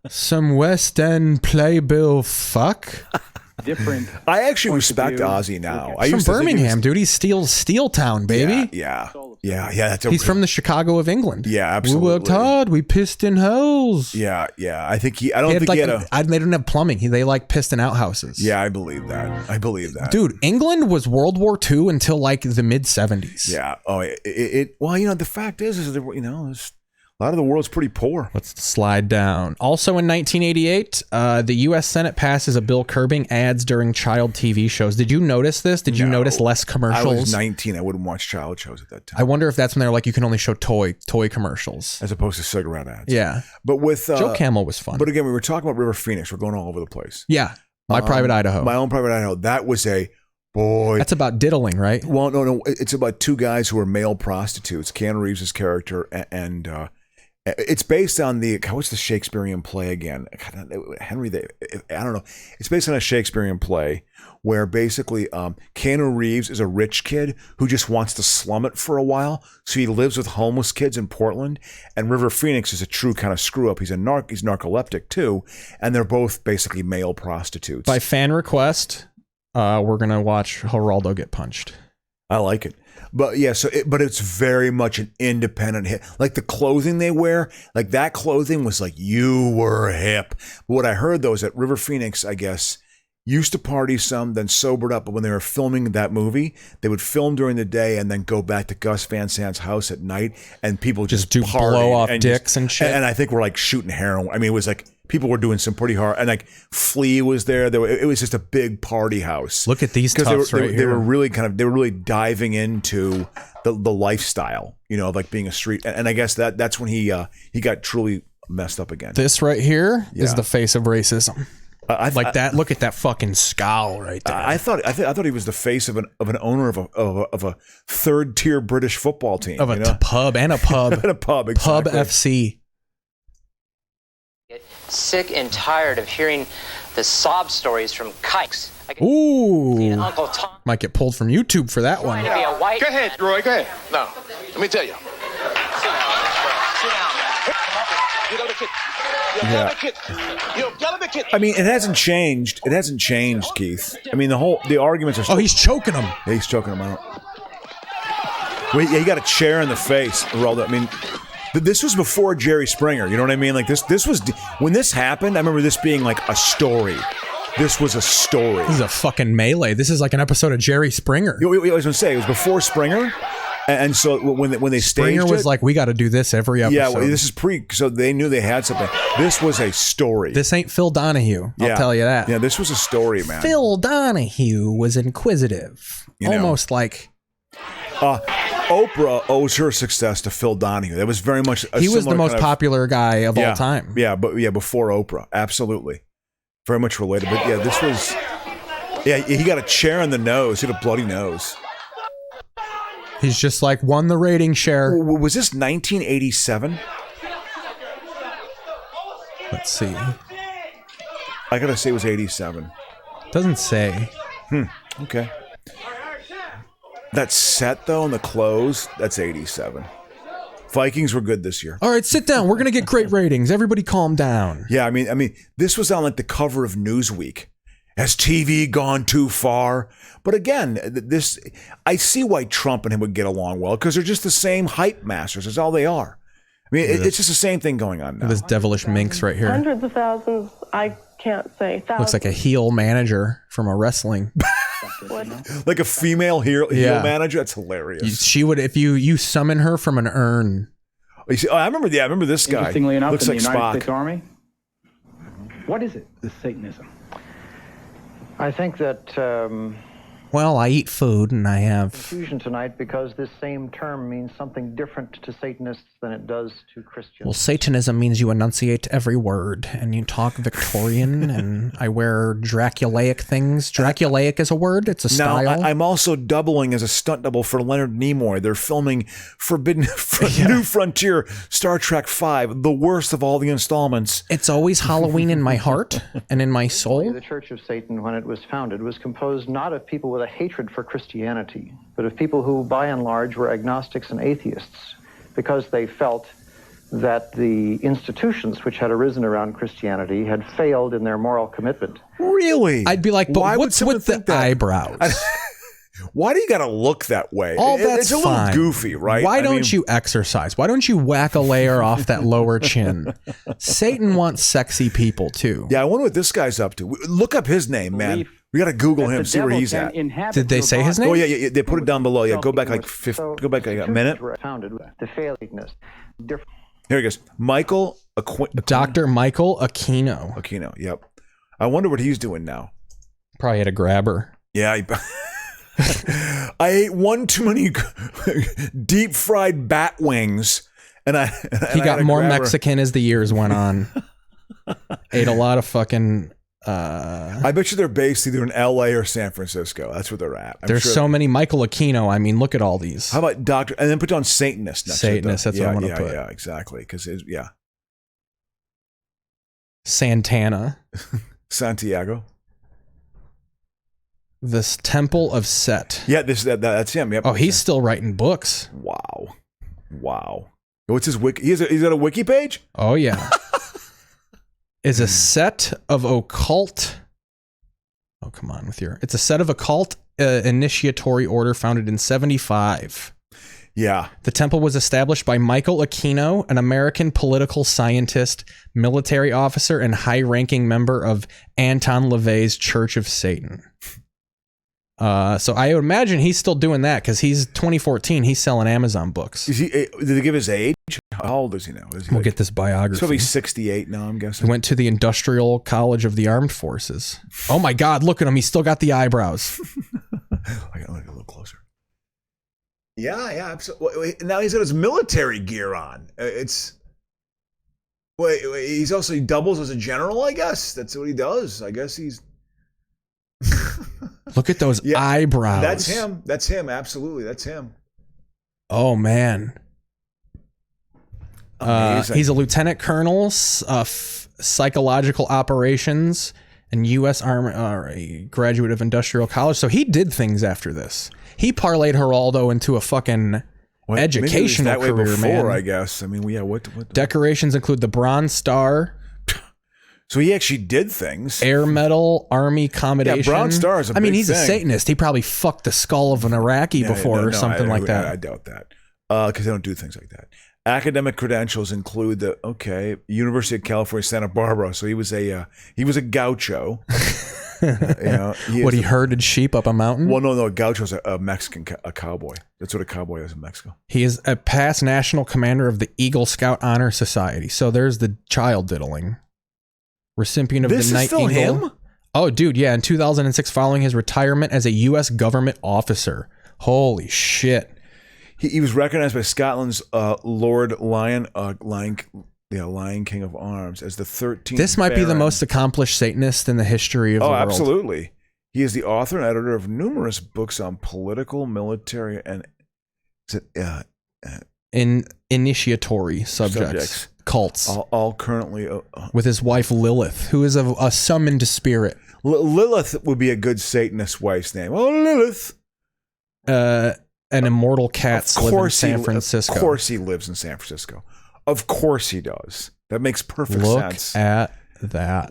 Some West End playbill fuck. Different. I actually respect Ozzy now. He's from Birmingham, dude. He steals Steel Town, baby. Yeah. He's from the Chicago of England. Yeah, absolutely. We worked hard. We pissed in holes. Yeah. I think they didn't have plumbing. They like pissed in outhouses. Yeah, I believe that. Dude, England was World War II until like the mid 70s. Yeah. Oh, the fact is that, a lot of the world's pretty poor. Let's slide down. Also in 1988, the U.S. Senate passes a bill curbing ads during child TV shows. Did you notice this? Did you notice less commercials? I was 19. I wouldn't watch child shows at that time. I wonder if that's when they're like, you can only show toy commercials. As opposed to cigarette ads. Yeah. But with... Joe Camel was fun. But again, we were talking about River Phoenix. We're going all over the place. Yeah. My Private Idaho. My Own Private Idaho. That was a... Boy. That's about diddling, right? Well, no. It's about two guys who are male prostitutes. Keanu Reeves' character and it's based on what's the Shakespearean play again? Henry, I don't know. It's based on a Shakespearean play where basically Keanu Reeves is a rich kid who just wants to slum it for a while. So he lives with homeless kids in Portland. And River Phoenix is a true kind of screw up. He's narcoleptic too. And they're both basically male prostitutes. By fan request, we're going to watch Geraldo get punched. I like it. But yeah, but it's very much an independent hit. Like the clothing they wear, like that clothing was like, you were hip. But what I heard though is that River Phoenix, I guess, used to party some, then sobered up. But when they were filming that movie, they would film during the day and then go back to Gus Van Sant's house at night, and people just do blow off dicks and shit. And I think we're like shooting heroin. I mean, it was like people were doing some pretty hard, and like Flea was there. It was just a big party house. Look at these toughs they here. were really diving into the lifestyle, of like being a street. And I guess that's when he got truly messed up again. This right here is the face of racism. Like that. Look at that fucking scowl right there. I thought he was the face of an owner of a third tier British football team. Of a pub and a pub. And a pub, exactly. Pub FC. Sick and tired of hearing the sob stories from kikes. Ooh. Uncle Tom. Might get pulled from YouTube for that one. To be a white Go ahead, Roy, go ahead. No, let me tell you. I mean, it hasn't changed. It hasn't changed, Keith. I mean, the arguments are still... Oh, he's choking him. Yeah, he's choking him out. Wait, yeah, he got a chair in the face, Geraldo. I mean... This was before Jerry Springer, you know what I mean? Like this was when this happened. I remember this being like a story. This was a story. This is a fucking melee. This is like an episode of Jerry Springer. I was gonna say it was before Springer, and so when they staged Springer was like, we got to do this every episode. Yeah, well, this is so they knew they had something. This was a story. This ain't Phil Donahue. I'll tell you that. Yeah, this was a story, man. Phil Donahue was inquisitive, almost like. Oprah owes her success to Phil Donahue. That was very much he was the most popular guy of all time. Yeah, but before Oprah, absolutely, very much related. But yeah, this was he got a chair in the nose. He had a bloody nose. He's just like won the rating share. Was this 1987? Let's see. I gotta say it was 87. Doesn't say. Okay. That set, though, and the clothes, that's 87. Vikings were good this year. All right, sit down. We're going to get great ratings. Everybody calm down. Yeah, I mean, this was on like the cover of Newsweek. Has TV gone too far? But again, I see why Trump and him would get along well, because they're just the same hype masters. That's all they are. I mean, it's just the same thing going on now. This devilish minx right here. Hundreds of thousands, I can't say. Thousands. Looks like a heel manager from a wrestling. Like a female heel manager. That's hilarious. She would, if you summon her from an urn. I remember this guy. Interestingly enough, looks in like the United Spock. States Army, what is it? This Satanism. I think that Well, I eat food and I have confusion tonight because this same term means something different to Satanists than it does to Christians. Well, Satanism means you enunciate every word and you talk Victorian and I wear Draculaic things. Draculaic is a word. It's a style. Now, I'm also doubling as a stunt double for Leonard Nimoy. They're filming New Frontier, Star Trek V, the worst of all the installments. It's always Halloween in my heart and in my soul. The Church of Satan, when it was founded, was composed not of people with a hatred for Christianity, but of people who, by and large, were agnostics and atheists, because they felt that the institutions which had arisen around Christianity had failed in their moral commitment. Really? I'd be like, but what's with the eyebrows? Why do you got to look that way? All that's it's a fine. little goofy, right? Why don't you exercise? Why don't you whack a layer off that lower chin? Satan wants sexy people too. Yeah, I wonder what this guy's up to. Look up his name, man. We got to Google him, see where he's at. Did they say his name? Oh yeah, they put it down below. Yeah, go back like a minute. The failingness. Here he goes. Dr. Michael Aquino. Aquino, yep. I wonder what he's doing now. Probably had a grabber. Yeah. I ate one too many deep fried bat wings, and he got more Mexican as the years went on. Ate a lot of fucking. I bet you they're based either in L.A. or San Francisco. That's where they're at. There's so many Michael Aquino. I mean, look at all these. How about Doctor? And then put on Satanist. Satanist. That's what I want to put. Yeah, exactly. Because Santana. Santiago. This Temple of Set. Yeah, that's him. Yep. Oh, he's still writing books. Wow. What's his wiki? He's got a wiki page? Oh yeah. Is a set of occult. Oh, come on with your. It's a set of occult initiatory order founded in 1975. Yeah. The temple was established by Michael Aquino, an American political scientist, military officer, and high-ranking member of Anton LaVey's Church of Satan. So I would imagine he's still doing that because he's 2014. He's selling Amazon books. Did they give his age? How old is he now? We'll get this biography. He's probably 68 now, I'm guessing. He went to the Industrial College of the Armed Forces. Oh my God, look at him. He's still got the eyebrows. I got to look a little closer. Yeah, absolutely. Now he's got his military gear on. Well, he doubles as a general, I guess. That's what he does. I guess he's... Look at those eyebrows. That's him. That's him. Absolutely. That's him. Oh, man. He's a lieutenant colonel, psychological operations, and U.S. Army graduate of industrial college. So he did things after this. He parlayed Geraldo into a fucking educational career, before, man. I guess. I mean, what decorations include the Bronze Star. So he actually did things. Air Medal, Army Commendation. Yeah, Bronze Star is a big he's thing. A Satanist. He probably fucked the skull of an Iraqi before or something like that. I doubt that. Because they don't do things like that. Academic credentials include the University of California, Santa Barbara. So he was a gaucho. He herded sheep up a mountain? Well, no, a gaucho is a Mexican cowboy. That's what a cowboy is in Mexico. He is a past national commander of the Eagle Scout Honor Society. So there's the child diddling. Recipient of the Night Eagle. This is still him? Oh, dude, yeah. In 2006, following his retirement as a U.S. government officer. Holy shit. He was recognized by Scotland's Lord Lion King of Arms as the 13th This might be the Baron. most accomplished Satanist in the history of the world. Oh, absolutely. He is the author and editor of numerous books on political, military, and initiatory subjects. Cults. All currently... with his wife Lilith, who is a summoned spirit. Lilith would be a good Satanist wife's name. Oh, Lilith. An immortal cat lives in San Francisco. Of course he lives in San Francisco. Of course he does. That makes perfect sense. Look at that.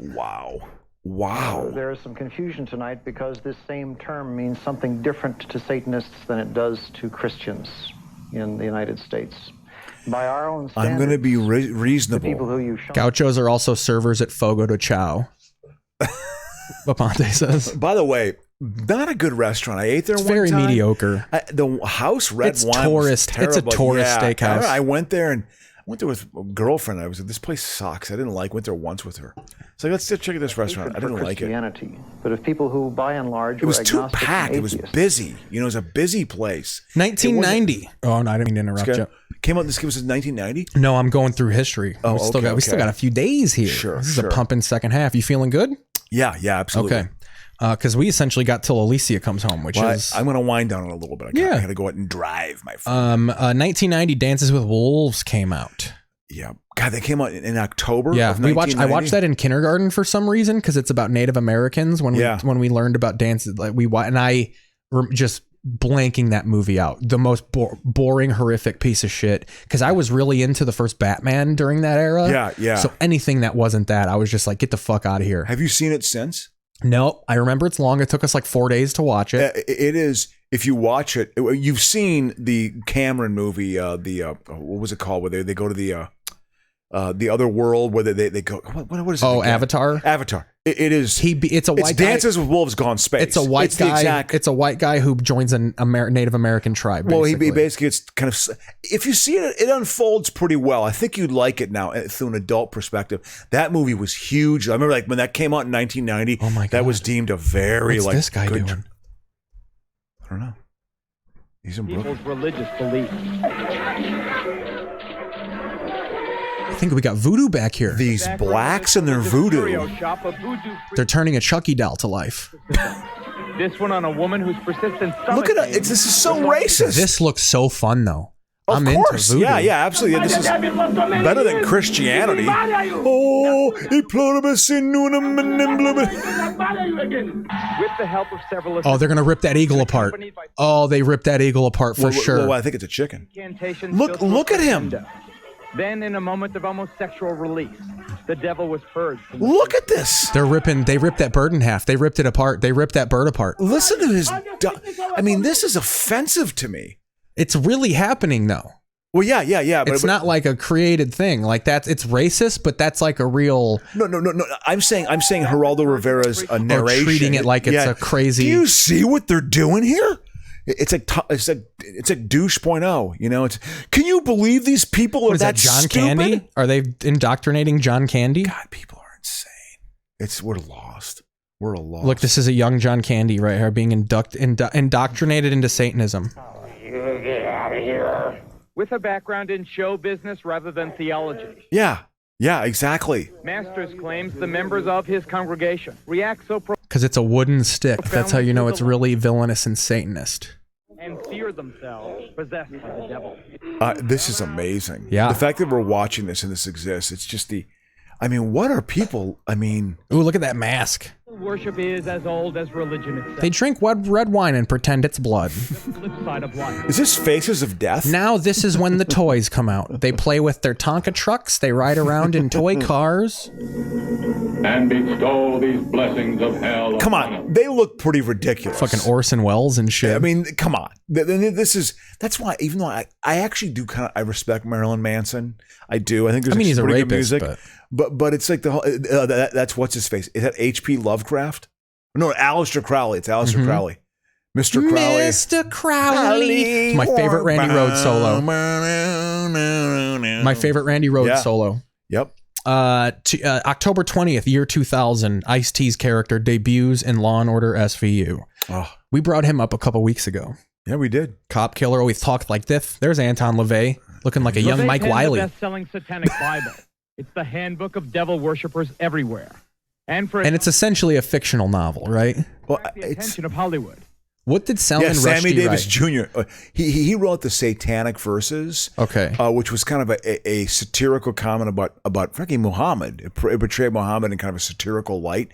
Wow. There is some confusion tonight because this same term means something different to Satanists than it does to Christians in the United States. By our own standards, I'm going to be reasonable. The people who you Gauchos are also servers at Fogo de Chao. Aponte says. By the way, not a good restaurant. I ate there one time. It's very mediocre. The house red wine was terrible. It's a tourist steakhouse. I went there with a girlfriend. I was like, this place sucks. I didn't like. Went there once with her. So let's check this restaurant. I didn't like it. But of people who, by and large, it was too packed. It was busy. It was a busy place. 1990. Oh no, I didn't mean to interrupt you. Came out. This was 1990. No, I'm going through history. Oh, we still got a few days here. Sure. This is a pumping second half. You feeling good? Yeah, absolutely. Okay. Because we essentially got till Alicia comes home, which is... I'm going to wind down a little bit. I got to go out and drive, my friend. 1990, Dances with Wolves came out. Yeah. God, they came out in October. Yeah, of 1990. I watched that in kindergarten for some reason because it's about Native Americans. When we learned about dances, just blanking that movie out. The most boring, horrific piece of shit. Because I was really into the first Batman during that era. Yeah. So anything that wasn't that, I was just like, get the fuck out of here. Have you seen it since? No, I remember it's long. It took us like 4 days to watch it. It is. If you watch it, you've seen the Cameron movie. What was it called? Where they go to the other world, where they go. What is it? Oh, Avatar. Avatar. It is. It's a white guy. Dances with Wolves gone space. It's a white guy. It's a white guy who joins a Native American tribe. Basically. Well, he basically it's kind of. If you see it, it unfolds pretty well. I think you'd like it now through an adult perspective. That movie was huge. I remember when that came out in 1990. Oh my God. That was deemed a very What's this guy doing? I don't know. He's in People's religious beliefs. I think we got voodoo back here. These blacks and their voodoo. They're turning a Chucky doll to life. This one on a woman whose persistent Look at it. This is so racist. This looks so fun though. Of course. Into voodoo. Yeah, absolutely. This is better than Christianity. Oh, with the help of several. Oh, they're gonna rip that eagle apart. Oh, they ripped that eagle apart for sure. Well, I think it's a chicken. Look at him. Then, in a moment of almost sexual release, the devil was purged. Look at this. They ripped that bird in half. They ripped it apart. They ripped that bird apart. Listen to his. I mean, this is offensive to me. It's really happening though. Well, yeah. But it's not like a created thing. Like it's racist, but that's like a real. No. I'm saying Geraldo Rivera's narration. Treating it like it's a crazy. Do you see what they're doing here? It's like douche 0.0. Can you believe these people are that John stupid? Candy? Are they indoctrinating John Candy? God, people are insane. We're lost. We're lost. Look, this is a young John Candy right here being indoctrinated into Satanism. You get out of here. With a background in show business rather than theology. Yeah. Yeah, exactly. Masters claims the members of his congregation react so Because it's a wooden stick. That's how you know it's really villainous and Satanist. and fear themselves, possessed by the devil. This is amazing. Yeah. The fact that we're watching this and this exists, it's just what are people, Ooh, look at that mask. Worship is as old as religion itself. They drink red wine and pretend it's blood. Flip side of life. Is this Faces of Death? Now this is when the toys come out. They play with their Tonka trucks. They ride around in toy cars. And bestow these blessings of hell. Come on, they look pretty ridiculous. Fucking Orson Welles and shit. I mean, come on. That's why, even though I actually do I respect Marilyn Manson. I do. I think there's he's a pretty good rapist, music. But it's like the whole, that's what's his face. Is that H.P. Lovecraft? No, Aleister Crowley. It's Aleister Crowley. Mr. Crowley. Mr. Crowley. It's my favorite Randy Rhoads solo. My favorite Randy Rhoads solo. Yep. October 20th, year 2000, Ice-T's character debuts in Law & Order SVU. Oh. We brought him up a couple weeks ago. Yeah, we did. Cop killer, always talked like this. There's Anton LaVey, looking like a young Mike Wiley. The best-selling satanic Bible. It's the handbook of devil worshippers everywhere. And it's essentially a fictional novel, right? Well, the attention of Hollywood. What did Salman Rushdie Sammy Davis write? Jr. He wrote the Satanic Verses, which was kind of a satirical comment about frankly Muhammad. It portrayed Muhammad in kind of a satirical light,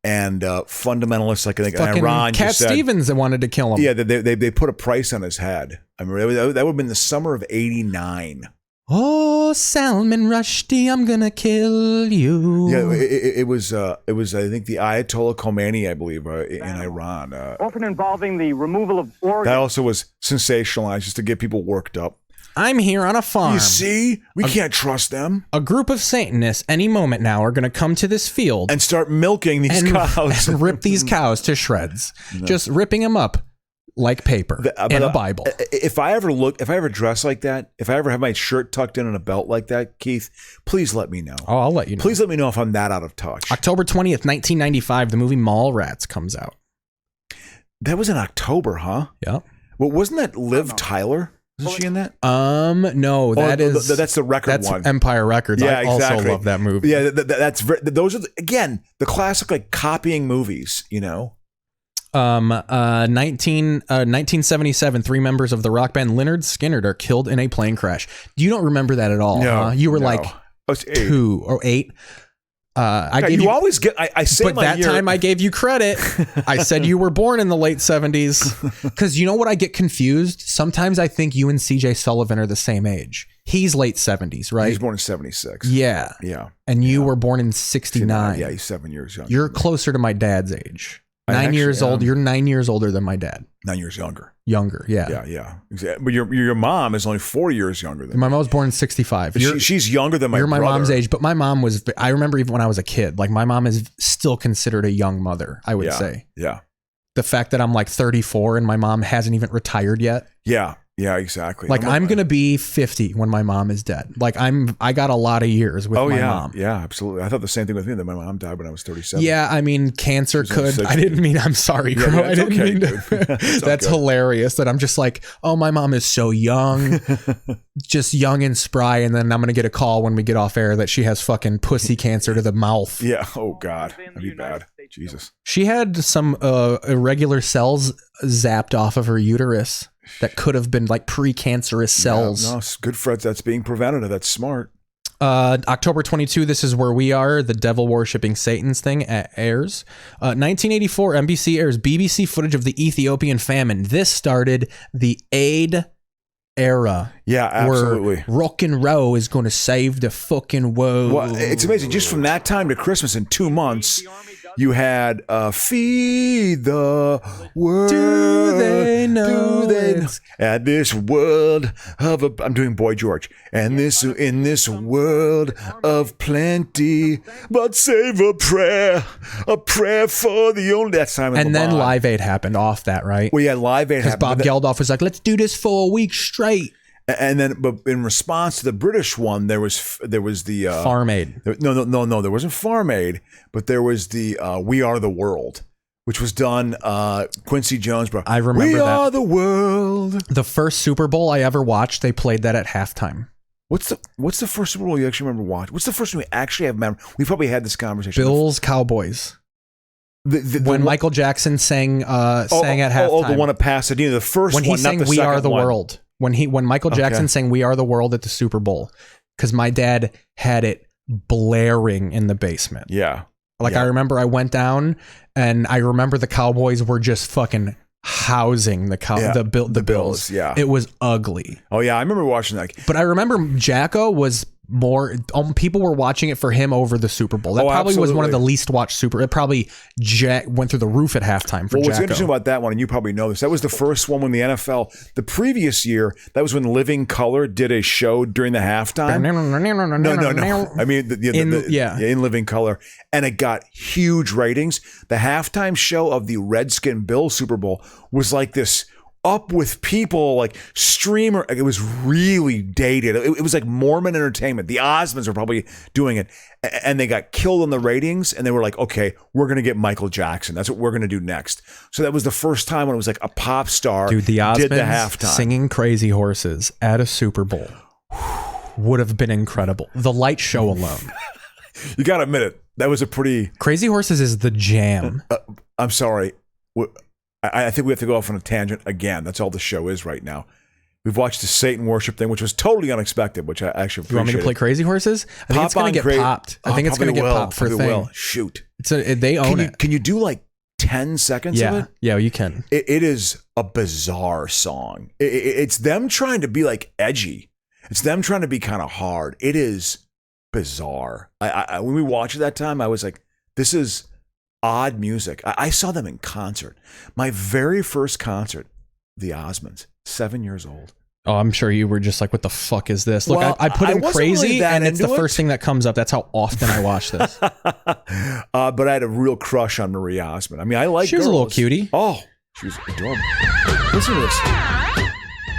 and fundamentalists like in Iran. Cat Stevens that wanted to kill him. Yeah, they put a price on his head. I mean, that would have been the summer of '89. Oh, Salman Rushdie, I'm gonna kill you. Yeah, it was. I think the Ayatollah Khomeini, I believe, in Iran. Often involving the removal of organs. That also was sensationalized just to get people worked up. I'm here on a farm. You see, we can't trust them. A group of Satanists any moment now are going to come to this field and start milking these cows and rip these cows to shreds, just ripping them up like paper in a Bible. If I ever dress like that, if I ever have my shirt tucked in a belt like that, Keith, please let me know. Oh, I'll let you know. Please let me know if I'm that out of touch. October 20th, 1995, the movie Mallrats comes out. That was in October, huh? Yeah. Well, wasn't that Liv Tyler? Isn't she in that? No, that's the record that's one. Empire Records. Yeah, I also exactly. love that movie. Yeah, those are again the classic like copying movies, you know. 1977, 3 members of the rock band Lynyrd Skynyrd are killed in a plane crash. You don't remember that at all? No, huh? You were like 2 or 8. You always get. I say, but that time I gave you credit. I said you were born in the late 70s. Because you know what? I get confused. Sometimes I think you and CJ Sullivan are the same age. He's late 70s, right? He's born in 76. Yeah. Yeah. And you were born in 69. Yeah, he's 7 years younger. You're closer to my dad's age. 9 years old. You're 9 years older than my dad. 9 years younger. Younger, yeah. Yeah. Exactly. But your mom is only 4 years younger than my mom was born in 65. She's younger than my brother. You're my mom's age, but my mom was, I remember even when I was a kid, like my mom is still considered a young mother, I would say. Yeah. The fact that I'm like 34 and my mom hasn't even retired yet. Yeah. Yeah, exactly. Like I'm going to be 50 when my mom is dead. Like I got a lot of years with my mom. Yeah, absolutely. I thought the same thing with me, that my mom died when I was 37. Yeah, I mean, cancer could. I didn't mean, I'm sorry, Crow. Yeah, I didn't mean to. That's okay. hilarious that I'm just like, oh, my mom is so young, just young and spry. And then I'm going to get a call when we get off air that she has fucking pussy cancer to the mouth. Yeah. Oh, God. That'd be bad. Jesus. She had some irregular cells zapped off of her uterus. That could have been like precancerous cells. Yeah, no, it's good for it. That's being preventative. That's smart. October 22, This Is Where We Are, the devil worshipping Satan's thing airs. 1984, NBC airs BBC footage of the Ethiopian famine. This started the aid era. Yeah, absolutely. Where rock and roll is going to save the fucking world. Well, it's amazing. Just from that time to Christmas in 2 months, you had Feed the World. Do they know? At this world of I'm doing Boy George. And in this world of plenty, but save a prayer for the only. That's Simon And then Lamont. Live Aid happened off that, right? Well, yeah, Live Aid happened. Because Bob Geldof was like, let's do this for a week straight. And then, but in response to the British one, there was the Farm Aid. No, there wasn't Farm Aid, but there was the We Are the World, which was done. Quincy Jones, bro. I remember We that. Are the World. The first Super Bowl I ever watched, they played that at halftime. What's the first Super Bowl you actually remember watching? What's the first one we actually have memory? We probably had this conversation. Bills Cowboys. When Michael Jackson sang at halftime. Oh, the one at Pasadena, the first one. When he not sang the "We second Are the one. World." When Michael Jackson sang "We Are the World" at the Super Bowl, because my dad had it blaring in the basement. Yeah. Like I remember I went down and I remember the Cowboys were just fucking housing the Bills. Yeah. It was ugly. Oh yeah, I remember watching that. But I remember Jacko was more people were watching it for him over the Super Bowl. That probably was one of the least watched it probably went through the roof at halftime for Well, what's Jacko. interesting about that one, and you probably know this, that was the first one when the NFL, the previous year, that was when Living Color did a show during the halftime. No. I mean, in Living Color. And it got huge ratings. The halftime show of the Redskin Bills Super Bowl was like this up with people, like streamer. It was really dated. It was like Mormon entertainment. The Osmonds were probably doing it, and they got killed on the ratings. And they were like, "Okay, we're gonna get Michael Jackson. That's what we're gonna do next." So that was the first time when it was like a pop star. Dude, the Osmonds did the halftime singing "Crazy Horses" at a Super Bowl would have been incredible. The light show alone. You gotta admit it. That was a pretty. Crazy Horses is the jam. I'm sorry. I think we have to go off on a tangent again. That's all the show is right now. We've watched the Satan worship thing, which was totally unexpected, which I actually appreciate. You want me to play Crazy Horses? I think it's going to get popped. I think it's going to get popped for a thing. Shoot. They own it. Can you do like 10 seconds of it? Yeah, you can. It is a bizarre song. It's them trying to be like edgy. It's them trying to be kind of hard. It is bizarre. When we watched it that time, I was like, this is odd music. I saw them in concert. My very first concert, the Osmonds, 7 years old. Oh, I'm sure you were just like, what the fuck is this? Look, Well, I put in wasn't Crazy really that and it's the into it. first thing that comes up. That's how often I watch this. But I had a real crush on Marie Osmond. I mean, I like She was a little cutie. Oh, she was adorable. Listen to this.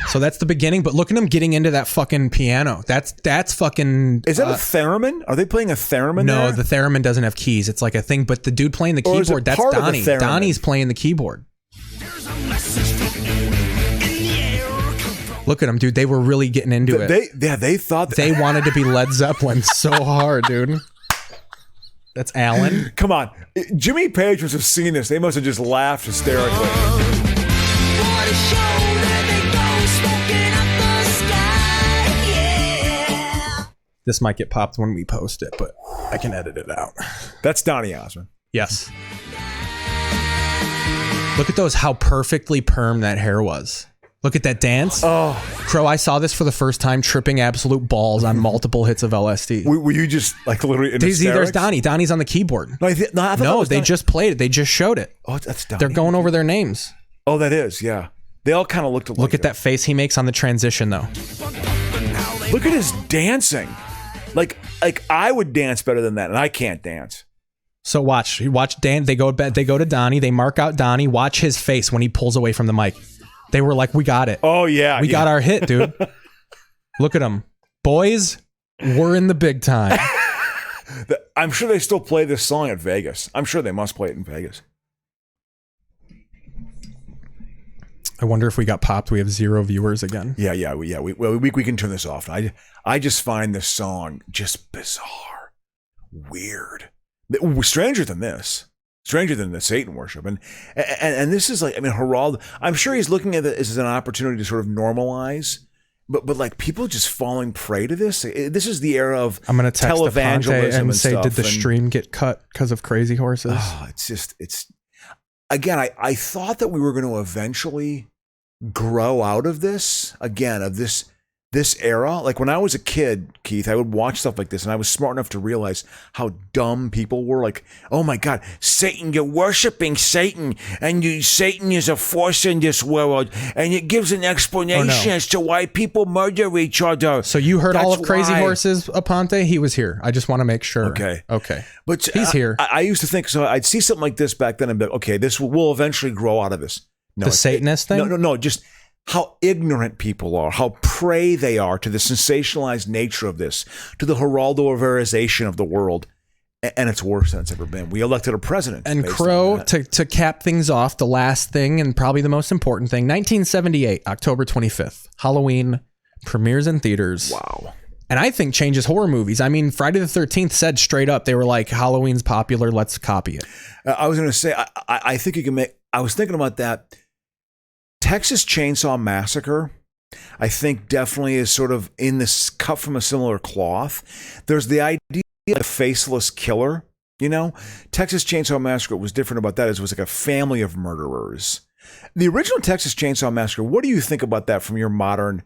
So that's the beginning, but look at him getting into that fucking piano. That's fucking... Is that a theremin? Are they playing a theremin No, there? the theremin doesn't have keys. It's like a thing, but the dude playing the Or is it keyboard, that's part of the Donnie. theremin? Donnie's playing the keyboard. Look at them, dude. They were really getting into it. They thought... They wanted to be Led Zeppelin so hard, dude. That's Alan. Come on. Jimmy Page must have seen this. They must have just laughed hysterically. This might get popped when we post it, but I can edit it out. That's Donnie Osmond. Yes. Look at those, how perfectly perm that hair was. Look at that dance. Oh. Crow, I saw this for the first time tripping absolute balls on multiple hits of LSD. Were you just like literally in hysterics? There's Donnie. Donnie's on the keyboard. No, I thought that was they Donnie. just played it. They just showed it. Oh, that's Donnie. They're going over their names. Oh, that is, yeah. They all kind of looked alike. Look at that face he makes on the transition, though. Look at his dancing. Like I would dance better than that, and I can't dance. So watch Dan. They go to Donnie. They mark out Donnie. Watch his face when he pulls away from the mic. They were like, "We got it. Oh yeah, we got our hit, dude." Look at them, boys. We're in the big time. I'm sure they still play this song at Vegas. I'm sure they must play it in Vegas. I wonder if we got popped. We have 0 viewers again. Yeah. We can turn this off. I just find this song just bizarre, weird, stranger than this. Stranger than the Satan worship. And this is like, I mean, Geraldo, I'm sure he's looking at this as an opportunity to sort of normalize, but like people just falling prey to this. This is the era of I'm going to text televangelism and say, stuff. did the stream get cut because of Crazy Horses? Oh, it's again, I thought that we were going to eventually grow out of this, again, of this era. Like when I was a kid, Keith, I would watch stuff like this and I was smart enough to realize how dumb people were. Like, oh my God, Satan, you're worshiping Satan, and Satan is a force in this world, and it gives an explanation as to why people murder each other. So you heard all of That's Crazy why. Horses, Aponte? He was here. I just want to make sure. Okay. But he's here. I used to think, so I'd see something like this back then and be like, okay, this will eventually grow out of this. No, The Satanist thing? No, just how ignorant people are, how prey they are to the sensationalized nature of this, to the Geraldo Riverization of the world. And it's worse than it's ever been. We elected a president. And based Crow, on that. to cap things off, the last thing and probably the most important thing, 1978, October 25th, Halloween, premieres in theaters. Wow. And I think changes horror movies. I mean, Friday the 13th said straight up, they were like, Halloween's popular, let's copy it. I was going to say, I think you can make, I was thinking about that. Texas Chainsaw Massacre, I think definitely is sort of in this cut from a similar cloth. There's the idea of a faceless killer, you know? Texas Chainsaw Massacre, what was different about that is it was like a family of murderers. The original Texas Chainsaw Massacre, what do you think about that from your modern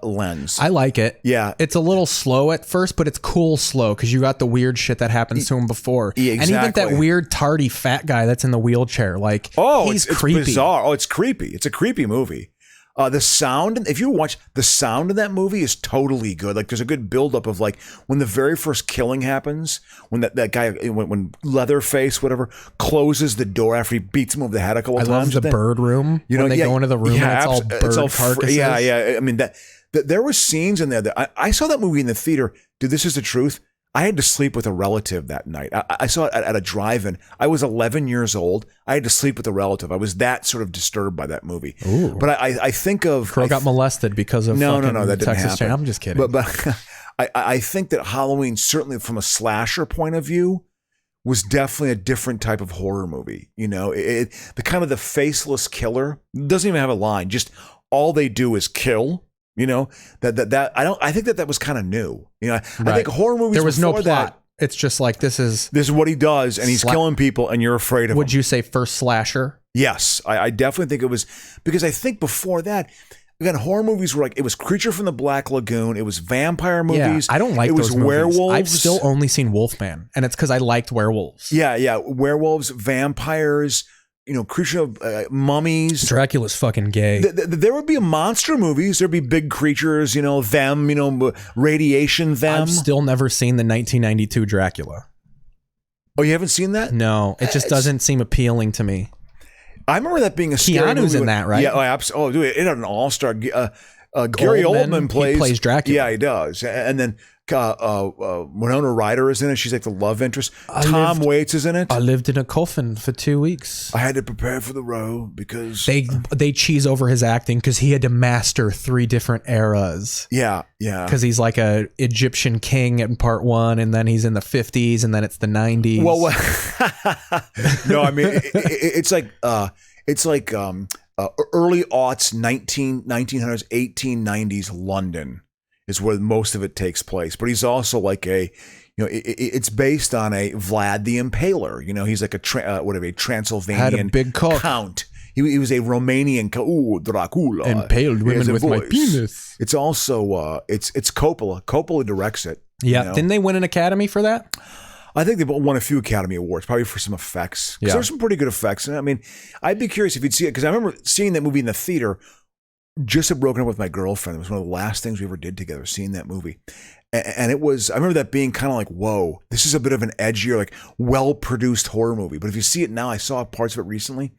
lens? I like it. Yeah. It's a little slow at first, but it's cool slow because you got the weird shit that happens to him before. Yeah, exactly. And even that weird tardy fat guy that's in the wheelchair. Like, he's creepy. It's bizarre. Oh, it's creepy. It's a creepy movie. The sound, if you watch the sound of that movie is totally good. Like there's a good buildup of like when the very first killing happens, when that guy, when Leatherface, whatever, closes the door after he beats him over the head a couple times. I love the bird room. You know, when they go into the room and it's all bird carcasses. Yeah. I mean, that there were scenes in there that I saw that movie in the theater. Dude, this is the truth. I had to sleep with a relative that night. I saw it at a drive-in. I was 11 years old. I had to sleep with a relative. I was that sort of disturbed by that movie. Ooh. But I think of... Crow got molested because of no, that didn't happen. I'm just kidding. But I think that Halloween, certainly from a slasher point of view, was definitely a different type of horror movie. You know, the kind of the faceless killer doesn't even have a line. Just all they do is kill. You know, I think that was kind of new. You know, I think horror movies, there was no plot. That, it's just like, this is what he does, and he's killing people, and you're afraid of him. Would you say first slasher? Yes, I definitely think it was, because I think before that, again, horror movies were like, it was Creature from the Black Lagoon, it was vampire movies. Yeah, I don't like those movies. Werewolves. I've still only seen Wolfman, and it's because I liked werewolves. Yeah, werewolves, vampires. You know, creature of mummies. Dracula's fucking gay. There would be monster movies. There'd be big creatures, you know, them, you know, radiation, them. I've still never seen the 1992 Dracula. Oh, you haven't seen that? No, it just doesn't seem appealing to me. I remember that being a scary Keanu's movie. in that, right? Yeah, absolutely. Oh, dude, it had an all-star. Gary Oldman plays Dracula. Yeah, he does. And then Winona Ryder is in it. She's like the love interest. Tom Waits is in it. I lived in a coffin for 2 weeks. I had to prepare for the role because they cheese over his acting because he had to master 3 different eras. Yeah. Because he's like a Egyptian king in part 1, and then he's in the 50s, and then it's the 90s. Well, no, I mean it's like early aughts, 1900s, 1890s London is where most of it takes place. But he's also like it's based on a Vlad the Impaler. You know, he's like a Transylvanian had a big cock. count. He was a Romanian Dracula. Impaled women with my penis. It's also it's Coppola. Coppola directs it. Yeah, you know? Didn't they win an Academy for that? I think they won a few Academy Awards, probably for some effects. Because there's some pretty good effects. And I mean, I'd be curious if you'd see it, because I remember seeing that movie in the theater. Just had broken up with my girlfriend. It was one of the last things we ever did together, seeing that movie. And it was, I remember that being kind of like, whoa, this is a bit of an edgier, like well-produced horror movie. But if you see it now, I saw parts of it recently,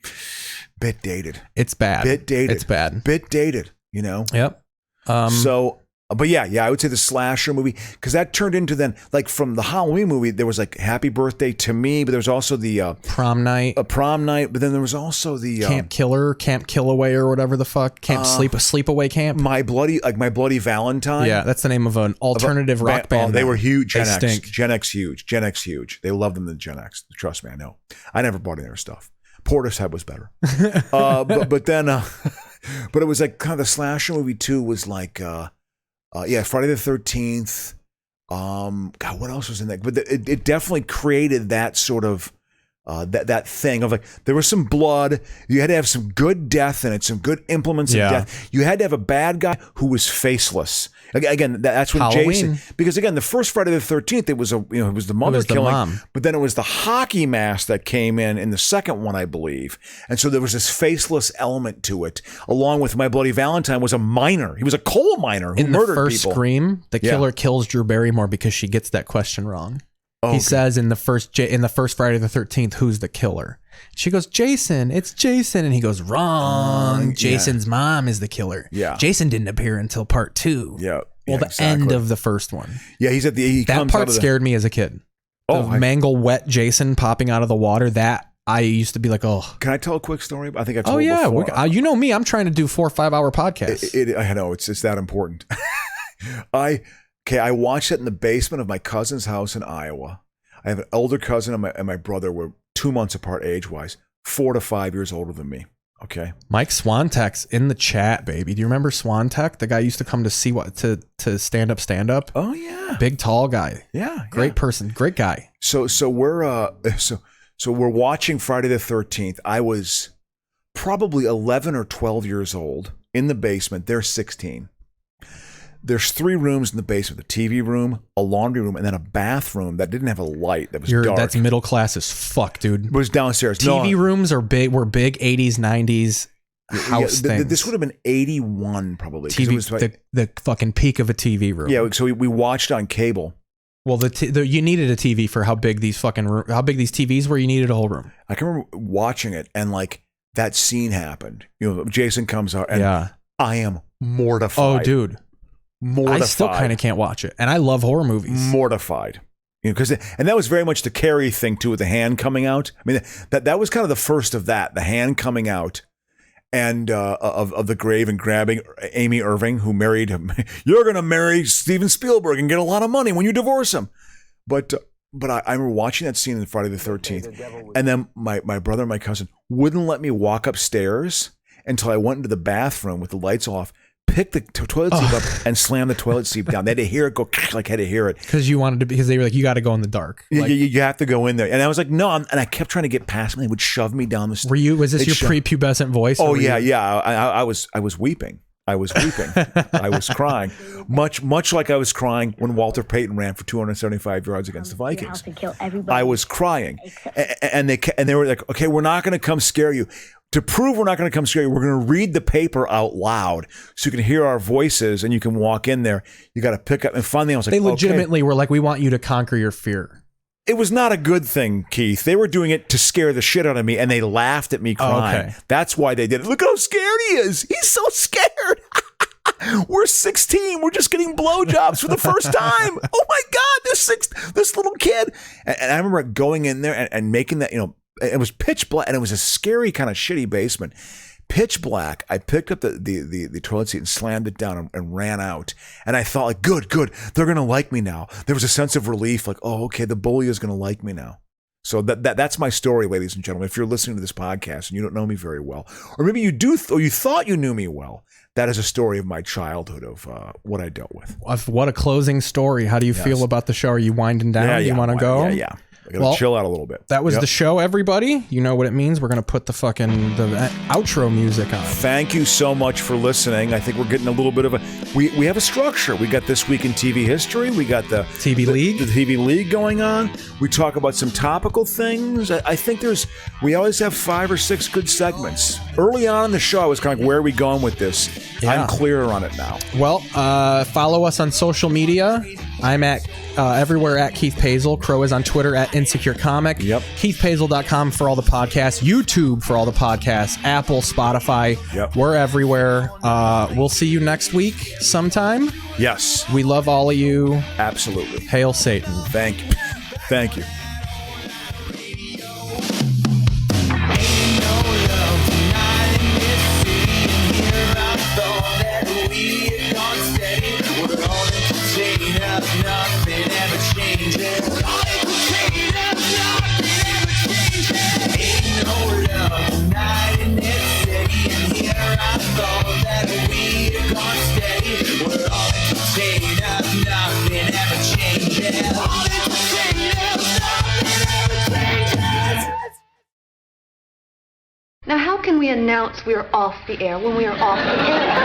bit dated. It's bad. Bit dated. It's bad. Bit dated, you know? Yep. But yeah, I would say the slasher movie, because that turned into then, like from the Halloween movie, there was like Happy Birthday to Me, but there was also the Prom Night, but then there was also the Camp Killaway or whatever the fuck, Sleepaway Camp. My Bloody Valentine. Yeah, that's the name of an alternative rock band. They were huge. Gen X. Stink. Gen X huge. They love them in Gen X. Trust me, I know. I never bought any of their stuff. Portishead was better. but then but it was like kind of the slasher movie too was like Friday the 13th. God, what else was in that? But it definitely created that sort of that thing of like, there was some blood. You had to have some good death in it, some good implements of death. You had to have a bad guy who was faceless. Again, that's when Halloween. Jason, because again, the first Friday the 13th, it was it was the mother killing, mom. But then it was the hockey mask that came in the second one, I believe. And so there was this faceless element to it, along with My Bloody Valentine was a miner. He was a coal miner who murdered people. In the first Scream, the killer kills Drew Barrymore because she gets that question wrong. He says in the first Friday the 13th, who's the killer? She goes, Jason, it's Jason. And he goes, wrong. Jason's mom is the killer. Yeah. Jason didn't appear until part 2. Yeah. Well, the end of the first one. Yeah, he's at the that part scared me as a kid. Mangle wet Jason popping out of the water. That I used to be like, oh. Can I tell a quick story? I think I told before. You know me. I'm trying to do 4 or 5 hour podcasts. I know it's that important. Okay, I watched it in the basement of my cousin's house in Iowa. I have an elder cousin and my brother were 2 months apart age-wise, 4 to 5 years older than me. Okay. Mike Swantek's in the chat, baby. Do you remember Swantek? The guy used to come to see to stand up. Oh yeah. Big tall guy. Yeah. Great person. Great guy. So we're watching Friday the 13th. I was probably 11 or 12 years old in the basement. They're 16. There's 3 rooms in the basement, the TV room, a laundry room, and then a bathroom that didn't have a light, that was dark. That's middle class as fuck, dude. It was downstairs. TV rooms were big 80s, 90s house things. This would have been 81 probably. TV, it was like, the fucking peak of a TV room. Yeah, so we watched on cable. Well, you needed a TV for how big these TVs were. You needed a whole room. I can remember watching it and like that scene happened. You know, Jason comes out and I am mortified. Oh, dude. Mortified. I still kind of can't watch it, and I love horror movies. Mortified, you know, and that was very much the Carrie thing too, with the hand coming out. I mean, that was kind of the first of that, the hand coming out, and of the grave and grabbing Amy Irving, who married him. You're gonna marry Steven Spielberg and get a lot of money when you divorce him. But I remember watching that scene in Friday the 13th, and then my brother and my cousin wouldn't let me walk upstairs until I went into the bathroom with the lights off. Pick the toilet seat up and slam the toilet seat down. They had to hear it go, like had to hear it. Because they were like, you got to go in the dark. Like, you have to go in there. And I was like, no. And I kept trying to get past them. They would shove me down the stairs. Was this your prepubescent voice? Oh, yeah. I was weeping. I was weeping. I was crying. Much like I was crying when Walter Payton ran for 275 yards against the Vikings. I was crying. And they were like, okay, we're not going to come scare you. To prove we're not going to come scare you, we're going to read the paper out loud so you can hear our voices and you can walk in there. You got to pick up. And finally, I was like, they legitimately were like, we want you to conquer your fear. It was not a good thing, Keith. They were doing it to scare the shit out of me, and they laughed at me crying. Okay. That's why they did it. Look how scared he is. He's so scared. We're 16. We're just getting blowjobs for the first time. Oh my God, this little kid. And I remember going in there and making that, you know, it was pitch black, and it was a scary kind of shitty basement. Pitch black. I picked up the toilet seat and slammed it down and ran out. And I thought, like, good. They're going to like me now. There was a sense of relief, like, oh, okay, the bully is going to like me now. So that's my story, ladies and gentlemen. If you're listening to this podcast and you don't know me very well, or maybe you do, or you thought you knew me well, that is a story of my childhood, of what I dealt with. What a closing story. How do you feel about the show? Are you winding down? Yeah, you want to go? Yeah. I gotta chill out a little bit. That was the show, everybody. You know what it means. We're going to put the outro music on. Thank you so much for listening. I think we're getting a little bit of we have a structure. We got This Week in TV History. We got the TV League. The TV League going on. We talk about some topical things. I think we always have 5 or 6 good segments. Early on in the show, I was kind of like, where are we going with this? Yeah. I'm clearer on it now. Well, follow us on social media. I'm at everywhere at Keith Paesel. Crow is on Twitter at Insecure Comic. Yep. KeithPaesel.com for all the podcasts. YouTube for all the podcasts. Apple, Spotify. Yep. We're everywhere. We'll see you next week sometime. Yes. We love all of you. Absolutely. Hail Satan. Thank you. Thank you. Nothing ever changes. Ain't no love tonight in this city. And here I thought that we'd gone steady. We're all entertainers, nothing ever changes. All entertainers, nothing ever changes. Now, how can we announce we are off the air when we are off the air?